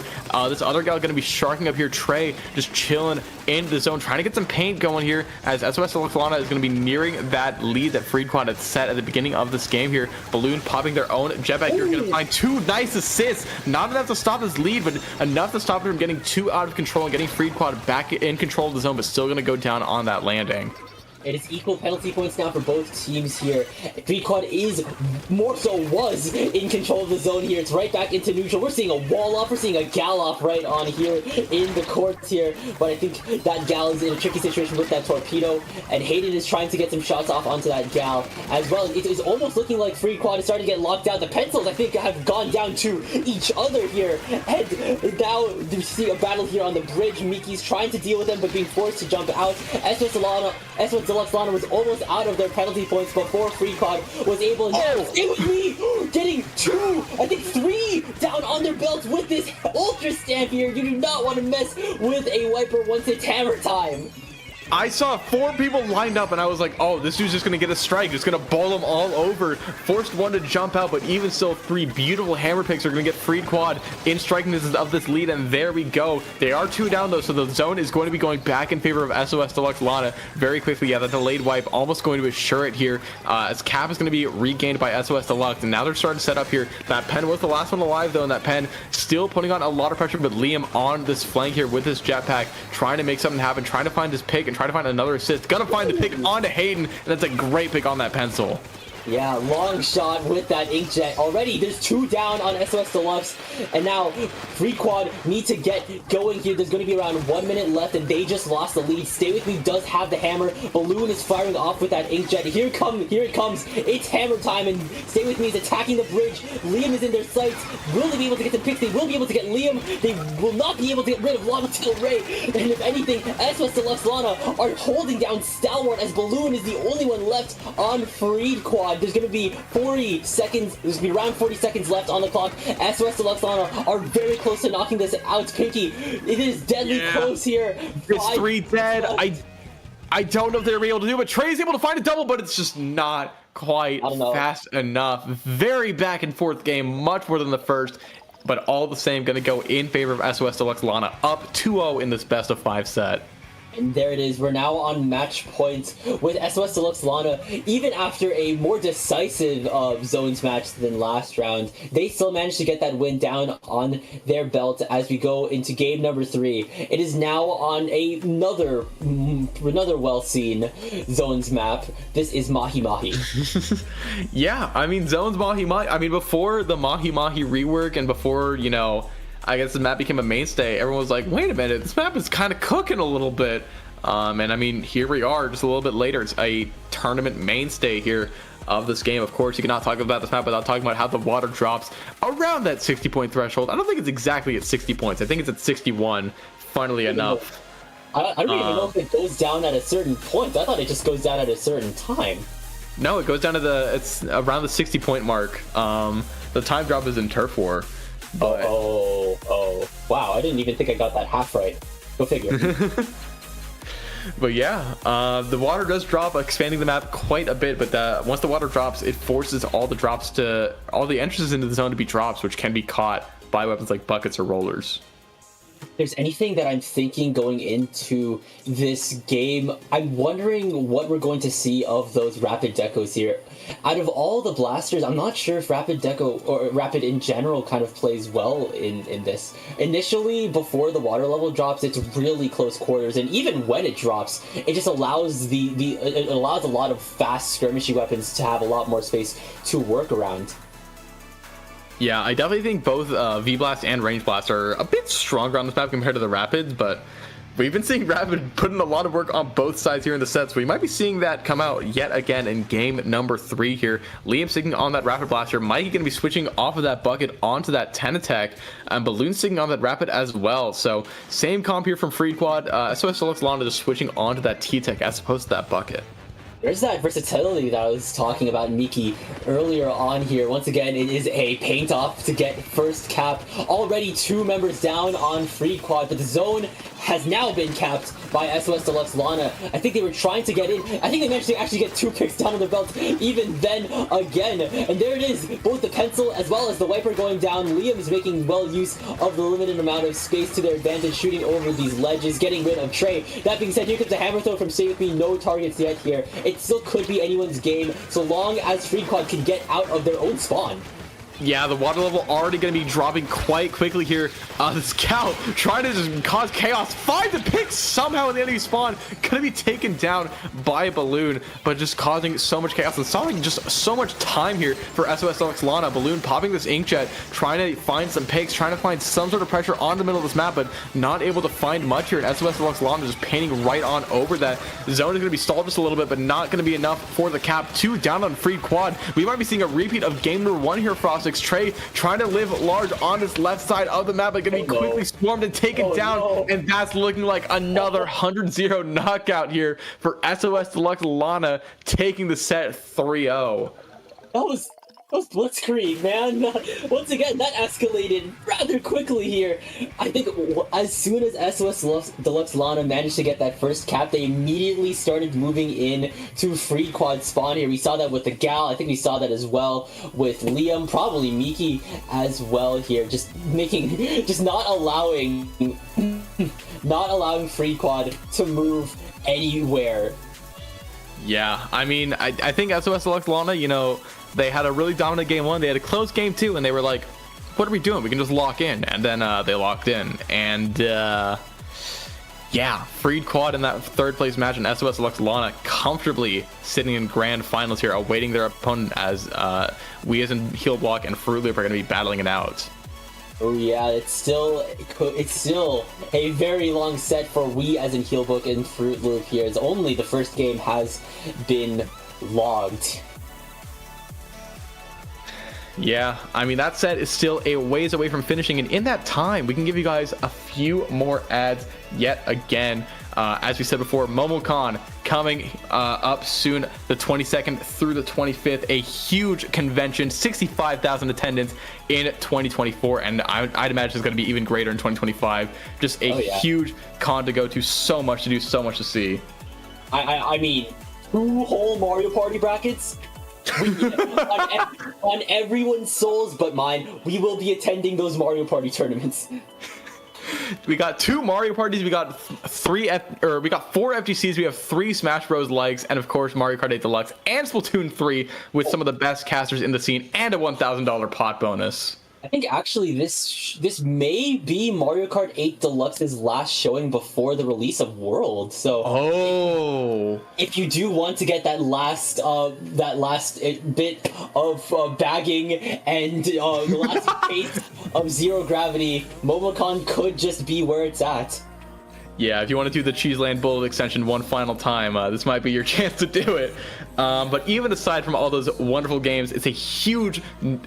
This other gal going to be sharking up here. Trey just chilling in the zone, trying to get some paint going here, as SOS Deluxe LANA is going to be nearing that lead that FREEDQUAAD had set at the beginning of this game here. Balloon popping their own jetpack here, going to find 2 nice assists. Not enough to stop this lead, but enough to stop him from getting too out of control and getting FREEDQUAAD back in control of the zone, but still going to go down on that landing. It is equal penalty points now for both teams here. FREEDQUAAD is, more so was, in control of the zone here. It's right back into neutral. We're seeing a wall off. We're seeing a gal off right on here in the courts here. But I think that gal is in a tricky situation with that torpedo. And Hayden is trying to get some shots off onto that gal as well. It is almost looking like FREEDQUAAD is starting to get locked down. The pencils, I think, have gone down to each other here. And now you see a battle here on the bridge. Miki's trying to deal with them, but being forced to jump out. SOS Deluxe LANA was almost out of their penalty points before FREEDQUAAD was able to stay with me, getting 2, I think 3 down on their belts with this ultra stamp here. You do not want to mess with a wiper once it's hammer time. I saw 4 people lined up and I was like, oh, this dude's just gonna get a strike, just gonna bowl them all over. Forced one to jump out, but even still 3 beautiful hammer picks are gonna get FREEDQUAAD in striking this of this lead, and there we go. They are 2 down though, so the zone is going to be going back in favor of SOS Deluxe LANA very quickly. Yeah, that delayed wipe almost going to assure it here, as Cap is going to be regained by SOS Deluxe, and now they're starting to set up here. That Pen was the last one alive though, and that Pen still putting on a lot of pressure, but Liam on this flank here with his jetpack, trying to make something happen, trying to find his pick and try to find another assist. Gonna find the pick onto Hayden, and that's a great pick on that pencil. Yeah, long shot with that inkjet. Already, there's 2 down on SOS Deluxe, and now FREEDQUAAD need to get going here. There's going to be around 1 minute left, and they just lost the lead. Stay With Me does have the hammer. Balloon is firing off with that inkjet. Here it comes. It's hammer time, and Stay With Me is attacking the bridge. Liam is in their sights. Will they be able to get the picks? They will be able to get Liam. They will not be able to get rid of Lana Till Ray. And if anything, SOS Deluxe LANA are holding down Stalwart, as Balloon is the only one left on FREEDQUAAD. There's going to be 40 seconds. There's going to be around 40 seconds left on the clock. SOS Deluxe LANA are very close to knocking this out. Pinky, it is deadly close here. It's 3 dead. I don't know if they're able to do it, but Trey's able to find a double, but it's just not quite fast enough. Very back and forth game, much more than the first, but all the same going to go in favor of SOS Deluxe LANA, up 2-0 in this best of 5 set. And there it is. We're now on match point with SOS Deluxe LANA. Even after a more decisive zones match than last round, they still managed to get that win down on their belt as we go into game number 3. It is now on another well-seen zones map. This is Mahi Mahi. Yeah, I mean, zones Mahi Mahi. I mean, before the Mahi Mahi rework and before, you know, I guess the map became a mainstay, everyone was like, wait a minute, this map is kind of cooking a little bit. And I mean, here we are just a little bit later. It's a tournament mainstay here of this game. Of course, you cannot talk about this map without talking about how the water drops around that 60-point threshold. I don't think it's exactly at 60 points. I think it's at 61, funnily enough. I don't even know if it goes down at a certain point. I thought it just goes down at a certain time. No, it goes down to it's around the 60-point mark. The time drop is in Turf War. But... Oh, wow, I didn't even think I got that half right. Go figure. But yeah, the water does drop, expanding the map quite a bit, but once the water drops, it forces all the entrances into the zone to be drops, which can be caught by weapons like buckets or rollers. If there's anything that I'm thinking going into this game, I'm wondering what we're going to see of those rapid decos here. Out of all the blasters, I'm not sure if rapid deco or rapid in general kind of plays well in this. Initially, before the water level drops, it's really close quarters, and even when it drops, it just allows it allows a lot of fast skirmishy weapons to have a lot more space to work around. Yeah, I definitely think both V-Blast and Range Blast are a bit stronger on this map compared to the Rapids, but We've been seeing Rapid put in a lot of work on both sides here in the sets. We might be seeing that come out yet again in game number 3 here. Liam sticking on that Rapid Blaster. Mikey going to be switching off of that bucket onto that 10 attack. And Balloon sticking on that Rapid as well. So same comp here from FREEDQUAAD. SOS Deluxe LANA just switching onto that T-Tech as opposed to that bucket. There's that versatility that I was talking about, Miki, earlier on here. Once again, it is a paint off to get first cap. Already 2 members down on FREEDQUAAD, but the zone has now been capped by SOS Deluxe LANA. I think they were trying to get in. I think they managed to actually get 2 picks down on their belt even then again. And there it is, both the pencil as well as the wiper going down. Liam is making well use of the limited amount of space to their advantage, shooting over these ledges, getting rid of Trey. That being said, here comes the hammer throw from Stay With Me. No targets yet here. It still could be anyone's game so long as FREEDQUAAD can get out of their own spawn. Yeah, the water level already going to be dropping quite quickly here. The Scout trying to just cause chaos. Finds a pick somehow in the enemy spawn. Going to be taken down by a Balloon, but just causing so much chaos. And stalling just so much time here for SOS Deluxe LANA. Balloon popping this Inkjet, trying to find some picks, trying to find some sort of pressure on the middle of this map, but not able to find much here. And SOS Deluxe LANA just painting right on over that. The zone is going to be stalled just a little bit, but not going to be enough for the cap. 2 down on FREEDQUAAD. We might be seeing a repeat of game number 1 here, Frostix. Trey trying to live large on this left side of the map, but going to be quickly swarmed and taken down, and that's looking like another 100-0 knockout here for SOS Deluxe LANA, taking the set 3-0. That was blitzkrieg, man. Once again, that escalated rather quickly here. I think as soon as SOS Deluxe LANA managed to get that first cap, they immediately started moving in to FREEDQUAAD spawn here. We saw that with the Gal. I think we saw that as well with Liam, probably Miki as well here. Just not allowing FREEDQUAAD to move anywhere. Yeah, I mean, I think SOS Deluxe LANA, you know, they had a really dominant game 1. They had a close game 2, and they were like, what are we doing? We can just lock in. And then they locked in. And yeah, FREEDQUAAD in that 3rd place match, and SOS Deluxe LANA comfortably sitting in grand finals here, awaiting their opponent as we as in Heal Block and FROOTLOOP are going to be battling it out. Oh yeah, it's still a very long set for we as in Healbook and FROOTLOOP here, as only the first game has been logged. Yeah, I mean, that set is still a ways away from finishing, and in that time, we can give you guys a few more ads yet again. As we said before, MomoCon coming up soon, the 22nd through the 25th, a huge convention, 65,000 attendance in 2024, and I'd imagine it's going to be even greater in 2025. Just a huge con to go to, so much to do, so much to see. I mean, 2 whole Mario Party brackets? on everyone's souls but mine, we will be attending those Mario Party tournaments. We got 2 Mario Parties, we got 4 FGCs, we have 3 Smash Bros. Legs, and of course Mario Kart 8 Deluxe and Splatoon 3 with some of the best casters in the scene and a $1,000 pot bonus. I think actually this may be Mario Kart 8 Deluxe's last showing before the release of World. So, if you do want to get that last bit of bagging and the last taste of Zero Gravity, MomoCon could just be where it's at. Yeah, if you want to do the Cheeseland Bullet extension one final time, this might be your chance to do it. But even aside from all those wonderful games, it's a huge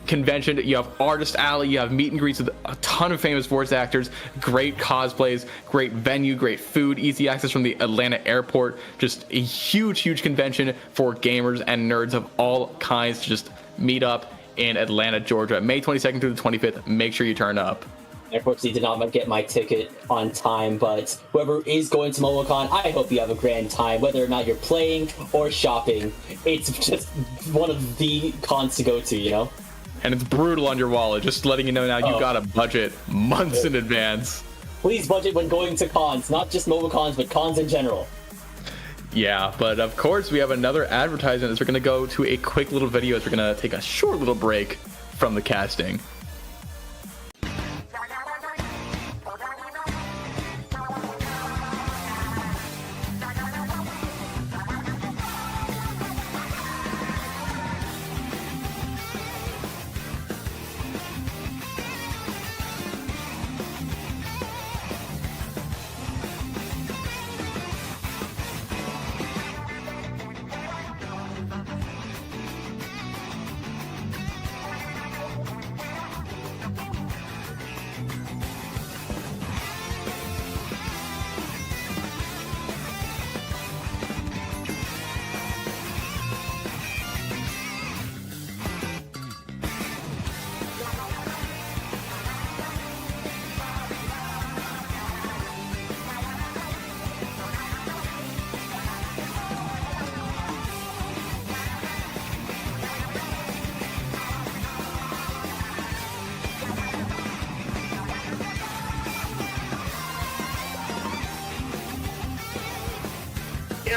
convention. You have Artist Alley, you have meet and greets with a ton of famous voice actors, great cosplays, great venue, great food, easy access from the Atlanta airport. Just a huge convention for gamers and nerds of all kinds to just meet up in Atlanta, Georgia. May 22nd through the 25th. Make sure you turn up. Unfortunately, did not get my ticket on time, but whoever is going to MomoCon, I hope you have a grand time, whether or not you're playing or shopping. It's just one of the cons to go to, you know? And it's brutal on your wallet, just letting you know now you got a budget months in advance. Please budget when going to cons, not just MomoCons, but cons in general. Yeah, but of course we have another advertisement as we're going to go to a quick little video as we're going to take a short little break from the casting.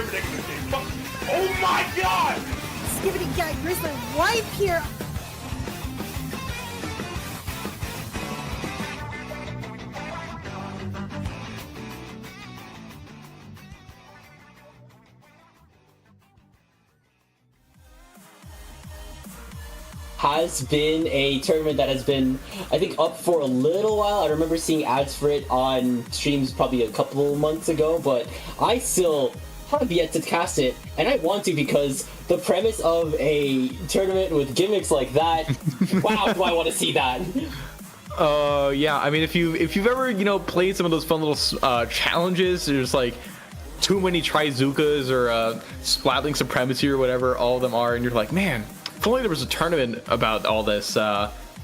never taking this game. Fuck. Oh my god! Skibbity guy grizzly wife here. Has been a tournament that has been, I think, up for a little while. I remember seeing ads for it on streams probably a couple months ago, but I still have yet to cast it, and I want to because the premise of a tournament with gimmicks like that, wow, do I want to see that. Yeah, I mean, if you've ever, you know, played some of those fun little challenges, there's like too many Trizukas or Splatling Supremacy or whatever all of them are, and you're like, man, if only there was a tournament about all this.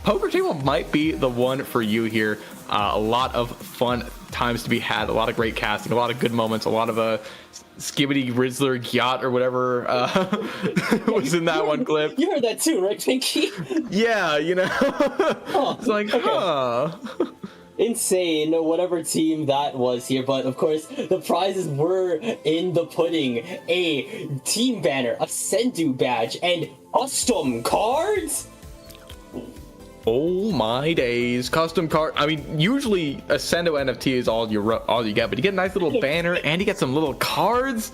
Poker Table might be the one for you here. A lot of fun times to be had, a lot of great casting, a lot of good moments, a lot of Skibbity Rizzler Yacht or whatever was in that one clip. You heard that too, right, Pinky? Yeah, you know. It's like, okay. Insane, whatever team that was here, but of course the prizes were in the pudding. A team banner, a Sendu badge, and custom cards. Oh my days, custom card. I mean, usually a Sendo NFT is all you get, but you get a nice little banner and you get some little cards.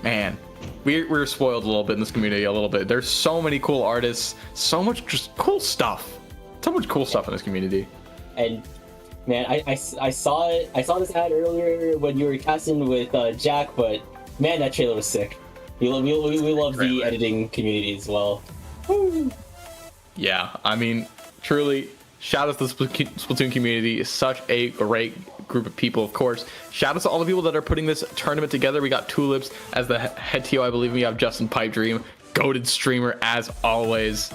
Man, we're spoiled a little bit in this community, a little bit. There's so many cool artists, so much just cool stuff, so much cool stuff in this community. And man, I saw it. I saw this ad earlier when you were casting with Jack, but man, that trailer was sick. We love the editing community as well. Woo. Yeah, I mean, truly, shout out to the Splatoon community. It's such a great group of people, of course. Shout out to all the people that are putting this tournament together. We got Tulips as the head TO, I believe. We have Justin Pipe Dream, goated streamer as always.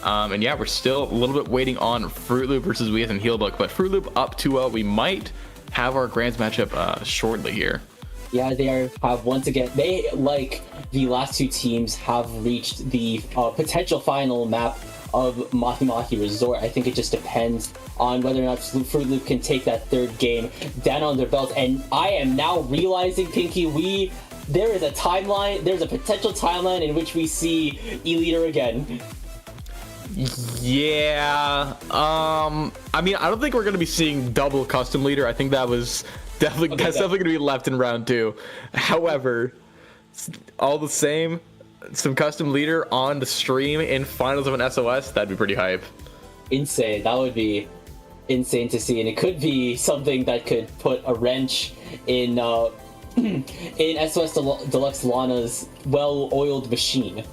And yeah, we're still a little bit waiting on FROOTLOOP versus Weeth and Healbook, but FROOTLOOP up 2-0. We might have our Grands matchup shortly here. Yeah, they have once again. They, like the last two teams, have reached the potential final map of Mahi Mahi Resort. I think it just depends on whether or not FROOTLOOP can take that third game down on their belt. And I am now realizing, Pinky, there is a timeline. There's a potential timeline in which we see E-Leader again. Yeah, I mean, I don't think we're gonna be seeing double custom leader. I think that's definitely gonna be left in round 2. However, all the same, some custom leader on the stream in finals of an SOS, that'd be pretty hype. Insane. That would be insane to see, and it could be something that could put a wrench in in SOS Deluxe Lana's well-oiled machine.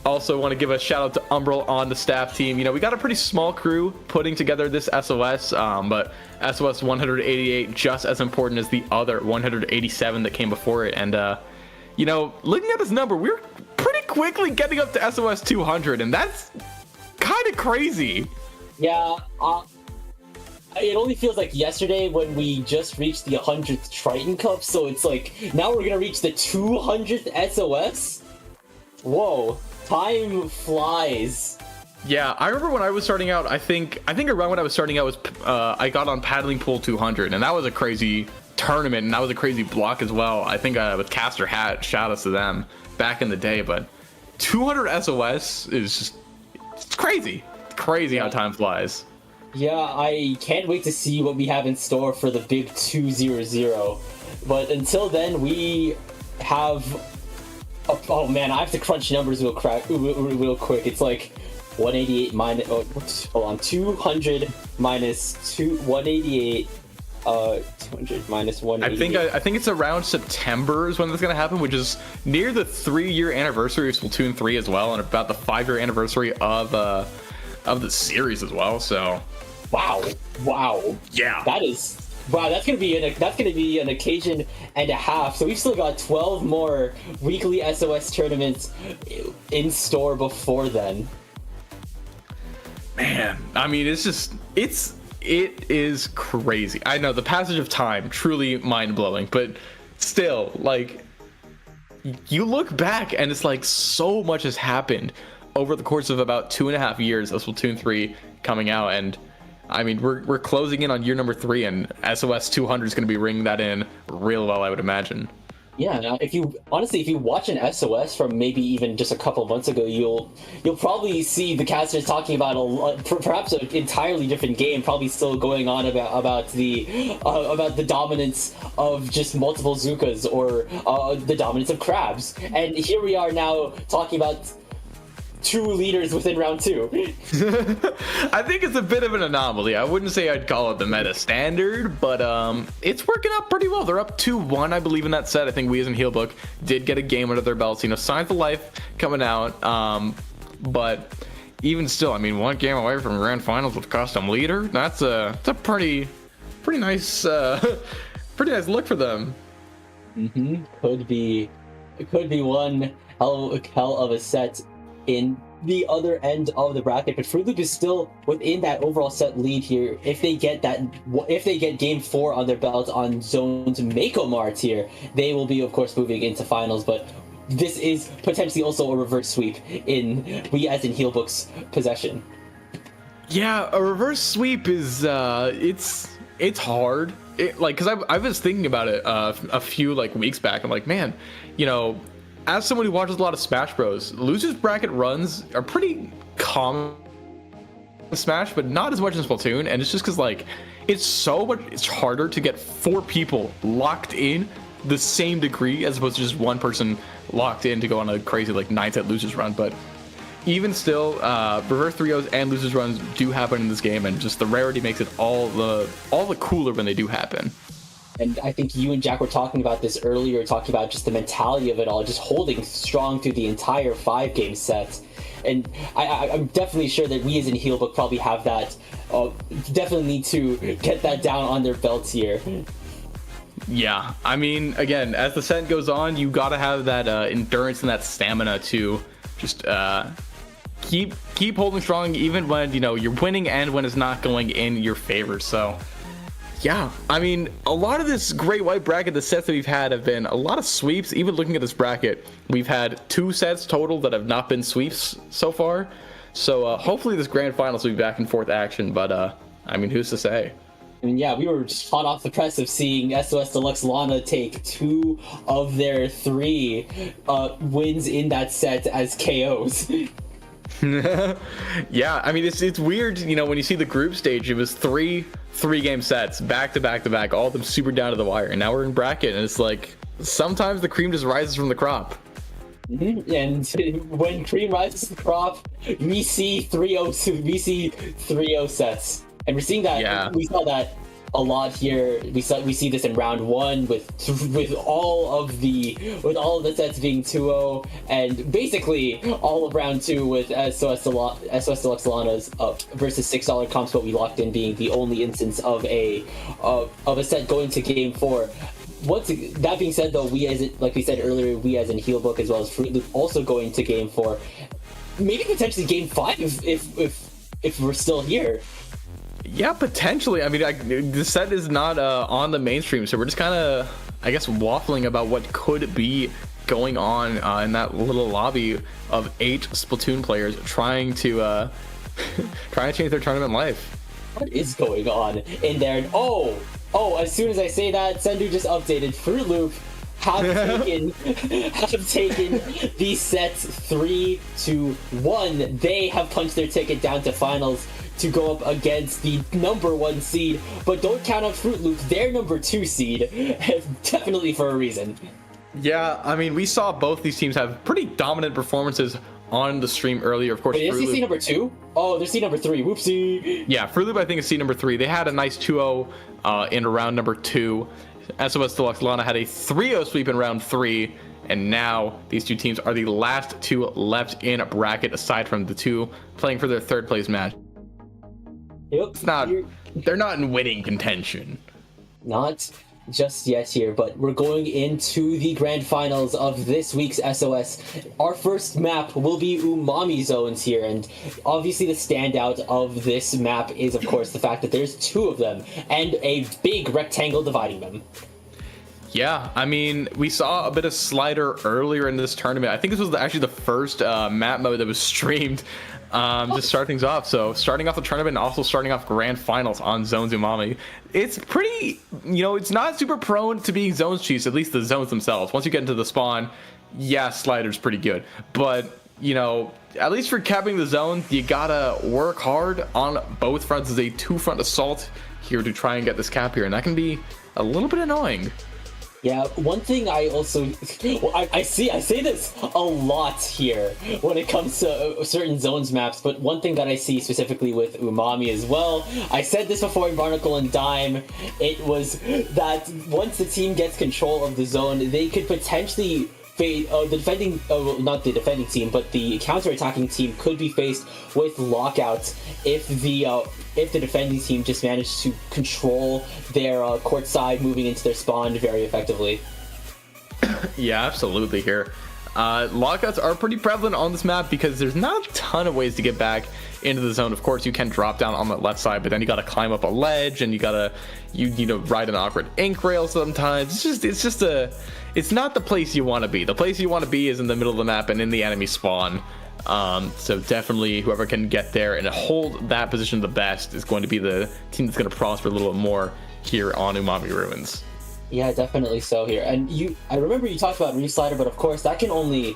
Also want to give a shout out to Umbral on the staff team. You know, we got a pretty small crew putting together this SOS, but SOS 188 just as important as the other 187 that came before it. And, you know, looking at this number, we're pretty quickly getting up to SOS 200, and that's kind of crazy. Yeah, it only feels like yesterday when we just reached the 100th Triton Cup, so it's like, now we're going to reach the 200th SOS? Whoa. Time flies. Yeah, I remember when I was starting out, I think around when I was starting out was I got on Paddling Pool 200, and that was a crazy tournament, and that was a crazy block as well. I think with Caster Hat, shout outs to them back in the day, but 200 SOS is just, it's crazy. It's crazy how time flies. Yeah, I can't wait to see what we have in store for the big 200. But until then, we have... Oh man, I have to crunch numbers real quick. It's like 188 minus... Oh, hold on. 200 minus 188... 200 minus 188. I think it's around September is when that's going to happen, which is near the 3-year anniversary of Splatoon 3 as well, and about the 5-year anniversary of the series as well. So, wow, yeah, that's gonna be an occasion and a half. So we've still got 12 more weekly SOS tournaments in store before then. Man, I mean, it is crazy. I know the passage of time, truly mind-blowing, but still, like, you look back and it's like so much has happened over the course of about 2.5 years of Splatoon 3 coming out, and I mean, we're closing in on year number 3, and SOS 200 is going to be ringing that in real well, I would imagine. Yeah, if you watch an SOS from maybe even just a couple months ago, you'll probably see the casters talking about perhaps an entirely different game, probably still going on about the dominance of just multiple Zukas or the dominance of crabs. And here we are now talking about 2 leaders within round 2. I think it's a bit of an anomaly. I wouldn't say I'd call it the meta standard, but it's working out pretty well. They're up 2-1, I believe, in that set. I think we as in Healbook did get a game under their belts. You know, Signs of Life coming out, but even still, I mean, 1 game away from grand finals with custom leader. That's a pretty nice pretty nice look for them. Could be one hell of a set in the other end of the bracket, but FROOTLOOP is still within that overall set lead here. If they get game 4 on their belt on Zone's Mako Mart here, they will be, of course, moving into finals. But this is potentially also a reverse sweep in we as in Healbook's possession. Yeah, a reverse sweep is it's hard. Because I was thinking about it a few weeks back. I'm like, man, you know, as someone who watches a lot of Smash Bros, losers bracket runs are pretty common in Smash, but not as much in Splatoon. And it's just because it's harder to get 4 people locked in the same degree as opposed to just 1 person locked in to go on a crazy 9-set losers run. But even still, reverse 3-0s and losers runs do happen in this game, and just the rarity makes it all the cooler when they do happen. And I think you and Jack were talking about this earlier, talking about just the mentality of it all, just holding strong through the entire 5-game set. And I'm definitely sure that we as in Healbook probably have that, definitely need to get that down on their belts here. Yeah, I mean, again, as the set goes on, you gotta have that endurance and that stamina to just keep holding strong, even when, you know, you're winning and when it's not going in your favor. So yeah, I mean, a lot of this Great White bracket, the sets that we've had have been a lot of sweeps. Even looking at this bracket, we've had 2 sets total that have not been sweeps so far. So hopefully this grand finals will be back and forth action, but I mean, who's to say? I mean, yeah, we were just hot off the press of seeing SOS Deluxe LANA take 2 of their 3 wins in that set as KOs. Yeah, I mean, it's weird, you know, when you see the group stage, it was 3 game sets back to back to back, all of them super down to the wire, and now we're in bracket, and it's like sometimes the cream just rises from the crop. And when cream rises to the crop, we see 3-0 sets, and we're seeing that. Yeah. We saw that a lot here. We see this in round 1 with all of the sets being 2-0, and basically all of round 2 with SOS Deluxe LANA's versus $6 comps, but we locked in being the only instance of a set going to game 4. That being said, though, like we said earlier, we as in Healbook as well as FROOTLOOP also going to game 4, maybe potentially game 5 if we're still here. Yeah, potentially. I mean, the set is not on the mainstream, so we're just kind of, I guess, waffling about what could be going on in that little lobby of 8 Splatoon players trying to change their tournament life. What is going on in there? And as soon as I say that, Sendu just updated. FROOTLOOP have taken the sets 3-1. They have punched their ticket down to finals to go up against the number 1 seed, but don't count out FROOTLOOP, their number 2 seed, definitely for a reason. Yeah, I mean, we saw both these teams have pretty dominant performances on the stream earlier. Of course, wait, is he seed number 2? Oh, they're seed number 3. Whoopsie. Yeah, FROOTLOOP, I think, is seed number 3. They had a nice 2-0 in round number 2. SOS Deluxe LANA had a 3-0 sweep in round 3, and now these 2 teams are the last 2 left in a bracket, aside from the 2 playing for their 3rd place match. Yep. They're not in winning contention. Not just yet here, but we're going into the grand finals of this week's SOS. Our first map will be Umami Zones here, and obviously the standout of this map is, of course, the fact that there's 2 of them and a big rectangle dividing them. Yeah, I mean, we saw a bit of slider earlier in this tournament. I think this was actually the first map mode that was streamed. Just start things off. So starting off the tournament and also starting off grand finals on Zones Umami. It's pretty, you know, it's not super prone to being zones cheese, at least the zones themselves. Once you get into the spawn, yeah, slider's pretty good. But, you know, at least for capping the zone, you gotta work hard on both fronts as a two-front assault here to try and get this cap here. And that can be a little bit annoying. Yeah, one thing I also I say this a lot here when it comes to certain zones maps, but one thing that I see specifically with Umami as well, I said this before in Barnacle and Dime, it was that once the team gets control of the zone, they could potentially the defending, not the defending team, but the counter-attacking team could be faced with lockouts if the defending team just managed to control their court side moving into their spawn very effectively. Yeah, absolutely here. Lockouts are pretty prevalent on this map because there's not a ton of ways to get back into the zone. Of course, you can drop down on the left side, but then you got to climb up a ledge and you need to ride an awkward ink rail sometimes. It's not the place you want to be. The place you want to be is in the middle of the map and in the enemy spawn. So definitely whoever can get there and hold that position the best is going to be the team that's going to prosper a little bit more here on Umami Ruins. Yeah, definitely so here. And I remember you talked about Reslider, but of course that can only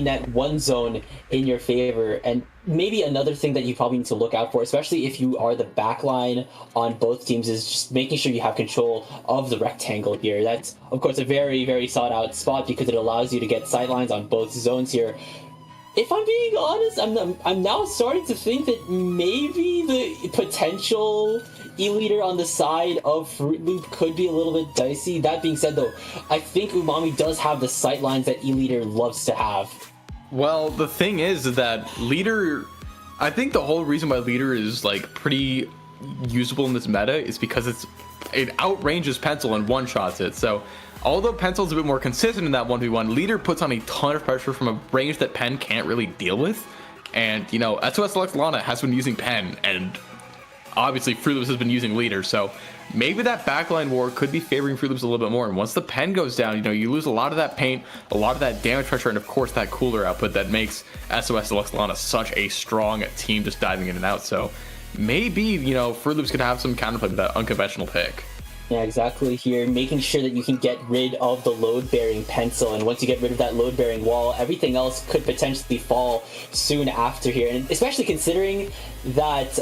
net one zone in your favor. And maybe another thing that you probably need to look out for, especially if you are the backline on both teams, is just making sure you have control of the rectangle here. That's of course a very, very sought out spot because it allows you to get sightlines on both zones here. If I'm being honest, I'm now starting to think that maybe the potential E-Leader on the side of Fruit Loop could be a little bit dicey. That being said, though, I think Umami does have the sightlines that E-Leader loves to have. Well, the thing is that Leader, I think the whole reason why Leader is like pretty usable in this meta is because it outranges Pencil and one-shots it. So although Pencil's a bit more consistent in that 1v1, Leader puts on a ton of pressure from a range that Pen can't really deal with. And, you know, SOS Deluxe LANA has been using Pen, and obviously Fruit Loops has been using Leader, so maybe that backline war could be favoring Fruit Loops a little bit more. And once the Pen goes down, you know, you lose a lot of that paint, a lot of that damage pressure, and of course that cooler output that makes SOS Deluxe LANA such a strong team just diving in and out. So maybe, you know, Fruit Loops could have some counterplay with that unconventional pick. Yeah, exactly here, making sure that you can get rid of the load-bearing Pencil, and once you get rid of that load-bearing wall, everything else could potentially fall soon after here, and especially considering that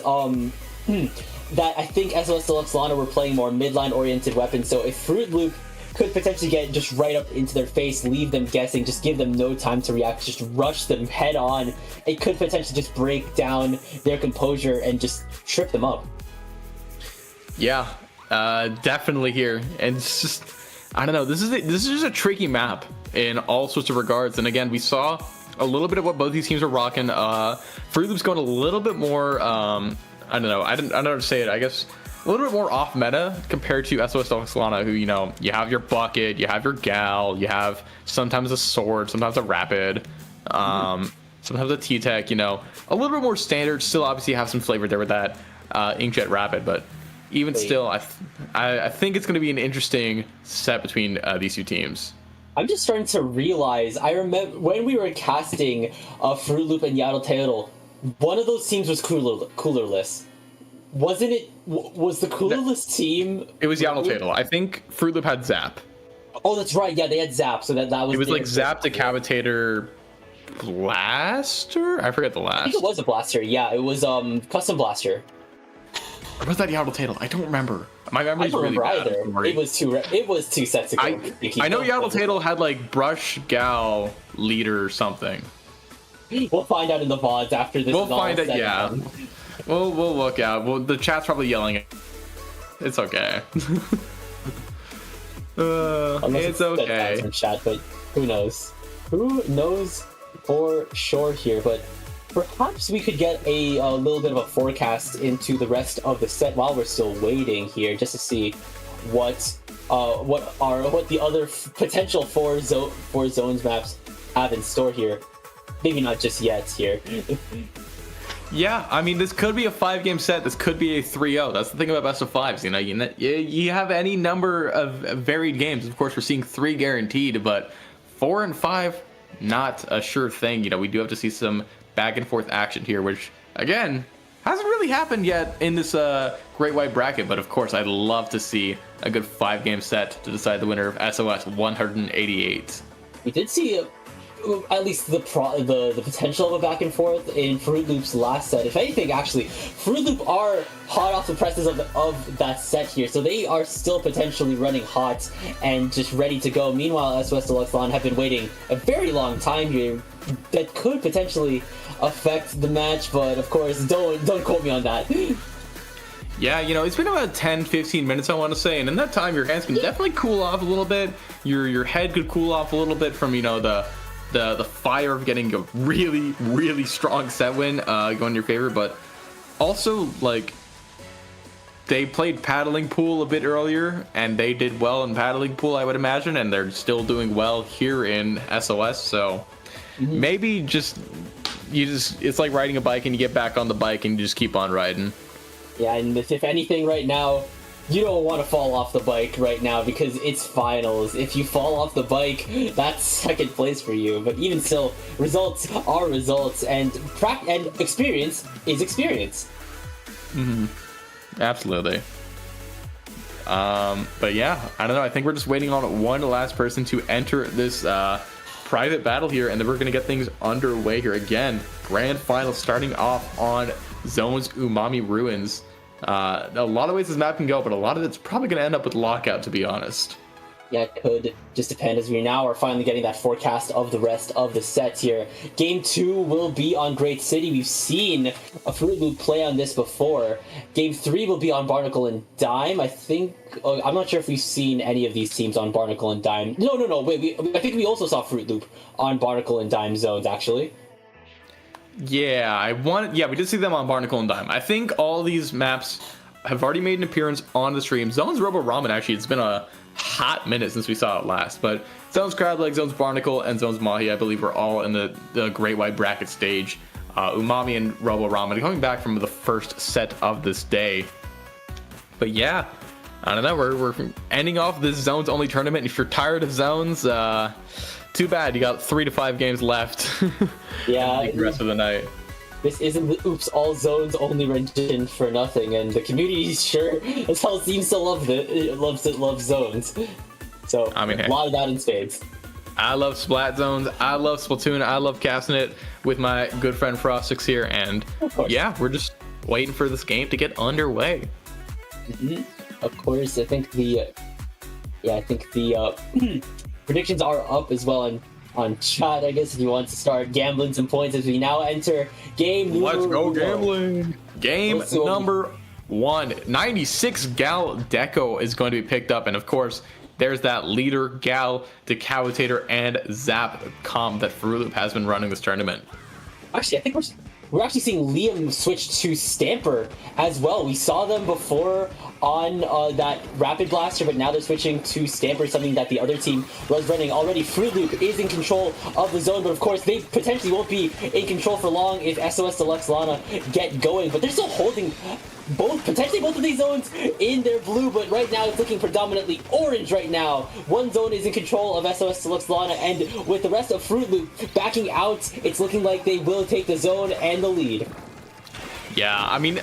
that I think SOS Deluxe LANA were playing more midline oriented weapons, so if Fruit Loop could potentially get just right up into their face, leave them guessing, just give them no time to react, just rush them head on, it could potentially just break down their composure and just trip them up. Yeah, definitely here. And it's just, I don't know, this is just a tricky map in all sorts of regards. And again, we saw a little bit of what both these teams are rocking. Fruit Loop's going a little bit more, I don't know how to say it, I guess a little bit more off meta compared to SOS Deluxe LANA, who, you know, you have your bucket, you have your gal, you have sometimes a sword, sometimes a rapid, sometimes a T-Tech, you know, a little bit more standard. Still obviously have some flavor there with that Inkjet rapid, but even still, I think it's going to be an interesting set between these two teams. I'm just starting to realize, I remember when we were casting Fruit Loop and Yaotl Teotl, one of those teams was coolerless. Wasn't it? Was the coolerless team? It was Yaotl Teotl. I think Fruit Loop had Zap. Oh, that's right. Yeah, they had Zap. So that was. It was like Zap, Decapitator, Blaster. I forget the last. I think it was a Blaster. Yeah, it was Custom Blaster. Or was that Yaotl Teotl? I don't remember. My memory's really bad. Either. It was two sets ago. I know Yaotl Teotl had like Brush, Gal, Leader, something. We'll find out in the VODs after this. We'll find out. Yeah. We'll look out. Well, the chat's probably yelling. It's okay. It's okay. In chat, but who knows? Who knows for sure here? But perhaps we could get a little bit of a forecast into the rest of the set while we're still waiting here, just to see what the other potential four zones maps have in store here. Maybe not just yet here. Yeah, I mean, this could be a 5-game set. This could be a 3-0. That's the thing about best of 5s. You know, you have any number of varied games. Of course, we're seeing 3 guaranteed, but 4 and 5, not a sure thing. You know, we do have to see some back and forth action here, which, again, hasn't really happened yet in this Great White Bracket. But, of course, I'd love to see a good 5-game set to decide the winner of SOS 188. We did see at least the potential of a back and forth in Fruit Loop's last set. If anything, actually, Fruit Loop are hot off the presses of that set here, so they are still potentially running hot and just ready to go. Meanwhile, SOS Deluxe LAN have been waiting a very long time here that could potentially affect the match, but of course, don't quote me on that. Yeah, you know, it's been about 10-15 minutes, I want to say, and in that time, your hands can definitely cool off a little bit. Your head could cool off a little bit from, you know, the fire of getting a really, really strong set win going in your favor. But also, like, they played paddling pool a bit earlier, and they did well in paddling pool, I would imagine, and they're still doing well here in SOS. So maybe it's like riding a bike, and you get back on the bike and you just keep on riding. Yeah, and if anything right now, you don't want to fall off the bike right now because it's finals. If you fall off the bike, that's second place for you. But even still, results are results, and experience is experience. Absolutely. But yeah, I don't know. I think we're just waiting on one last person to enter this private battle here, and then we're going to get things underway here again. Grand final starting off on Zone's Umami Ruins. A lot of ways this map can go, but a lot of it's probably going to end up with lockout, to be honest. Yeah, it could just depend, as we now are finally getting that forecast of the rest of the sets here. Game 2 will be on Great City. We've seen a Fruit Loop play on this before. Game 3 will be on Barnacle and Dime. I think... I'm not sure if we've seen any of these teams on Barnacle and Dime. No, wait. I think we also saw Fruit Loop on Barnacle and Dime zones, actually. Yeah, we did see them on Barnacle and Dime. I think all these maps have already made an appearance on the stream. Zone's Robo Ramen, actually, it's been a hot minute since we saw it last, but Zone's Crab Leg, Zone's Barnacle, and Zone's Mahi, I believe, are all in the Great White Bracket stage. Umami and Robo Ramen coming back from the first set of this day. But yeah, I don't know, we're ending off this Zones only tournament. If you're tired of Zones, too bad. You got 3 to 5 games left. Yeah, the rest of the night. This isn't the Oops All Zones only rendition for nothing, and the community sure as hell seems to love Zones. So I mean, a lot of that in spades. I love Splat Zones. I love Splatoon. I love casting it with my good friend Frostix here, and yeah, we're just waiting for this game to get underway. Of course, I think the predictions are up as well on chat, I guess, if you want to start gambling some points as we now enter game number Let's go gambling. Game number 1. 96 Gal Deco is going to be picked up, and of course, there's that leader Gal, Decapitator, and Zap comp that Fruit Loop has been running this tournament. Actually, I think we're actually seeing Liam switch to Stamper as well. We saw them before on that Rapid Blaster, but now they're switching to Stamper, something that the other team was running already. Fruit Loop is in control of the zone, but of course they potentially won't be in control for long if SOS Deluxe LANA get going. But they're still holding potentially both of these zones in their blue, but right now it's looking predominantly orange right now. One zone is in control of SOS Deluxe LANA, and with the rest of Fruit Loop backing out, it's looking like they will take the zone and the lead. Yeah, I mean,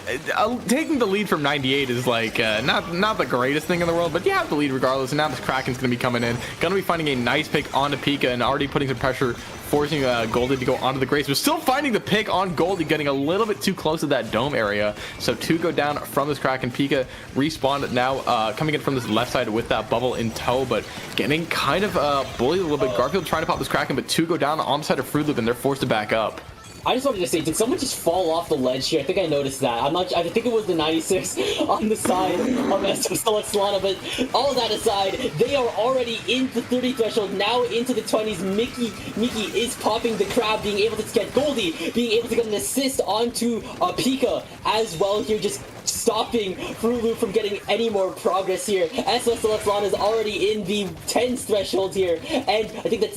taking the lead from 98 is like not the greatest thing in the world, but you have the lead regardless. And now this Kraken's going to be coming in, going to be finding a nice pick onto Pika and already putting some pressure, forcing Goldie to go onto the Grace, but still finding the pick on Goldie, getting a little bit too close to that dome area. So 2 go down from this Kraken. Pika respawned now, coming in from this left side with that bubble in tow, but getting kind of bullied a little bit. Garfield trying to pop this Kraken, but 2 go down on the side of Fruit Loop, and they're forced to back up. I just wanted to say, did someone just fall off the ledge here? I think I noticed that. I think it was the 96 on the side of SOS Deluxe LANA, but all that aside, they are already in the 30 threshold, now into the 20s. Mickey is popping the crab, being able to get Goldie, being able to get an assist onto Pika as well here, just stopping FROOTLOOP from getting any more progress here. SOS Deluxe LANA is already in the 10s threshold here, and I think that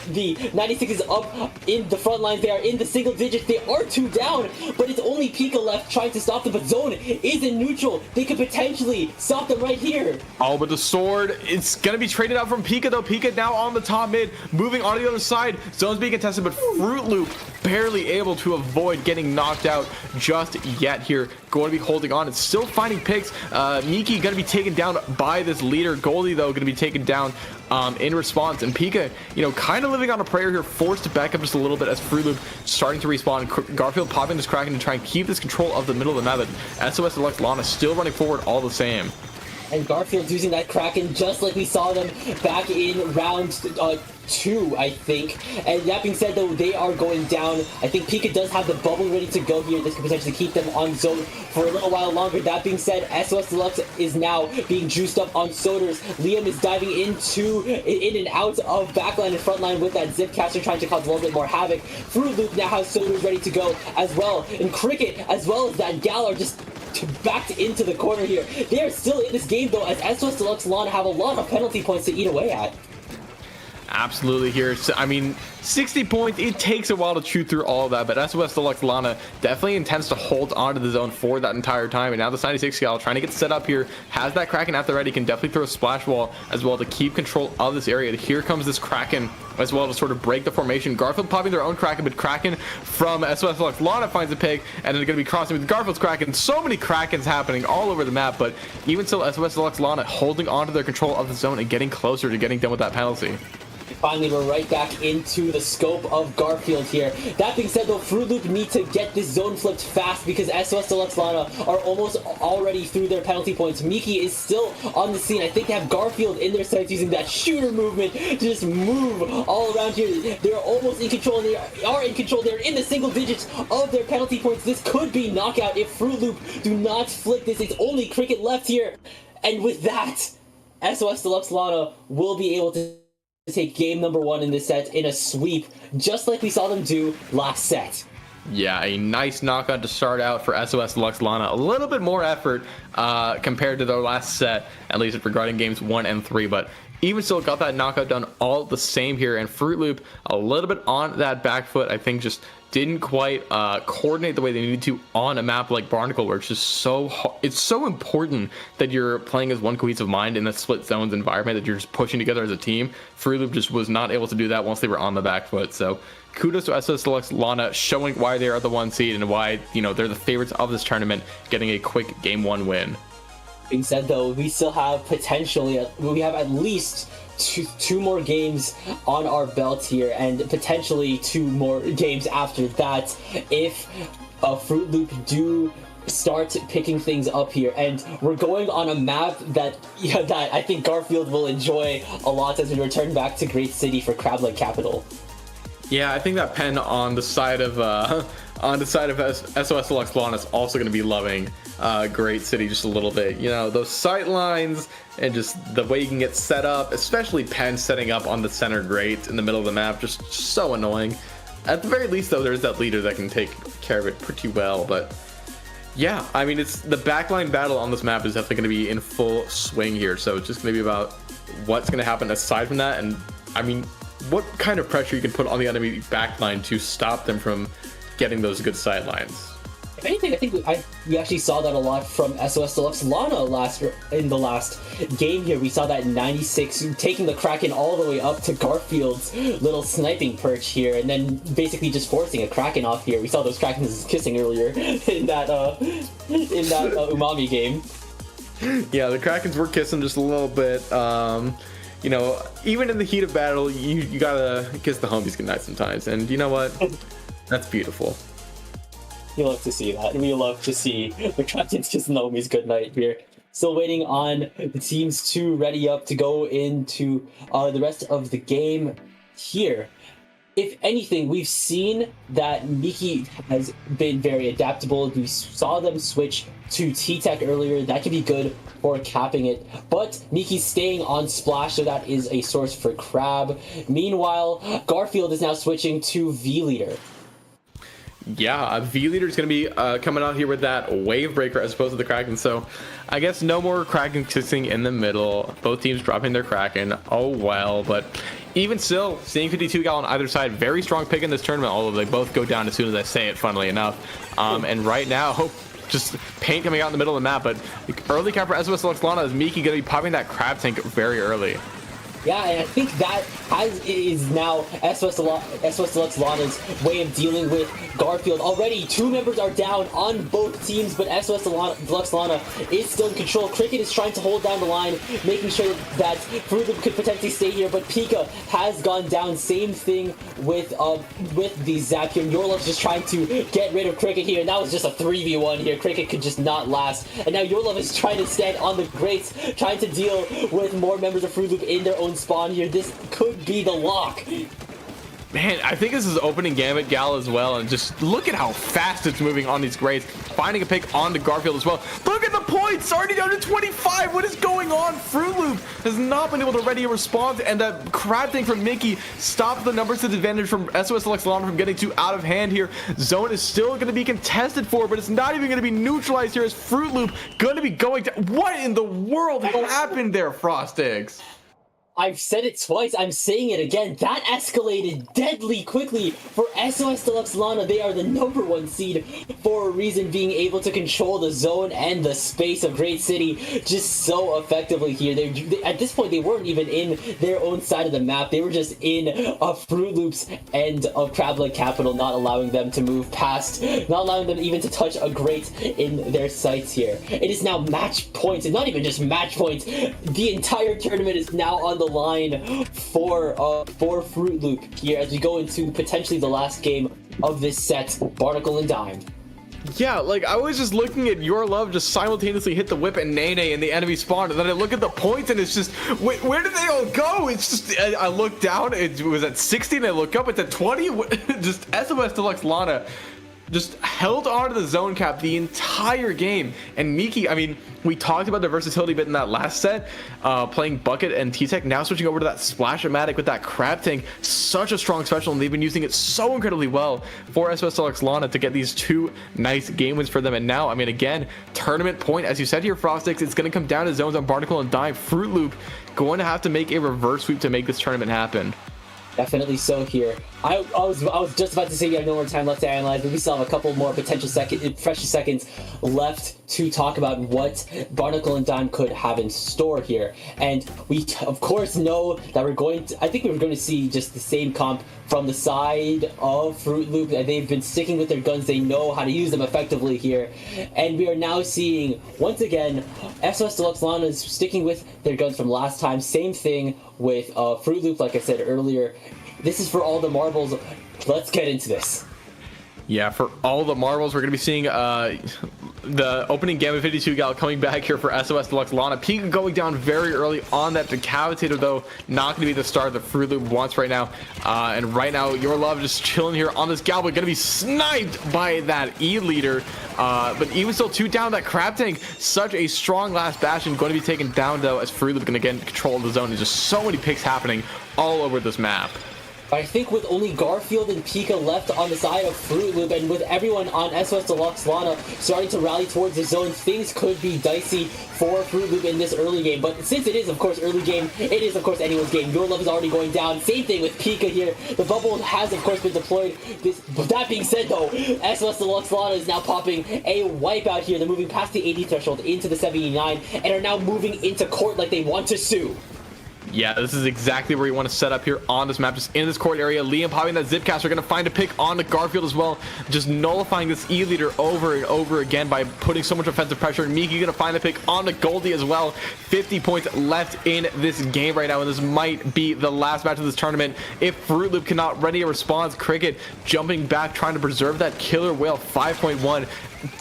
the 96 is up in the front lines. They are in the single digits. They are 2 down, but it's only Pika left trying to stop them, but Zone is in neutral. They could potentially stop them right here. Oh, but the sword, it's going to be traded out from Pika, though. Pika now on the top mid, moving on to the other side. Zone's being contested, but FROOTLOOP barely able to avoid getting knocked out just yet here. Going to be holding on. It's still finding picks. Miki going to be taken down by this leader. Goldie, though, going to be taken down in response. And Pika, you know, kind of living on a prayer here, forced to back up just a little bit as FROOTLOOP starting to respawn. Garfield popping this Kraken to try and keep this control of the middle of the map. But SOS Deluxe LANA still running forward all the same. And Garfield's using that Kraken just like we saw them back in round 2, I think. And that being said, though, they are going down. I think Pika does have the bubble ready to go here. This could potentially keep them on Zone for a little while longer. That being said, SOS Deluxe is now being juiced up on Soders. Liam is diving in and out of backline and frontline with that Zip Caster, trying to cause a little bit more havoc. FROOTLOOP now has Soders ready to go as well. And Cricket, as well as that Gal, are just backed into the corner here. They are still in this game, though, as SOS Deluxe LANA have a lot of penalty points to eat away at. Absolutely here. So, I mean, 60 points, it takes a while to chew through all of that, but SOS Deluxe LANA definitely intends to hold on to the zone for that entire time. And now the 96 Gal trying to get set up here, has that Kraken at the ready, can definitely throw a splash wall as well to keep control of this area. Here comes this Kraken as well to sort of break the formation. Garfield popping their own Kraken, but Kraken from SOS Deluxe LANA finds a pick, and then going to be crossing with Garfield's Kraken. So many Krakens happening all over the map, but even still, SOS Deluxe LANA holding on to their control of the zone and getting closer to getting done with that penalty. Finally, we're right back into the scope of Garfield here. That being said, though, FROOTLOOP need to get this zone flipped fast because SOS Deluxe LANA are almost already through their penalty points. Miki is still on the scene. I think they have Garfield in their sights using that shooter movement to just move all around here. They're almost in control, and they are in control. They're in the single digits of their penalty points. This could be knockout if FROOTLOOP do not flip this. It's only Cricket left here. And with that, SOS Deluxe LANA will be able to take game number 1 in this set in a sweep, just like we saw them do last set. Yeah, a nice knockout to start out for SOS Deluxe LANA. A little bit more effort compared to their last set, at least regarding games 1 and 3, but even still got that knockout done all the same here. And FROOTLOOP a little bit on that back foot, I think, just didn't quite coordinate the way they needed to on a map like Barnacle, where it's just so hard. It's so important that you're playing as one cohesive mind in the split zones environment, that you're just pushing together as a team. FROOTLOOP just was not able to do that once they were on the back foot. So kudos to SOS Deluxe LANA, showing why they are the 1 seed and why, you know, they're the favorites of this tournament, getting a quick game 1 win. Being said, though, we still have potentially, we have at least two more games on our belt here, and potentially 2 more games after that if FROOTLOOP do start picking things up here. And we're going on a map that that I think Garfield will enjoy a lot as we return back to Great City for Crab Leg Capital. Yeah, I think that pen on the side of SOS Deluxe LANA is also going to be loving Great City just a little bit. You know, those sight lines and just the way you can get set up, especially Pen setting up on the center grate in the middle of the map, just so annoying. At the very least, though, there's that leader that can take care of it pretty well. But yeah, I mean, it's the backline battle on this map is definitely going to be in full swing here. So it's just going to be about what's going to happen aside from that. And I mean, what kind of pressure you can put on the enemy backline to stop them from getting those good sidelines. If anything, I think we actually saw that a lot from SOS Deluxe LANA in the last game here. We saw that 96 taking the Kraken all the way up to Garfield's little sniping perch here, and then basically just forcing a Kraken off here. We saw those Krakens kissing earlier in that Umami game. Yeah, the Krakens were kissing just a little bit. You know, even in the heat of battle, you gotta kiss the homies goodnight sometimes, and you know what? That's beautiful. You love to see that. We love to see the Krakens kissing the homies goodnight here. Still waiting on the teams to ready up to go into the rest of the game here. If anything, we've seen that Miki has been very adaptable. We saw them switch to T-Tech earlier. That could be good for capping it. But Miki's staying on Splash, so that is a source for Crab. Meanwhile, Garfield is now switching to V-Leader. Yeah, V leader is going to be coming out here with that wave breaker as opposed to the Kraken. So I guess no more Kraken existing in the middle. Both teams dropping their Kraken. Oh well, but even still, seeing 52 gal on either side, very strong pick in this tournament, although they both go down as soon as I say it, funnily enough. And right now, just paint coming out in the middle of the map, but early cap for SOS Deluxe LANA is Miki going to be popping that crab tank very early. Yeah, and I think that is now SOS Deluxe LANA's way of dealing with Garfield. Already, 2 members are down on both teams, but SOS Deluxe LANA is still in control. Cricket is trying to hold down the line, making sure that FROOTLOOP could potentially stay here, but Pika has gone down. Same thing with the Zap here. Yorlov's just trying to get rid of Cricket here, and that was just a 3v1 here. Cricket could just not last. And now Yorlov is trying to stand on the grates, trying to deal with more members of FROOTLOOP in their own spawn here. This could be the lock. Man, I think this is opening Gambit Gal as well, and just look at how fast it's moving on these grates. Finding a pick onto Garfield as well. Look at the points! Already down to 25! What is going on? FROOTLOOP has not been able to ready a response, and that crab thing from Mickey stopped the numbers disadvantage from SOS Deluxe LANA from getting too out of hand here. Zone is still going to be contested for, but it's not even going to be neutralized here as FROOTLOOP going to be going down. What in the world happened there, Frostix? I've said it twice, I'm saying it again. That escalated deadly quickly for SOS Deluxe LANA. They are the #1 seed for a reason, being able to control the zone and the space of Great City just so effectively here. At this point, they weren't even in their own side of the map. They were just in FROOTLOOP's end of Crablet Capital, not allowing them to move past, not allowing them even to touch a grate in their sights here. It is now match points, and not even just match points. The entire tournament is now on the line for FROOTLOOP here as we go into potentially the last game of this set, Barnacle and Dime. Yeah, like I was just looking at Your Love just simultaneously hit the whip and Nene in the enemy spawn, and then I look at the points and it's just, where did they all go? It's just, I look down, it was at 60, and I look up, it's at 20. Just SOS Deluxe LANA just held on to the zone cap the entire game. And Miki, I mean, we talked about the versatility bit in that last set, playing Bucket and T-Tech, now switching over to that Splash-O-Matic with that Crab Tank. Such a strong special, and they've been using it so incredibly well for SOS Deluxe LANA to get these 2 nice game wins for them. And now, I mean, again, tournament point, as you said here, Frostix, it's going to come down to zones on Barnacle and Dime. FROOTLOOP going to have to make a reverse sweep to make this tournament happen. Definitely so here. I was just about to say we have no more time left to analyze, but we still have a couple more potential precious seconds left to talk about what Barnacle and Dime could have in store here. And we of course know that I think we're going to see just the same comp from the side of FROOTLOOP. They've been sticking with their guns, they know how to use them effectively here. And we are now seeing, once again, SOS Deluxe LANA is sticking with their guns from last time. Same thing with FROOTLOOP, like I said earlier. This is for all the marbles. Let's get into this. Yeah, for all the marbles, we're going to be seeing the opening game of 52 gal coming back here for SOS Deluxe LANA. Pika going down very early on that Decapitator, though, not going to be the star that FROOTLOOP wants right now. And right now, Your Love just chilling here on this gal, but going to be sniped by that E leader. But even still, 2 down, that Crab Tank, such a strong last bastion, going to be taken down, though, as FROOTLOOP going to get control of the zone. There's just so many picks happening all over this map. I think with only Garfield and Pika left on the side of FROOTLOOP, and with everyone on SOS Deluxe LANA starting to rally towards the zone, things could be dicey for FROOTLOOP in this early game. But since it is, of course, early game, it is, of course, anyone's game. Your Love is already going down. Same thing with Pika here. The bubble has, of course, been deployed. But that being said, though, SOS Deluxe LANA is now popping a wipeout here. They're moving past the 80 threshold into the 79 and are now moving into court like they want to sue. Yeah, this is exactly where you want to set up here on this map, just in this court area. Liam popping that Zipcaster, going to find a pick on the Garfield as well, just nullifying this E leader over and over again by putting so much offensive pressure. Miki going to find a pick on the Goldie as well. 50 points left in this game right now, and this might be the last match of this tournament if FROOTLOOP cannot ready a response. Cricket jumping back, trying to preserve that killer whale. 5.1.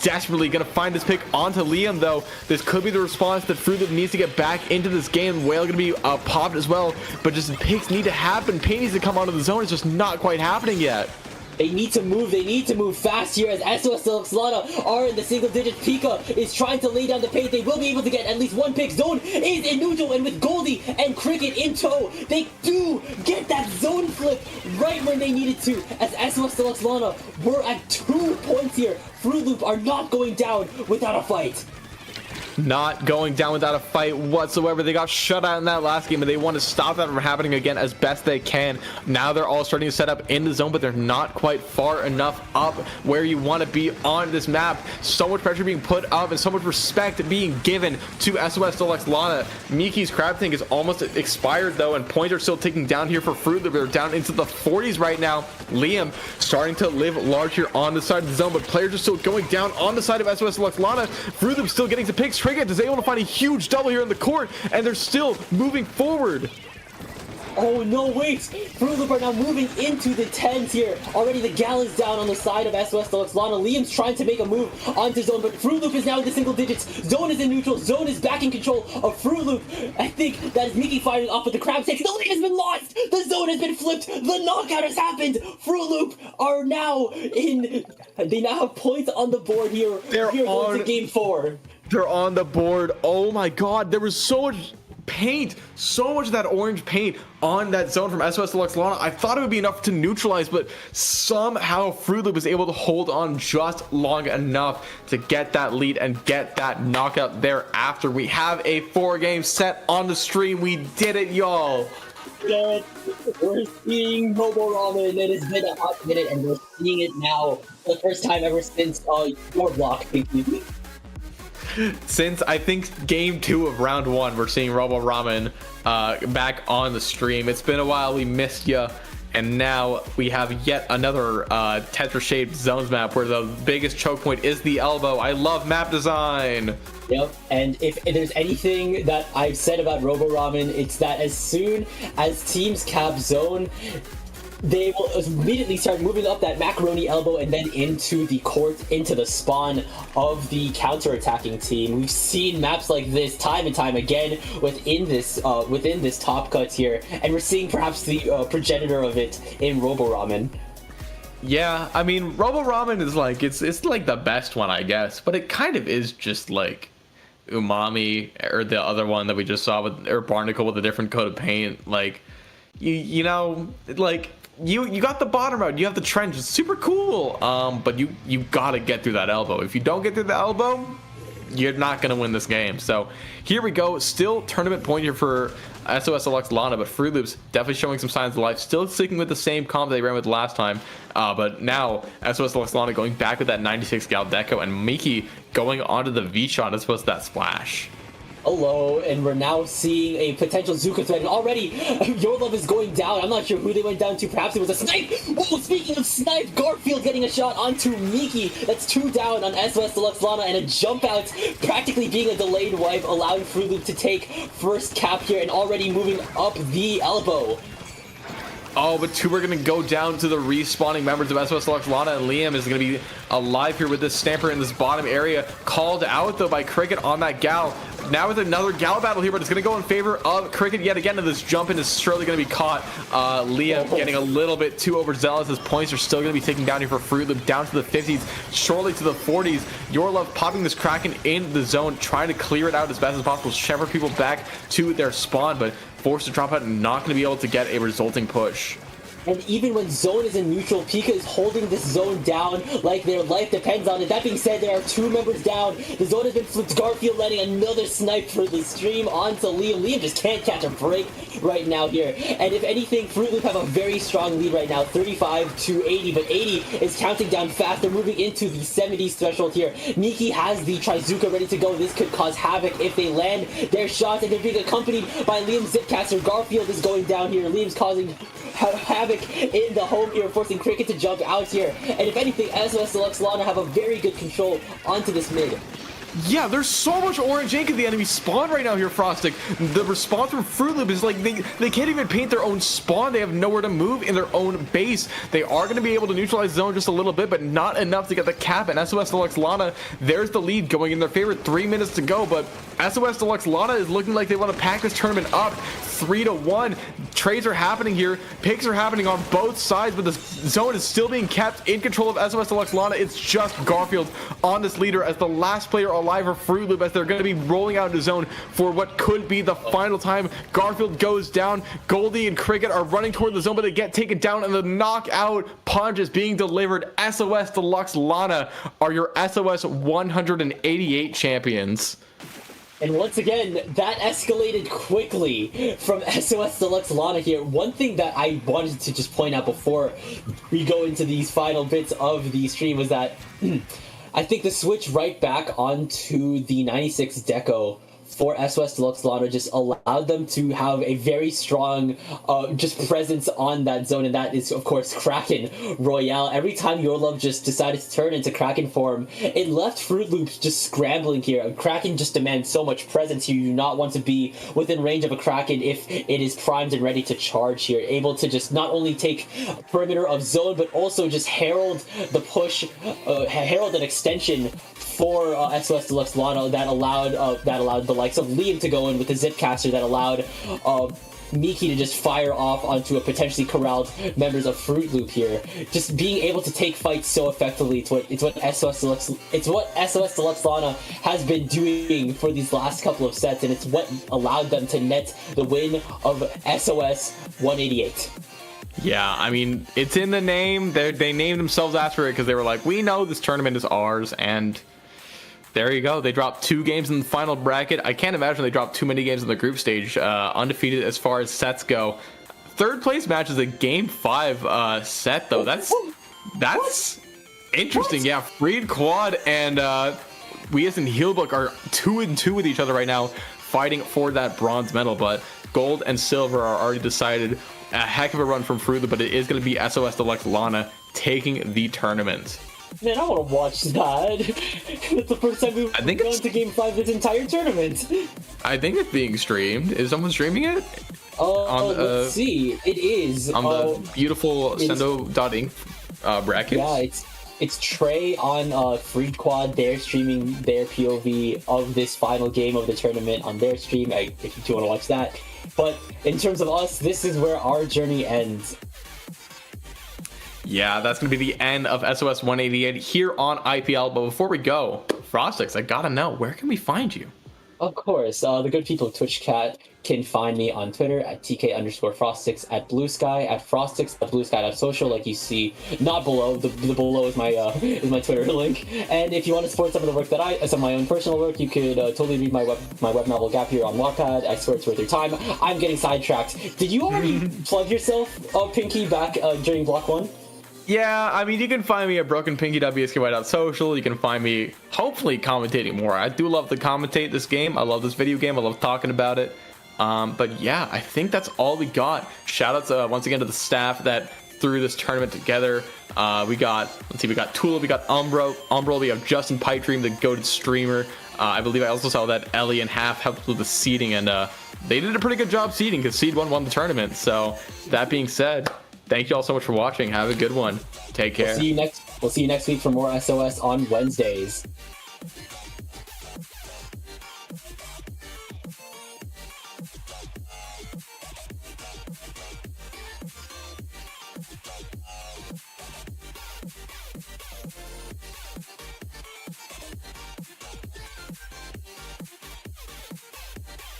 Desperately going to find this pick onto Liam, though. This could be the response that FROOTLOOP needs to get back into this game. Whale going to be popped as well, but just picks need to happen. Pain needs to come onto the zone. It's just not quite happening yet. They need to move fast here as SOS Deluxe LANA are in the single digits. Pika is trying to lay down the pace. They will be able to get at least one pick. Zone is in neutral, and with Goldie and Cricket in tow, they do get that zone flip right when they needed to, as SOS Deluxe LANA were at 2 points here. Fruit Loop are not going down without a fight. Not going down without a fight whatsoever. They got shut out in that last game, and they want to stop that from happening again as best they can. Now they're all starting to set up in the zone, but they're not quite far enough up where you want to be on this map. So much pressure being put up and so much respect being given to SOS Deluxe LANA. Miki's crab tank is almost expired though, and points are still ticking down here for Fruit Loop. They're down into the 40s right now. Liam starting to live large here on the side of the zone, but players are still going down on the side of SOS Deluxe LANA. Fruit Loop still getting to picks. Cricket is able to find a huge double here in the court, and they're still moving forward. Oh no, wait! Fruit Loop are now moving into the 10s here. Already the Gal is down on the side of SOS Deluxe LANA. Liam's trying to make a move onto Zone, but Fruit Loop is now in the single digits. Zone is in neutral. Zone is back in control of Fruit Loop. I think that is Miki firing off with the crab tank. The lead has been lost! The zone has been flipped! The knockout has happened! Fruit Loop are now in... They now have points on the board here. They're going to game 4. They're on the board. Oh my god, there was so much paint, so much of that orange paint on that zone from SOS Deluxe LANA. I thought it would be enough to neutralize, but somehow Fruit Loop was able to hold on just long enough to get that lead and get that knockout thereafter. We have a 4-game set on the stream. We did it, y'all. Yes, we're seeing Robo Ramen. It has been a hot minute, and we're seeing it now for the first time ever since your block. Since I think game 2 of round 1, we're seeing Robo Ramen back on the stream. It's been a while. We missed ya. And now we have yet another Tetra-shaped zones map where the biggest choke point is the elbow. I love map design. Yep, and if there's anything that I've said about Robo Ramen, it's that as soon as teams cap zone, they will immediately start moving up that macaroni elbow and then into the court, into the spawn of the counter-attacking team. We've seen maps like this time and time again within this top cut here, and we're seeing perhaps the progenitor of it in Robo Ramen. Yeah, I mean, Robo Ramen is like, it's like the best one, I guess, but it kind of is just like Umami or the other one that we just saw with, or Barnacle with a different coat of paint. Like, you know, like, you got the bottom out, you have the trench, it's super cool, but you gotta get through that elbow. If you don't get through the elbow, you're not gonna win this game. So here we go, still tournament point here for SOS Deluxe LANA, but Fruit Loops definitely showing some signs of life, still sticking with the same comp they ran with last time, but now SOS Deluxe LANA going back with that 96 Gal Deco, and Miki going onto the V-shot as opposed to that splash. Hello, and we're now seeing a potential Zuka threat, and already Your Love is going down. I'm not sure who they went down to. Perhaps it was a snipe. Oh, speaking of snipe, Garfield getting a shot onto Miki. That's 2 down on SOS Deluxe LANA, and a jump out practically being a delayed wipe, allowing Fruit Loop to take first cap here and already moving up the elbow. Oh, but 2 are going to go down to the respawning members of SOS Deluxe LANA, and Liam is going to be alive here with this Stamper in this bottom area. Called out, though, by Cricket on that Gal. Now with another Gal battle here, but it's going to go in favor of Cricket yet again, and this jump in is surely going to be caught. Liam getting a little bit too overzealous. His points are still going to be taken down here for Fruit Loop, down to the 50s, shortly to the 40s. Your Love popping this Kraken in the zone, trying to clear it out as best as possible, shepherd people back to their spawn, but forced to drop out and not going to be able to get a resulting push. And even when zone is in neutral, Pika is holding this zone down like their life depends on it. That being said, there are 2 members down. The zone has been flipped. Garfield letting another snipe for the stream onto Liam. Liam just can't catch a break right now here. And if anything, Fruit Loop have a very strong lead right now, 35 to 80. But 80 is counting down fast. They're moving into the 70s threshold here. Miki has the Trizuka ready to go. This could cause havoc if they land their shots. And they're being accompanied by Liam's Zipcaster. Garfield is going down here. Liam's causing havoc in the home here, forcing Cricket to jump out here. And if anything, SOS Deluxe LANA have a very good control onto this mid. Yeah, there's so much orange ink in the enemy spawn right now here, Frostic. The response from FROOTLOOP is like they can't even paint their own spawn. They have nowhere to move in their own base. They are going to be able to neutralize zone just a little bit, but not enough to get the cap. And SOS Deluxe LANA, there's the lead going in their favor. 3 minutes to go, but SOS Deluxe LANA is looking like they want to pack this tournament up 3-1. Trades are happening here. Picks are happening on both sides, but the zone is still being kept in control of SOS Deluxe LANA. It's just Garfield on this leader as the last player alive for FROOTLOOP, as they're going to be rolling out into zone for what could be the final time. Garfield goes down. Goldie and Cricket are running toward the zone, but they get taken down, and the knockout punch is being delivered. SOS Deluxe LANA are your SOS 188 champions. And once again, that escalated quickly from SOS Deluxe LANA here. One thing that I wanted to just point out before we go into these final bits of the stream was that I think the switch right back onto the 96 deco for SOS Deluxe LANA just allowed them to have a very strong just presence on that zone, and that is, of course, Kraken Royale. Every time Yaotl just decided to turn into Kraken form, it left FROOTLOOPs just scrambling here. Kraken just demands so much presence. You do not want to be within range of a Kraken if it is primed and ready to charge here, able to just not only take perimeter of zone, but also just herald the push, herald an extension for SOS Deluxe LANA that allowed the likes of Liam to go in with the Zipcaster, that allowed Miki to just fire off onto a potentially corralled members of FROOTLOOP here. Just being able to take fights so effectively, it's what SOS Deluxe LANA has been doing for these last couple of sets, and it's what allowed them to net the win of SOS 188. Yeah, I mean, it's in the name. They named themselves after it because they were like, we know this tournament is ours, and there you go. They dropped 2 games in the final bracket. I can't imagine they dropped too many games in the group stage. Undefeated as far as sets go. Third place match is a game 5 set, though. That's interesting. What? Yeah, FREEDQUAAD and Weas and Heelbook are 2-2 with each other right now, fighting for that bronze medal. But gold and silver are already decided. A heck of a run from FROOTLOOP, but it is going to be SOS Deluxe LANA taking the tournament. Man, I want to watch that. It's the first time we've gone to Game 5 this entire tournament. I think it's being streamed. Is someone streaming it? Let's see. It is. On the beautiful Sendo.ink brackets. Yeah, it's Trey on FREEDQUAAD. They're streaming their POV of this final game of the tournament on their stream, if you do want to watch that. But in terms of us, this is where our journey ends. Yeah, that's going to be the end of SOS 188 here on IPL. But before we go, Frostix, I gotta know, where can we find you? Of course, the good people of TwitchCat can find me on Twitter at TK_Frostix, at Blue Sky, at Frostix, at BlueSky.social, like you see, not below. The below is my Twitter link. And if you want to support some of the work that some of my own personal work, you could totally read my web novel Gap here on Wattpad. I swear it's worth your time. I'm getting sidetracked. Did you already plug yourself, Pinky, back during Block 1? Yeah, I mean, you can find me at brokenpinky.bsky.social. You can find me, hopefully, commentating more. I do love to commentate this game. I love this video game. I love talking about it. But yeah, I think that's all we got. Shout out once again to the staff that threw this tournament together. We got Tula, we got Umbro, we have Justin Pipedream, the goated streamer. I believe I also saw that Ellie and Half helped with the seeding, and they did a pretty good job seeding because Seed 1 won the tournament. So that being said, thank you all so much for watching. Have a good one. Take care. We'll see you next week for more SOS on Wednesdays.